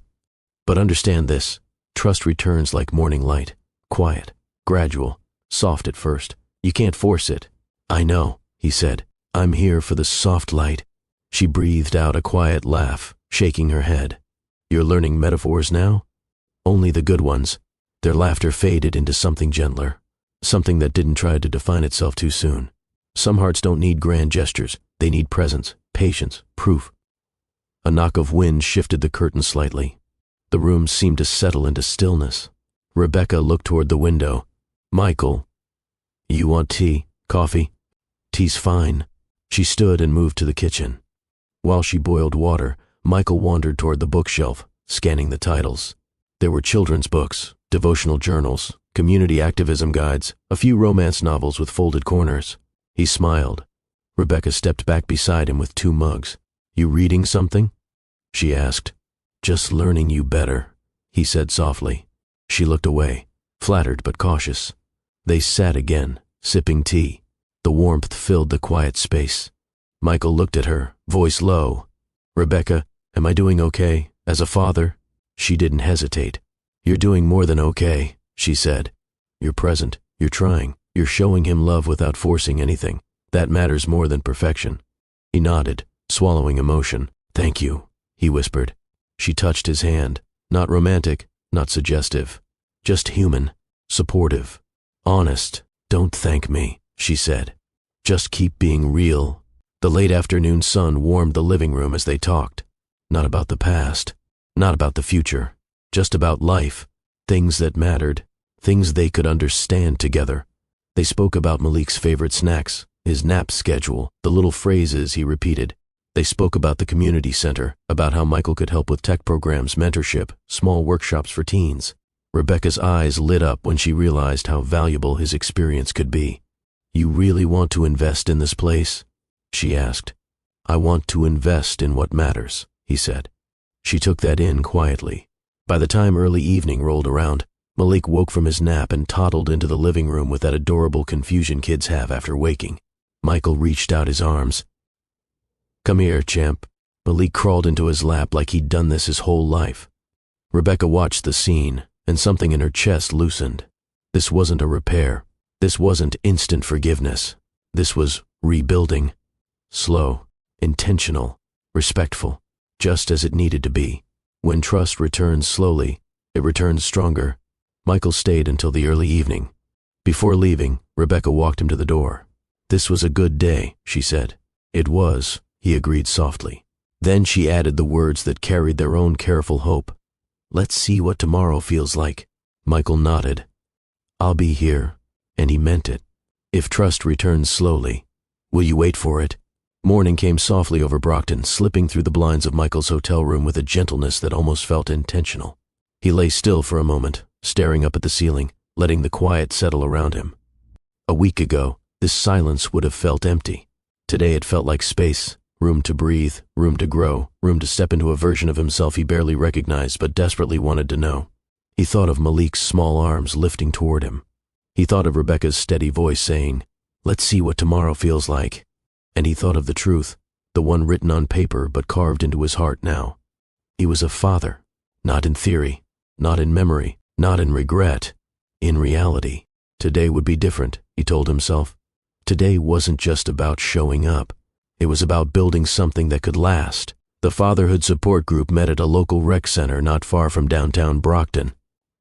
But understand this, trust returns like morning light, quiet, gradual, soft at first. You can't force it. I know, he said. I'm here for the soft light. She breathed out a quiet laugh, shaking her head. You're learning metaphors now? Only the good ones. Their laughter faded into something gentler, something that didn't try to define itself too soon. Some hearts don't need grand gestures. They need presence, patience, proof. A knock of wind shifted the curtain slightly. The room seemed to settle into stillness. Rebecca looked toward the window. Michael, you want tea, coffee? Tea's fine. She stood and moved to the kitchen. While she boiled water, Michael wandered toward the bookshelf, scanning the titles. There were children's books, devotional journals, community activism guides, a few romance novels with folded corners. He smiled. Rebecca stepped back beside him with 2 mugs. You reading something? She asked. Just learning you better, he said softly. She looked away, flattered but cautious. They sat again, sipping tea. The warmth filled the quiet space. Michael looked at her, voice low. Rebecca, am I doing okay, as a father? She didn't hesitate. You're doing more than okay, she said. You're present, you're trying, you're showing him love without forcing anything. That matters more than perfection. He nodded, swallowing emotion. Thank you, he whispered. She touched his hand, not romantic, not suggestive, just human, supportive, honest. Don't thank me, she said. Just keep being real. The late afternoon sun warmed the living room as they talked. Not about the past, not about the future, just about life, things that mattered, things they could understand together. They spoke about Malik's favorite snacks, his nap schedule, the little phrases he repeated. They spoke about the community center, about how Michael could help with tech programs, mentorship, small workshops for teens. Rebecca's eyes lit up when she realized how valuable his experience could be. You really want to invest in this place? She asked. I want to invest in what matters, he said. She took that in quietly. By the time early evening rolled around, Malik woke from his nap and toddled into the living room with that adorable confusion kids have after waking. Michael reached out his arms. Come here, champ. Malik crawled into his lap like he'd done this his whole life. Rebecca watched the scene, and something in her chest loosened. This wasn't a repair. This wasn't instant forgiveness. This was rebuilding. Slow, intentional, respectful, just as it needed to be. When trust returns slowly, it returns stronger. Michael stayed until the early evening. Before leaving, Rebecca walked him to the door. This was a good day, she said. It was, he agreed softly. Then she added the words that carried their own careful hope. Let's see what tomorrow feels like. Michael nodded. I'll be here, and he meant it. If trust returns slowly, will you wait for it? Morning came softly over Brockton, slipping through the blinds of Michael's hotel room with a gentleness that almost felt intentional. He lay still for a moment, staring up at the ceiling, letting the quiet settle around him. A week ago, this silence would have felt empty. Today it felt like space, room to breathe, room to grow, room to step into a version of himself he barely recognized but desperately wanted to know. He thought of Malik's small arms lifting toward him. He thought of Rebecca's steady voice saying, let's see what tomorrow feels like. And he thought of the truth, the one written on paper but carved into his heart now. He was a father, not in theory, not in memory, not in regret, in reality. Today would be different, he told himself. Today wasn't just about showing up. It was about building something that could last. The fatherhood support group met at a local rec center not far from downtown Brockton.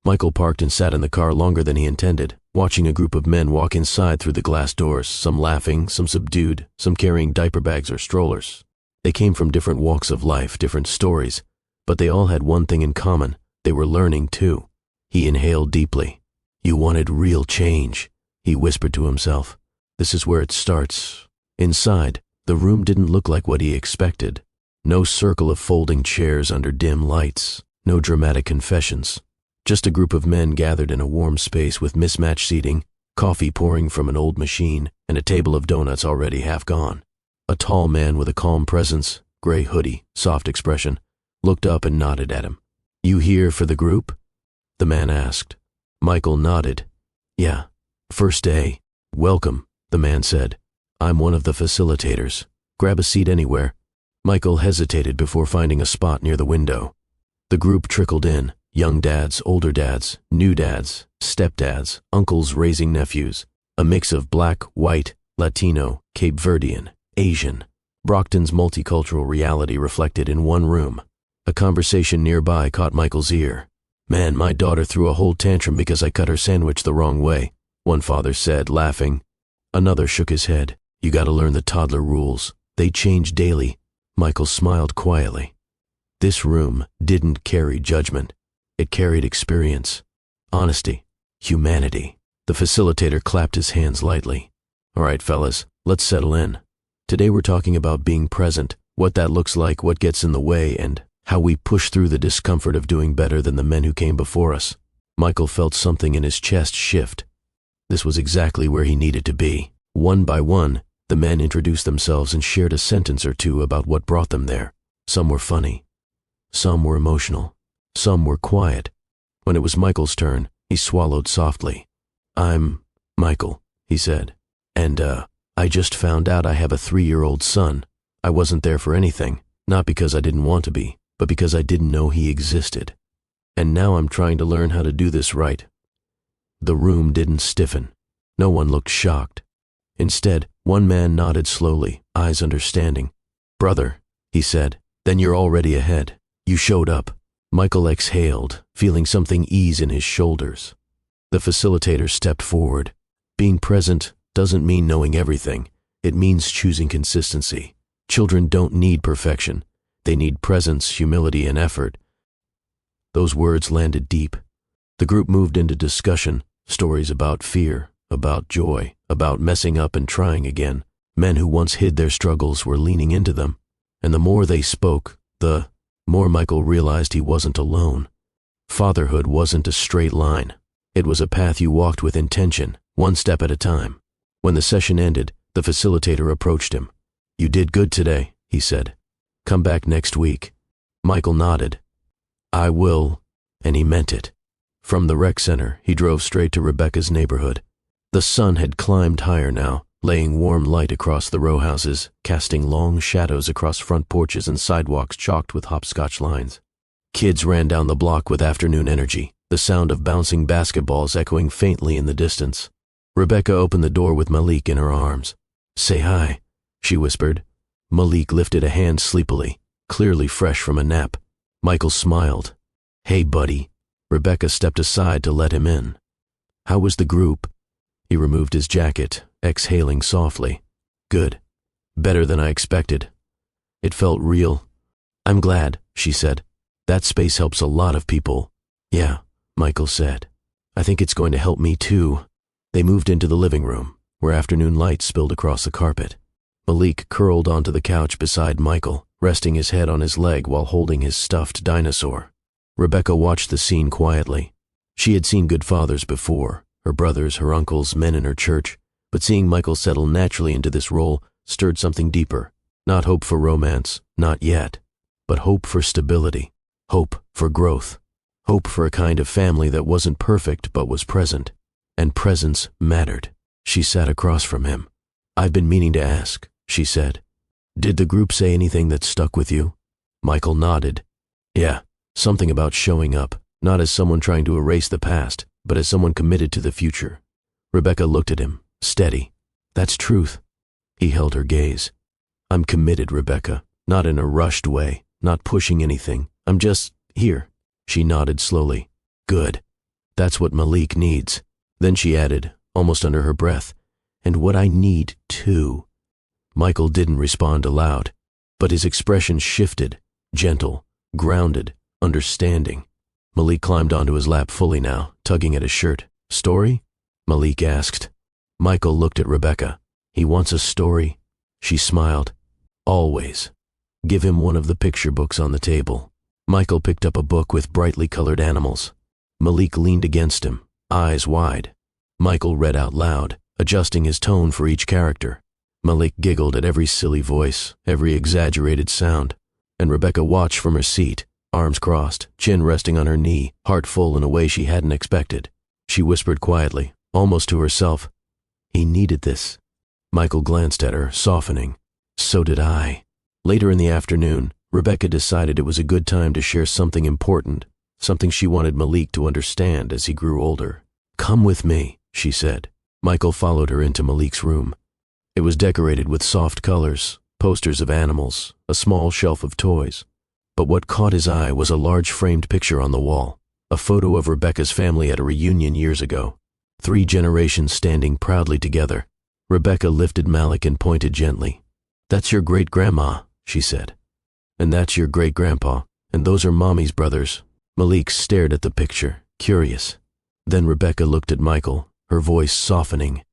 Michael parked and sat in the car longer than he intended, watching a group of men walk inside through the glass doors, some laughing, some subdued, some carrying diaper bags or strollers. They came from different walks of life, different stories, but they all had one thing in common. They were learning too. He inhaled deeply. You wanted real change, he whispered to himself. This is where it starts. Inside, the room didn't look like what he expected. No circle of folding chairs under dim lights, no dramatic confessions. Just a group of men gathered in a warm space with mismatched seating, coffee pouring from an old machine, and a table of donuts already half gone. A tall man with a calm presence, gray hoodie, soft expression, looked up and nodded at him. You here for the group? The man asked. Michael nodded. Yeah, first day. Welcome, the man said. I'm one of the facilitators. Grab a seat anywhere. Michael hesitated before finding a spot near the window. The group trickled in. Young dads, older dads, new dads, stepdads, uncles raising nephews, a mix of black, white, Latino, Cape Verdean, Asian. Brockton's multicultural reality reflected in one room. A conversation nearby caught Michael's ear. Man, my daughter threw a whole tantrum because I cut her sandwich the wrong way, one father said, laughing. Another shook his head. You gotta learn the toddler rules. They change daily. Michael smiled quietly. This room didn't carry judgment. It carried experience, honesty, humanity. The facilitator clapped his hands lightly. All right, fellas, let's settle in. Today we're talking about being present, what that looks like, what gets in the way, and how we push through the discomfort of doing better than the men who came before us. Michael felt something in his chest shift. This was exactly where he needed to be. One by one, The men introduced themselves and shared a sentence or two about what brought them there. Some were funny. Some were emotional. Some were quiet. When it was Michael's turn, he swallowed softly. "I'm Michael," he said. "And, I just found out I have a 3-year-old son. I wasn't there for anything, not because I didn't want to be, but because I didn't know he existed. And now I'm trying to learn how to do this right." The room didn't stiffen. No one looked shocked. Instead, one man nodded slowly, eyes understanding. "Brother," he said, "then you're already ahead. You showed up." Michael exhaled, feeling something ease in his shoulders. The facilitator stepped forward. "Being present doesn't mean knowing everything. It means choosing consistency. Children don't need perfection. They need presence, humility, and effort." Those words landed deep. The group moved into discussion, stories about fear, about joy, about messing up and trying again. Men who once hid their struggles were leaning into them. And the more they spoke, the more Michael realized he wasn't alone. Fatherhood wasn't a straight line. It was a path you walked with intention, one step at a time. When the session ended, the facilitator approached him. "You did good today," he said. "Come back next week." Michael nodded. "I will," and he meant it. From the rec center, he drove straight to Rebecca's neighborhood. The sun had climbed higher now, laying warm light across the row houses, casting long shadows across front porches and sidewalks chalked with hopscotch lines. Kids ran down the block with afternoon energy, the sound of bouncing basketballs echoing faintly in the distance. Rebecca opened the door with Malik in her arms. "Say hi," she whispered. Malik lifted a hand sleepily, clearly fresh from a nap. Michael smiled. "Hey, buddy." Rebecca stepped aside to let him in. "How was the group?" He removed his jacket, exhaling softly. "Good. Better than I expected. It felt real." "I'm glad," she said. "That space helps a lot of people." "Yeah," Michael said. "I think it's going to help me too." They moved into the living room, where afternoon light spilled across the carpet. Malik curled onto the couch beside Michael, resting his head on his leg while holding his stuffed dinosaur. Rebecca watched the scene quietly. She had seen good fathers before, her brothers, her uncles, men in her church, but seeing Michael settle naturally into this role stirred something deeper. Not hope for romance, not yet, but hope for stability, hope for growth, hope for a kind of family that wasn't perfect but was present. And presence mattered. She sat across from him. "I've been meaning to ask," she said. "Did the group say anything that stuck with you?" Michael nodded. "Yeah, something about showing up, not as someone trying to erase the past, but as someone committed to the future." Rebecca looked at him, steady. "That's truth." He held her gaze. "I'm committed, Rebecca, not in a rushed way, not pushing anything. I'm just here." She nodded slowly. "Good. That's what Malik needs." Then she added, almost under her breath, "And what I need, too." Michael didn't respond aloud, but his expression shifted, gentle, grounded, understanding. Malik climbed onto his lap fully now, tugging at his shirt. "Story?" Malik asked. Michael looked at Rebecca. "He wants a story?" She smiled. "Always. Give him one of the picture books on the table." Michael picked up a book with brightly colored animals. Malik leaned against him, eyes wide. Michael read out loud, adjusting his tone for each character. Malik giggled at every silly voice, every exaggerated sound, and Rebecca watched from her seat, arms crossed, chin resting on her knee, heart full in a way she hadn't expected. She whispered quietly, almost to herself, "He needed this." Michael glanced at her, softening. "So did I." Later in the afternoon, Rebecca decided it was a good time to share something important, something she wanted Malik to understand as he grew older. "Come with me," she said. Michael followed her into Malik's room. It was decorated with soft colors, posters of animals, a small shelf of toys. But what caught his eye was a large framed picture on the wall, a photo of Rebecca's family at a reunion years ago. 3 generations standing proudly together. Rebecca lifted Malik and pointed gently. "That's your great-grandma," she said. "And that's your great-grandpa, and those are Mommy's brothers." Malik stared at the picture, curious. Then Rebecca looked at Michael, her voice softening.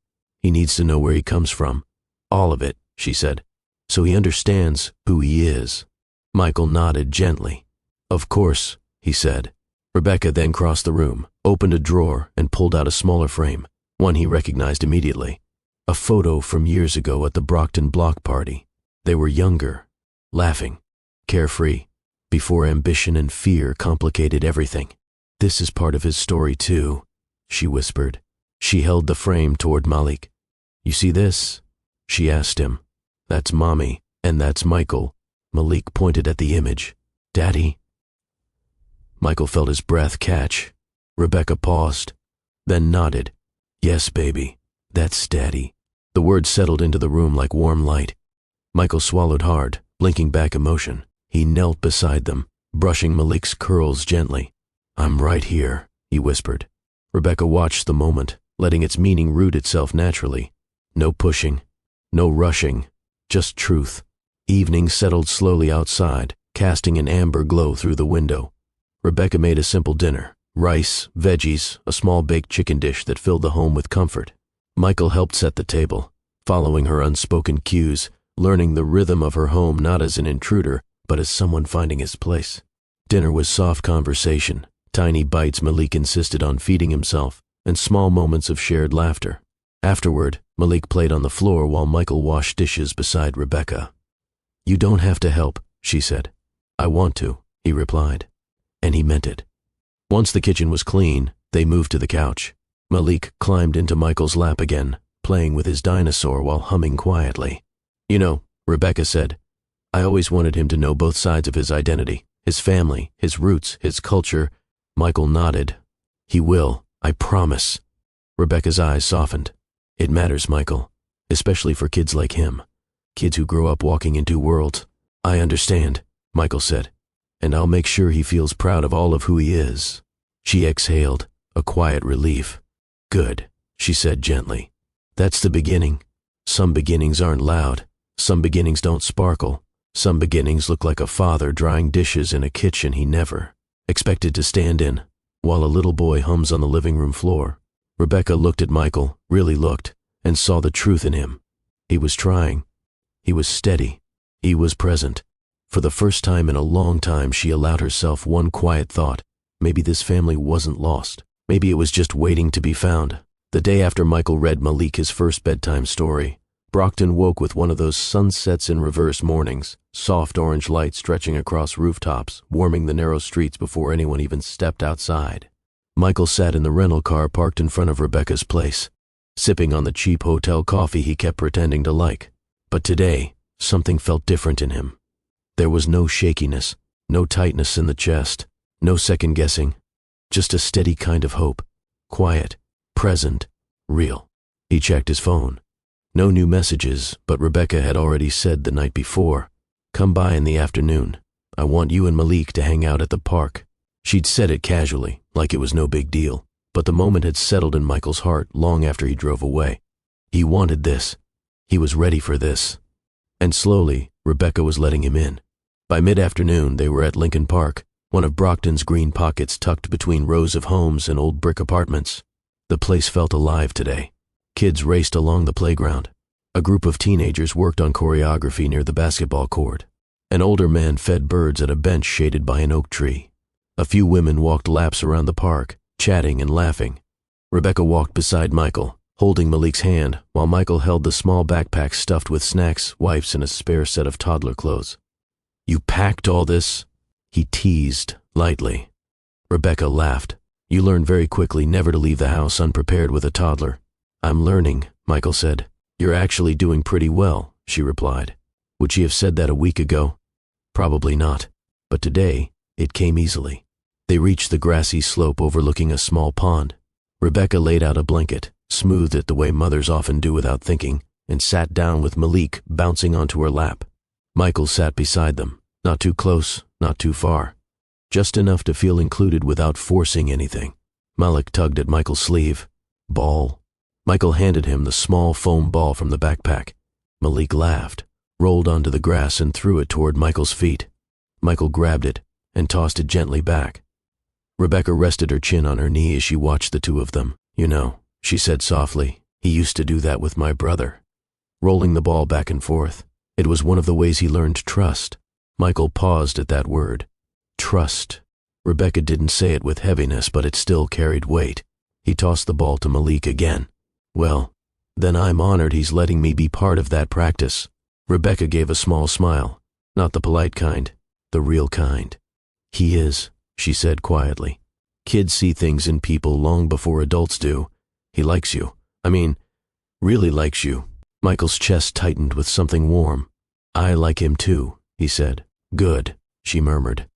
"He needs to know where he comes from. All of it," she said, "so he understands who he is." Michael nodded gently. "Of course," he said. Rebecca then crossed the room, opened a drawer, and pulled out a smaller frame, one he recognized immediately. A photo from years ago at the Brockton block party. They were younger, laughing, carefree, before ambition and fear complicated everything. This is part of his story too, she whispered. She held the frame toward Malik. You see this? She asked him. That's Mommy, and that's Michael. Malik pointed at the image. Daddy? Michael felt his breath catch. Rebecca paused, then nodded. Yes, baby, that's Daddy. The words settled into the room like warm light. Michael swallowed hard, blinking back emotion. He knelt beside them, brushing Malik's curls gently. I'm right here, he whispered. Rebecca watched the moment, letting its meaning root itself naturally. No pushing, no rushing, just truth. Evening settled slowly outside, casting an amber glow through the window. Rebecca made a simple dinner. Rice, veggies, a small baked chicken dish that filled the home with comfort. Michael helped set the table, following her unspoken cues, learning the rhythm of her home not as an intruder, but as someone finding his place. Dinner was soft conversation, tiny bites Malik insisted on feeding himself, and small moments of shared laughter. Afterward, Malik played on the floor while Michael washed dishes beside Rebecca. You don't have to help, she said. I want to, he replied. And he meant it. Once the kitchen was clean, they moved to the couch. Malik climbed into Michael's lap again, playing with his dinosaur while humming quietly. You know, Rebecca said, I always wanted him to know both sides of his identity, his family, his roots, his culture. Michael nodded. He will, I promise. Rebecca's eyes softened. It matters, Michael, especially for kids like him, kids who grow up walking in two worlds. I understand, Michael said, and I'll make sure he feels proud of all of who he is. She exhaled, a quiet relief. Good, she said gently. That's the beginning. Some beginnings aren't loud. Some beginnings don't sparkle. Some beginnings look like a father drying dishes in a kitchen he never expected to stand in, while a little boy hums on the living room floor. Rebecca looked at Michael, really looked, and saw the truth in him. He was trying. He was steady. He was present. For the first time in a long time, she allowed herself one quiet thought. Maybe this family wasn't lost. Maybe it was just waiting to be found. The day after Michael read Malik his first bedtime story, Brockton woke with one of those sunsets in reverse mornings, soft orange light stretching across rooftops, warming the narrow streets before anyone even stepped outside. Michael sat in the rental car parked in front of Rebecca's place, sipping on the cheap hotel coffee he kept pretending to like. But today, something felt different in him. There was no shakiness, no tightness in the chest, no second guessing, just a steady kind of hope, quiet, present, real. He checked his phone. No new messages, but Rebecca had already said the night before, come by in the afternoon. I want you and Malik to hang out at the park. She'd said it casually, like it was no big deal, but the moment had settled in Michael's heart long after he drove away. He wanted this. He was ready for this. And slowly, Rebecca was letting him in. By mid-afternoon, they were at Lincoln Park, one of Brockton's green pockets tucked between rows of homes and old brick apartments. The place felt alive today. Kids raced along the playground. A group of teenagers worked on choreography near the basketball court. An older man fed birds at a bench shaded by an oak tree. A few women walked laps around the park, chatting and laughing. Rebecca walked beside Michael, holding Malik's hand, while Michael held the small backpack stuffed with snacks, wipes, and a spare set of toddler clothes. You packed all this? He teased, lightly. Rebecca laughed. You learn very quickly never to leave the house unprepared with a toddler. I'm learning, Michael said. You're actually doing pretty well, she replied. Would she have said that a week ago? Probably not. But today, it came easily. They reached the grassy slope overlooking a small pond. Rebecca laid out a blanket, smoothed it the way mothers often do without thinking, and sat down with Malik bouncing onto her lap. Michael sat beside them, not too close, not too far. Just enough to feel included without forcing anything. Malik tugged at Michael's sleeve. Ball. Michael handed him the small foam ball from the backpack. Malik laughed, rolled onto the grass and threw it toward Michael's feet. Michael grabbed it and tossed it gently back. Rebecca rested her chin on her knee as she watched the two of them. You know, she said softly, he used to do that with my brother. Rolling the ball back and forth. It was one of the ways he learned trust. Michael paused at that word. Trust. Rebecca didn't say it with heaviness, but it still carried weight. He tossed the ball to Malik again. Well, Then I'm honored he's letting me be part of that practice. Rebecca gave a small smile. Not the polite kind, the real kind. He is, she said quietly. Kids see things in people long before adults do. He likes you. I mean, really likes you. Michael's chest tightened with something warm. I like him too, he said. Good, she murmured.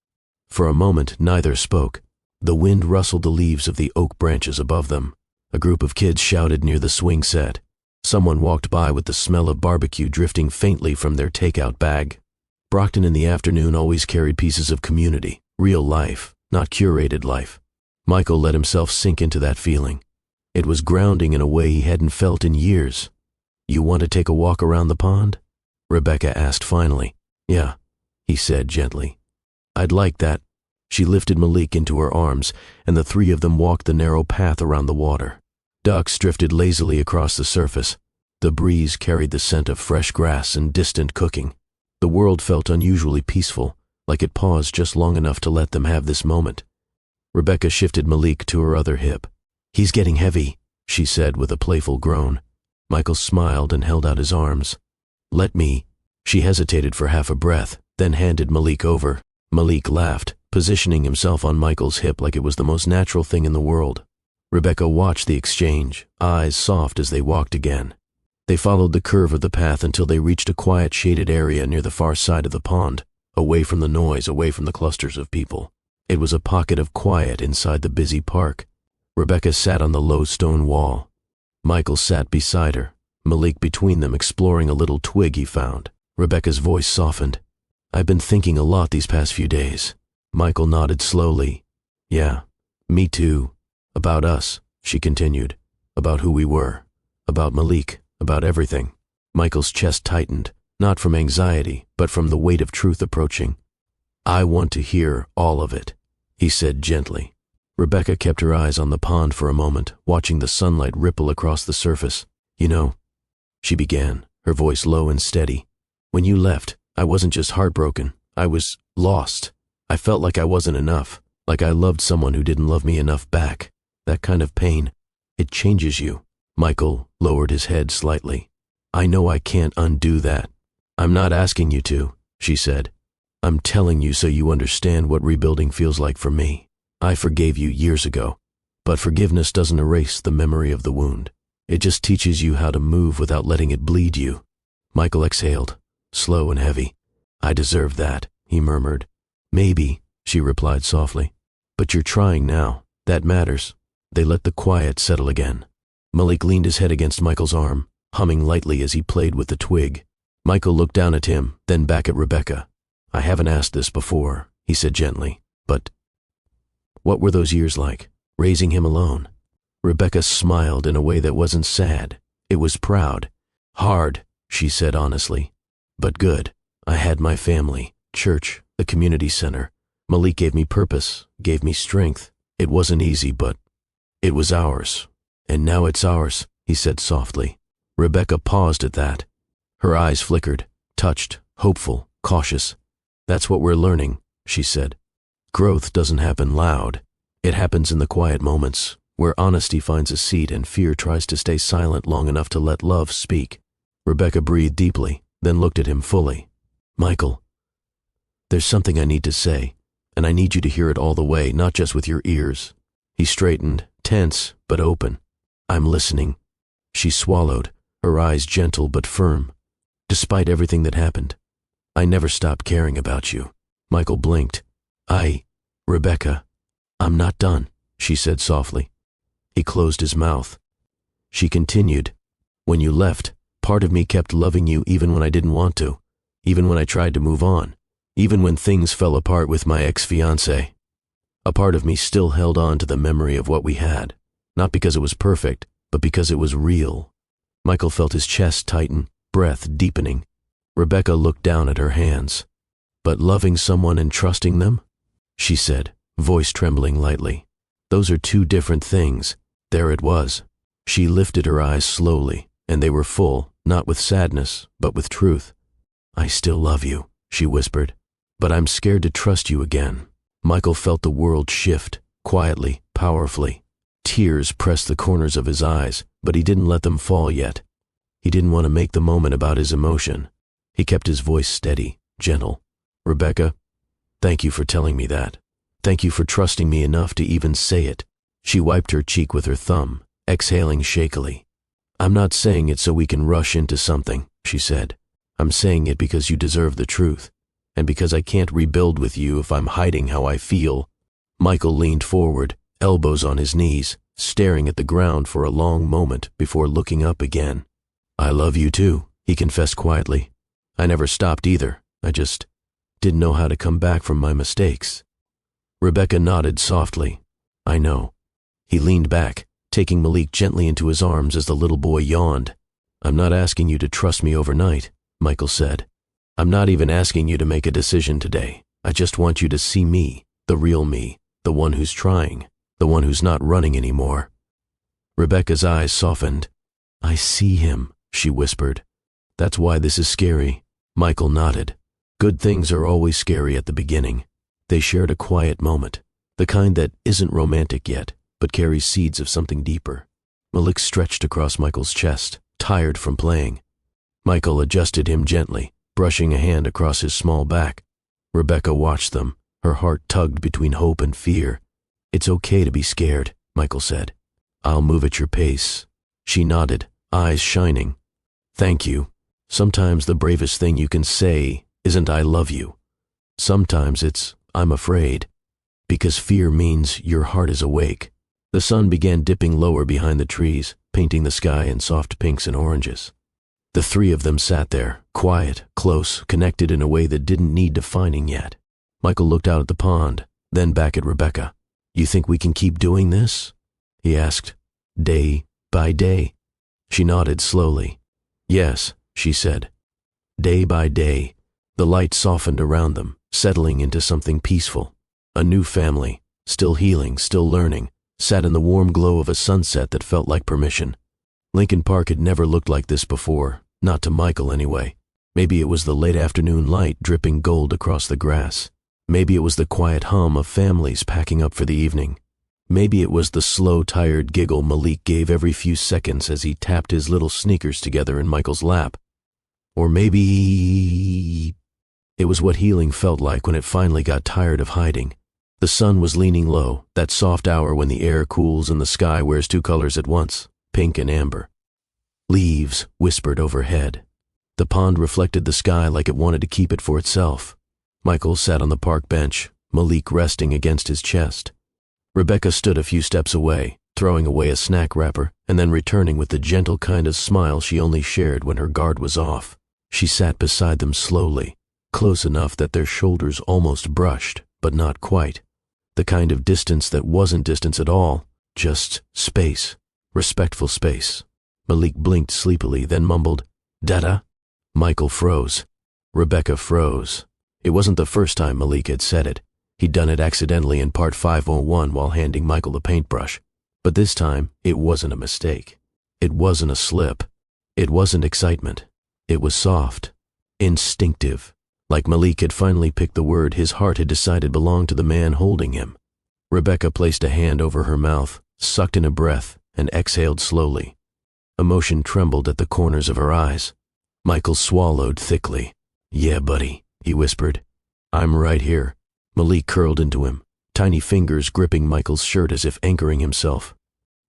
For a moment, neither spoke. The wind rustled the leaves of the oak branches above them. A group of kids shouted near the swing set. Someone walked by with the smell of barbecue drifting faintly from their takeout bag. Brockton in the afternoon always carried pieces of community, real life, not curated life. Michael let himself sink into that feeling. It was grounding in a way he hadn't felt in years. You want to take a walk around the pond? Rebecca asked finally. Yeah, he said gently. I'd like that. She lifted Malik into her arms, and the three of them walked the narrow path around the water. Ducks drifted lazily across the surface. The breeze carried the scent of fresh grass and distant cooking. The world felt unusually peaceful, like it paused just long enough to let them have this moment. Rebecca shifted Malik to her other hip. He's getting heavy, she said with a playful groan. Michael smiled and held out his arms. Let me. She hesitated for half a breath, then handed Malik over. Malik laughed, positioning himself on Michael's hip like it was the most natural thing in the world. Rebecca watched the exchange, eyes soft as they walked again. They followed the curve of the path until they reached a quiet shaded area near the far side of the pond, away from the noise, away from the clusters of people. It was a pocket of quiet inside the busy park. Rebecca sat on the low stone wall. Michael sat beside her, Malik between them exploring a little twig he found. Rebecca's voice softened. I've been thinking a lot these past few days. Michael nodded slowly. Yeah, me too. About us, she continued. About who we were. About Malik. About everything. Michael's chest tightened, not from anxiety, but from the weight of truth approaching. I want to hear all of it, he said gently. Rebecca kept her eyes on the pond for a moment, watching the sunlight ripple across the surface. You know, she began, her voice low and steady. When you left, I wasn't just heartbroken. I was lost. I felt like I wasn't enough, like I loved someone who didn't love me enough back. That kind of pain, it changes you. Michael lowered his head slightly. I know I can't undo that. I'm not asking you to, she said. I'm telling you so you understand what rebuilding feels like for me. I forgave you years ago, but forgiveness doesn't erase the memory of the wound. It just teaches you how to move without letting it bleed you. Michael exhaled, slow and heavy. I deserve that, he murmured. Maybe, she replied softly. But you're trying now. That matters. They let the quiet settle again. Malik leaned his head against Michael's arm, humming lightly as he played with the twig. Michael looked down at him, then back at Rebecca. I haven't asked this before, he said gently, but what were those years like, raising him alone? Rebecca smiled in a way that wasn't sad. It was proud. Hard, she said honestly, but good. I had my family, church, the community center. Malik gave me purpose, gave me strength. It wasn't easy, but it was ours. And now it's ours, he said softly. Rebecca paused at that. Her eyes flickered, touched, hopeful, cautious. That's what we're learning, she said. Growth doesn't happen loud. It happens in the quiet moments, where honesty finds a seat and fear tries to stay silent long enough to let love speak. Rebecca breathed deeply, then looked at him fully. Michael, there's something I need to say, and I need you to hear it all the way, not just with your ears. He straightened, tense but open. I'm listening. She swallowed, her eyes gentle but firm. Despite everything that happened, I never stopped caring about you. Michael blinked. Rebecca, I'm not done, she said softly. He closed his mouth. She continued. When you left, part of me kept loving you even when I didn't want to, even when I tried to move on, even when things fell apart with my ex-fiancé. A part of me still held on to the memory of what we had. Not because it was perfect, but because it was real. Michael felt his chest tighten, breath deepening. Rebecca looked down at her hands. But loving someone and trusting them? She said, voice trembling lightly. Those are two different things. There it was. She lifted her eyes slowly, and they were full, not with sadness, but with truth. I still love you, she whispered. But I'm scared to trust you again. Michael felt the world shift, quietly, powerfully. Tears pressed the corners of his eyes, but he didn't let them fall yet. He didn't want to make the moment about his emotion. He kept his voice steady, gentle. "Rebecca, thank you for telling me that. Thank you for trusting me enough to even say it." She wiped her cheek with her thumb, exhaling shakily. "I'm not saying it so we can rush into something," she said. "I'm saying it because you deserve the truth, and because I can't rebuild with you if I'm hiding how I feel." Michael leaned forward, elbows on his knees, staring at the ground for a long moment before looking up again. "I love you too," he confessed quietly. "I never stopped either. I just didn't know how to come back from my mistakes." Rebecca nodded softly. "I know." He leaned back, taking Malik gently into his arms as the little boy yawned. "I'm not asking you to trust me overnight," Michael said. "I'm not even asking you to make a decision today. I just want you to see me, the real me, the one who's trying, the one who's not running anymore." Rebecca's eyes softened. "I see him," she whispered. "That's why this is scary." Michael nodded. Good things are always scary at the beginning. They shared a quiet moment, the kind that isn't romantic yet, but carries seeds of something deeper. Malik stretched across Michael's chest, tired from playing. Michael adjusted him gently, brushing a hand across his small back. Rebecca watched them, her heart tugged between hope and fear. "It's okay to be scared," Michael said. "I'll move at your pace." She nodded, eyes shining. "Thank you. Sometimes the bravest thing you can say isn't 'I love you.' Sometimes it's 'I'm afraid,' because fear means your heart is awake." The sun began dipping lower behind the trees, painting the sky in soft pinks and oranges. The three of them sat there, quiet, close, connected in a way that didn't need defining yet. Michael looked out at the pond, then back at Rebecca. "You think we can keep doing this?" he asked. "Day by day?" She nodded slowly. "Yes," she said. "Day by day." The light softened around them, settling into something peaceful. A new family, still healing, still learning, sat in the warm glow of a sunset that felt like permission. Lincoln Park had never looked like this before, not to Michael anyway. Maybe it was the late afternoon light dripping gold across the grass. Maybe it was the quiet hum of families packing up for the evening. Maybe it was the slow, tired giggle Malik gave every few seconds as he tapped his little sneakers together in Michael's lap. Or maybe it was what healing felt like when it finally got tired of hiding. The sun was leaning low, that soft hour when the air cools and the sky wears two colors at once, pink and amber. Leaves whispered overhead. The pond reflected the sky like it wanted to keep it for itself. Michael sat on the park bench, Malik resting against his chest. Rebecca stood a few steps away, throwing away a snack wrapper and then returning with the gentle kind of smile she only shared when her guard was off. She sat beside them slowly, close enough that their shoulders almost brushed, but not quite. The kind of distance that wasn't distance at all, just space, respectful space. Malik blinked sleepily, then mumbled, "Dada?" Michael froze. Rebecca froze. It wasn't the first time Malik had said it. He'd done it accidentally in part 501 while handing Michael the paintbrush. But this time, it wasn't a mistake. It wasn't a slip. It wasn't excitement. It was soft, instinctive, like Malik had finally picked the word his heart had decided belonged to the man holding him. Rebecca placed a hand over her mouth, sucked in a breath, and exhaled slowly. Emotion trembled at the corners of her eyes. Michael swallowed thickly. "Yeah, buddy," he whispered. "I'm right here." Malik curled into him, tiny fingers gripping Michael's shirt as if anchoring himself.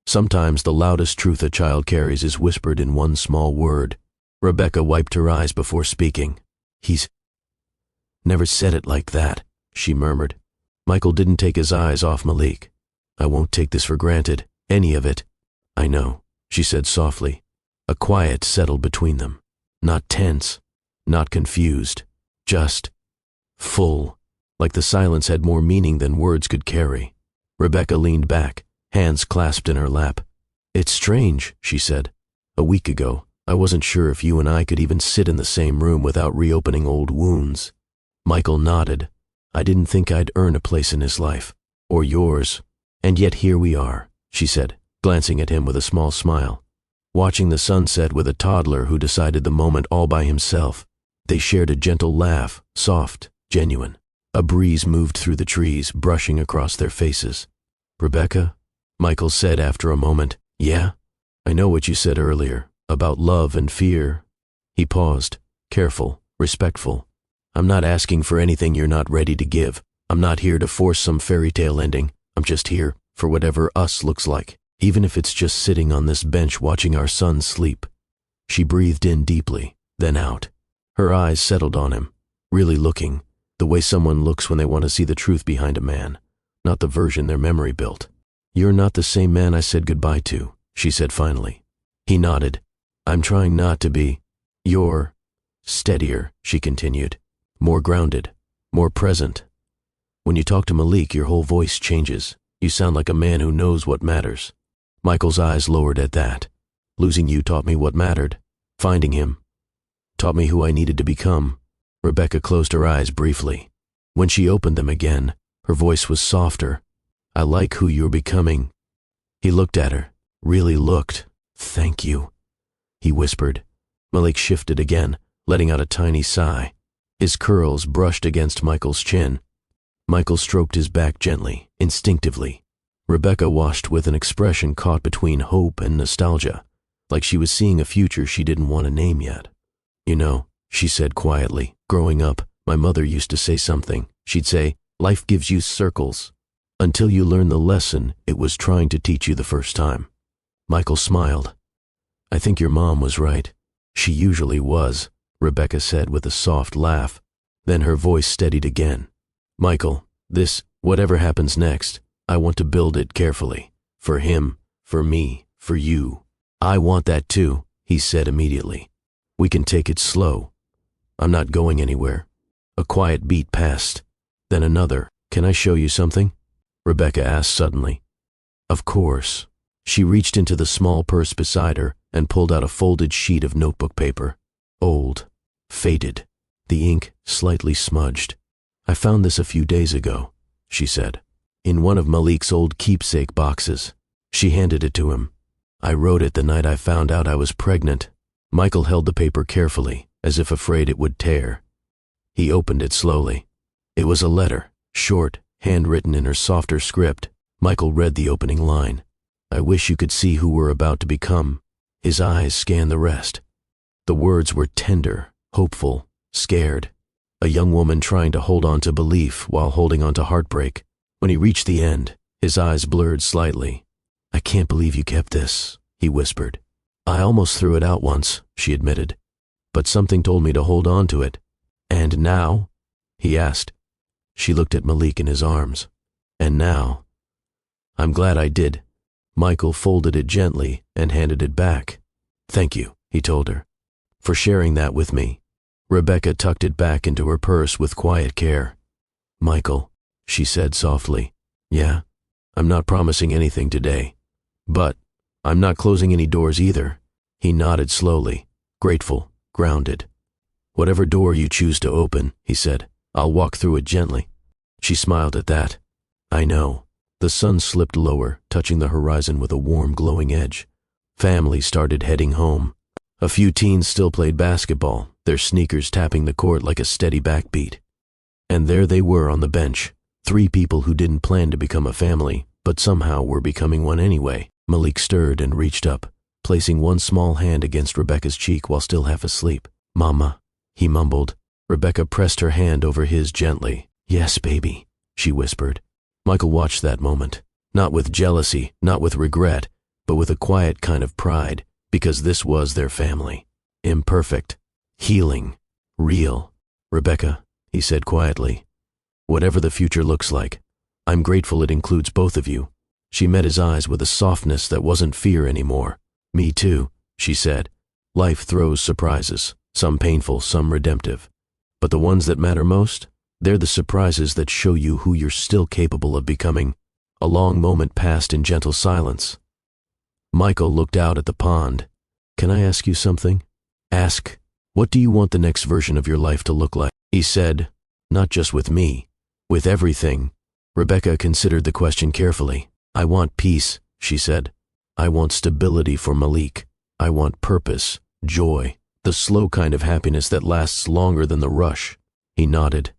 Sometimes the loudest truth a child carries is whispered in one small word. Rebecca wiped her eyes before speaking. "He's never said it like that," she murmured. Michael didn't take his eyes off Malik. "I won't take this for granted, any of it." "I know," she said softly. A quiet settled between them. Not tense, not confused, just full, like the silence had more meaning than words could carry. Rebecca leaned back, hands clasped in her lap. "It's strange," she said. "A week ago, I wasn't sure if you and I could even sit in the same room without reopening old wounds." Michael nodded. "I didn't think I'd earn a place in his life, or yours. And yet here we are," she said, glancing at him with a small smile. "Watching the sunset with a toddler who decided the moment all by himself." They shared a gentle laugh, soft, genuine. A breeze moved through the trees, brushing across their faces. "Rebecca?" Michael said after a moment. "Yeah? I know what you said earlier. About love and fear. He paused, careful, respectful. I'm not asking for anything you're not ready to give. I'm not here to force some fairy tale ending. I'm just here for whatever us looks like, even if it's just sitting on this bench watching our son sleep. She breathed in deeply, then out. Her eyes settled on him, really looking, the way someone looks when they want to see the truth behind a man, not the version their memory built. You're not the same man I said goodbye to, she said finally. He nodded. I'm trying not to be. You're steadier, she continued. More grounded, more present. When you talk to Malik, your whole voice changes. You sound like a man who knows what matters. Michael's eyes lowered at that. Losing you taught me what mattered. Finding him taught me who I needed to become. Rebecca closed her eyes briefly. When she opened them again, her voice was softer. I like who you're becoming. He looked at her, really looked. Thank you, he whispered. Malik shifted again, letting out a tiny sigh. His curls brushed against Michael's chin. Michael stroked his back gently, instinctively. Rebecca watched with an expression caught between hope and nostalgia, like she was seeing a future she didn't want to name yet. You know, she said quietly, growing up, my mother used to say something. She'd say, life gives you circles, until you learn the lesson it was trying to teach you the first time. Michael smiled. I think your mom was right. She usually was, Rebecca said with a soft laugh. Then her voice steadied again. Michael, whatever happens next, I want to build it carefully. For him, for me, for you. I want that too, he said immediately. We can take it slow. I'm not going anywhere. A quiet beat passed. Then another. Can I show you something? Rebecca asked suddenly. Of course. She reached into the small purse beside her and pulled out a folded sheet of notebook paper. Old. Faded. The ink slightly smudged. I found this a few days ago, she said, in one of Malik's old keepsake boxes. She handed it to him. I wrote it the night I found out I was pregnant. Michael held the paper carefully, as if afraid it would tear. He opened it slowly. It was a letter, short, handwritten in her softer script. Michael read the opening line. I wish you could see who we're about to become. His eyes scanned the rest. The words were tender, hopeful, scared. A young woman trying to hold on to belief while holding on to heartbreak. When he reached the end, his eyes blurred slightly. I can't believe you kept this, he whispered. I almost threw it out once, she admitted. But something told me to hold on to it. And now? He asked. She looked at Malik in his arms. And now? I'm glad I did. Michael folded it gently and handed it back. Thank you, he told her, for sharing that with me. Rebecca tucked it back into her purse with quiet care. Michael, she said softly. Yeah, I'm not promising anything today. But I'm not closing any doors either. He nodded slowly, grateful, grounded. Whatever door you choose to open, he said, I'll walk through it gently. She smiled at that. I know. The sun slipped lower, touching the horizon with a warm, glowing edge. Families started heading home. A few teens still played basketball, their sneakers tapping the court like a steady backbeat. And there they were on the bench, 3 people who didn't plan to become a family, but somehow were becoming one anyway. Malik stirred and reached up, placing one small hand against Rebecca's cheek while still half asleep. Mama, he mumbled. Rebecca pressed her hand over his gently. Yes, baby, she whispered. Michael watched that moment, not with jealousy, not with regret, but with a quiet kind of pride, because this was their family. Imperfect, healing, real. Rebecca, he said quietly, whatever the future looks like, I'm grateful it includes both of you. She met his eyes with a softness that wasn't fear anymore. Me too, she said. Life throws surprises, some painful, some redemptive. But the ones that matter most, they're the surprises that show you who you're still capable of becoming. A long moment passed in gentle silence. Michael looked out at the pond. Can I ask you something? Ask, what do you want the next version of your life to look like? He said, not just with me, with everything. Rebecca considered the question carefully. I want peace, she said. I want stability for Malik. I want purpose, joy, the slow kind of happiness that lasts longer than the rush. He nodded.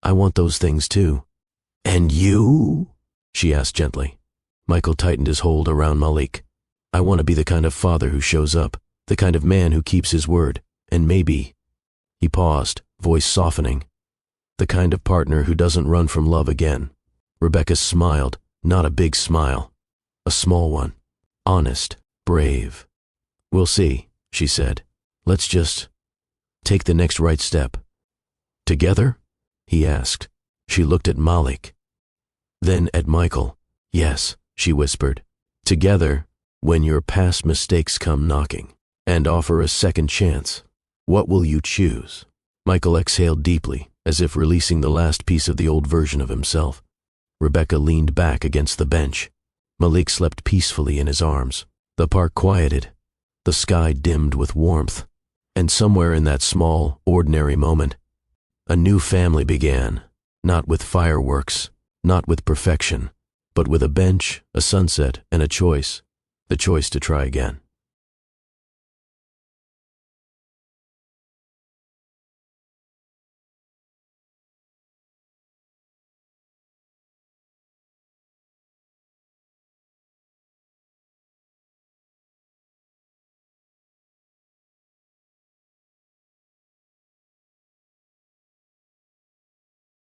I want those things too. And you? She asked gently. Michael tightened his hold around Malik. I want to be the kind of father who shows up, The kind of man who keeps his word, and maybe, he paused, voice softening, the kind of partner who doesn't run from love again. Rebecca smiled, not a big smile, a small one, honest, brave. We'll see, she said. Let's just take the next right step. Together? He asked. She looked at Malik. Then at Michael. Yes, she whispered. Together, when your past mistakes come knocking and offer a second chance, what will you choose? Michael exhaled deeply, as if releasing the last piece of the old version of himself. Rebecca leaned back against the bench. Malik slept peacefully in his arms. The park quieted. The sky dimmed with warmth. And somewhere in that small, ordinary moment, a new family began, not with fireworks, not with perfection, but with a bench, a sunset, and a choice, the choice to try again.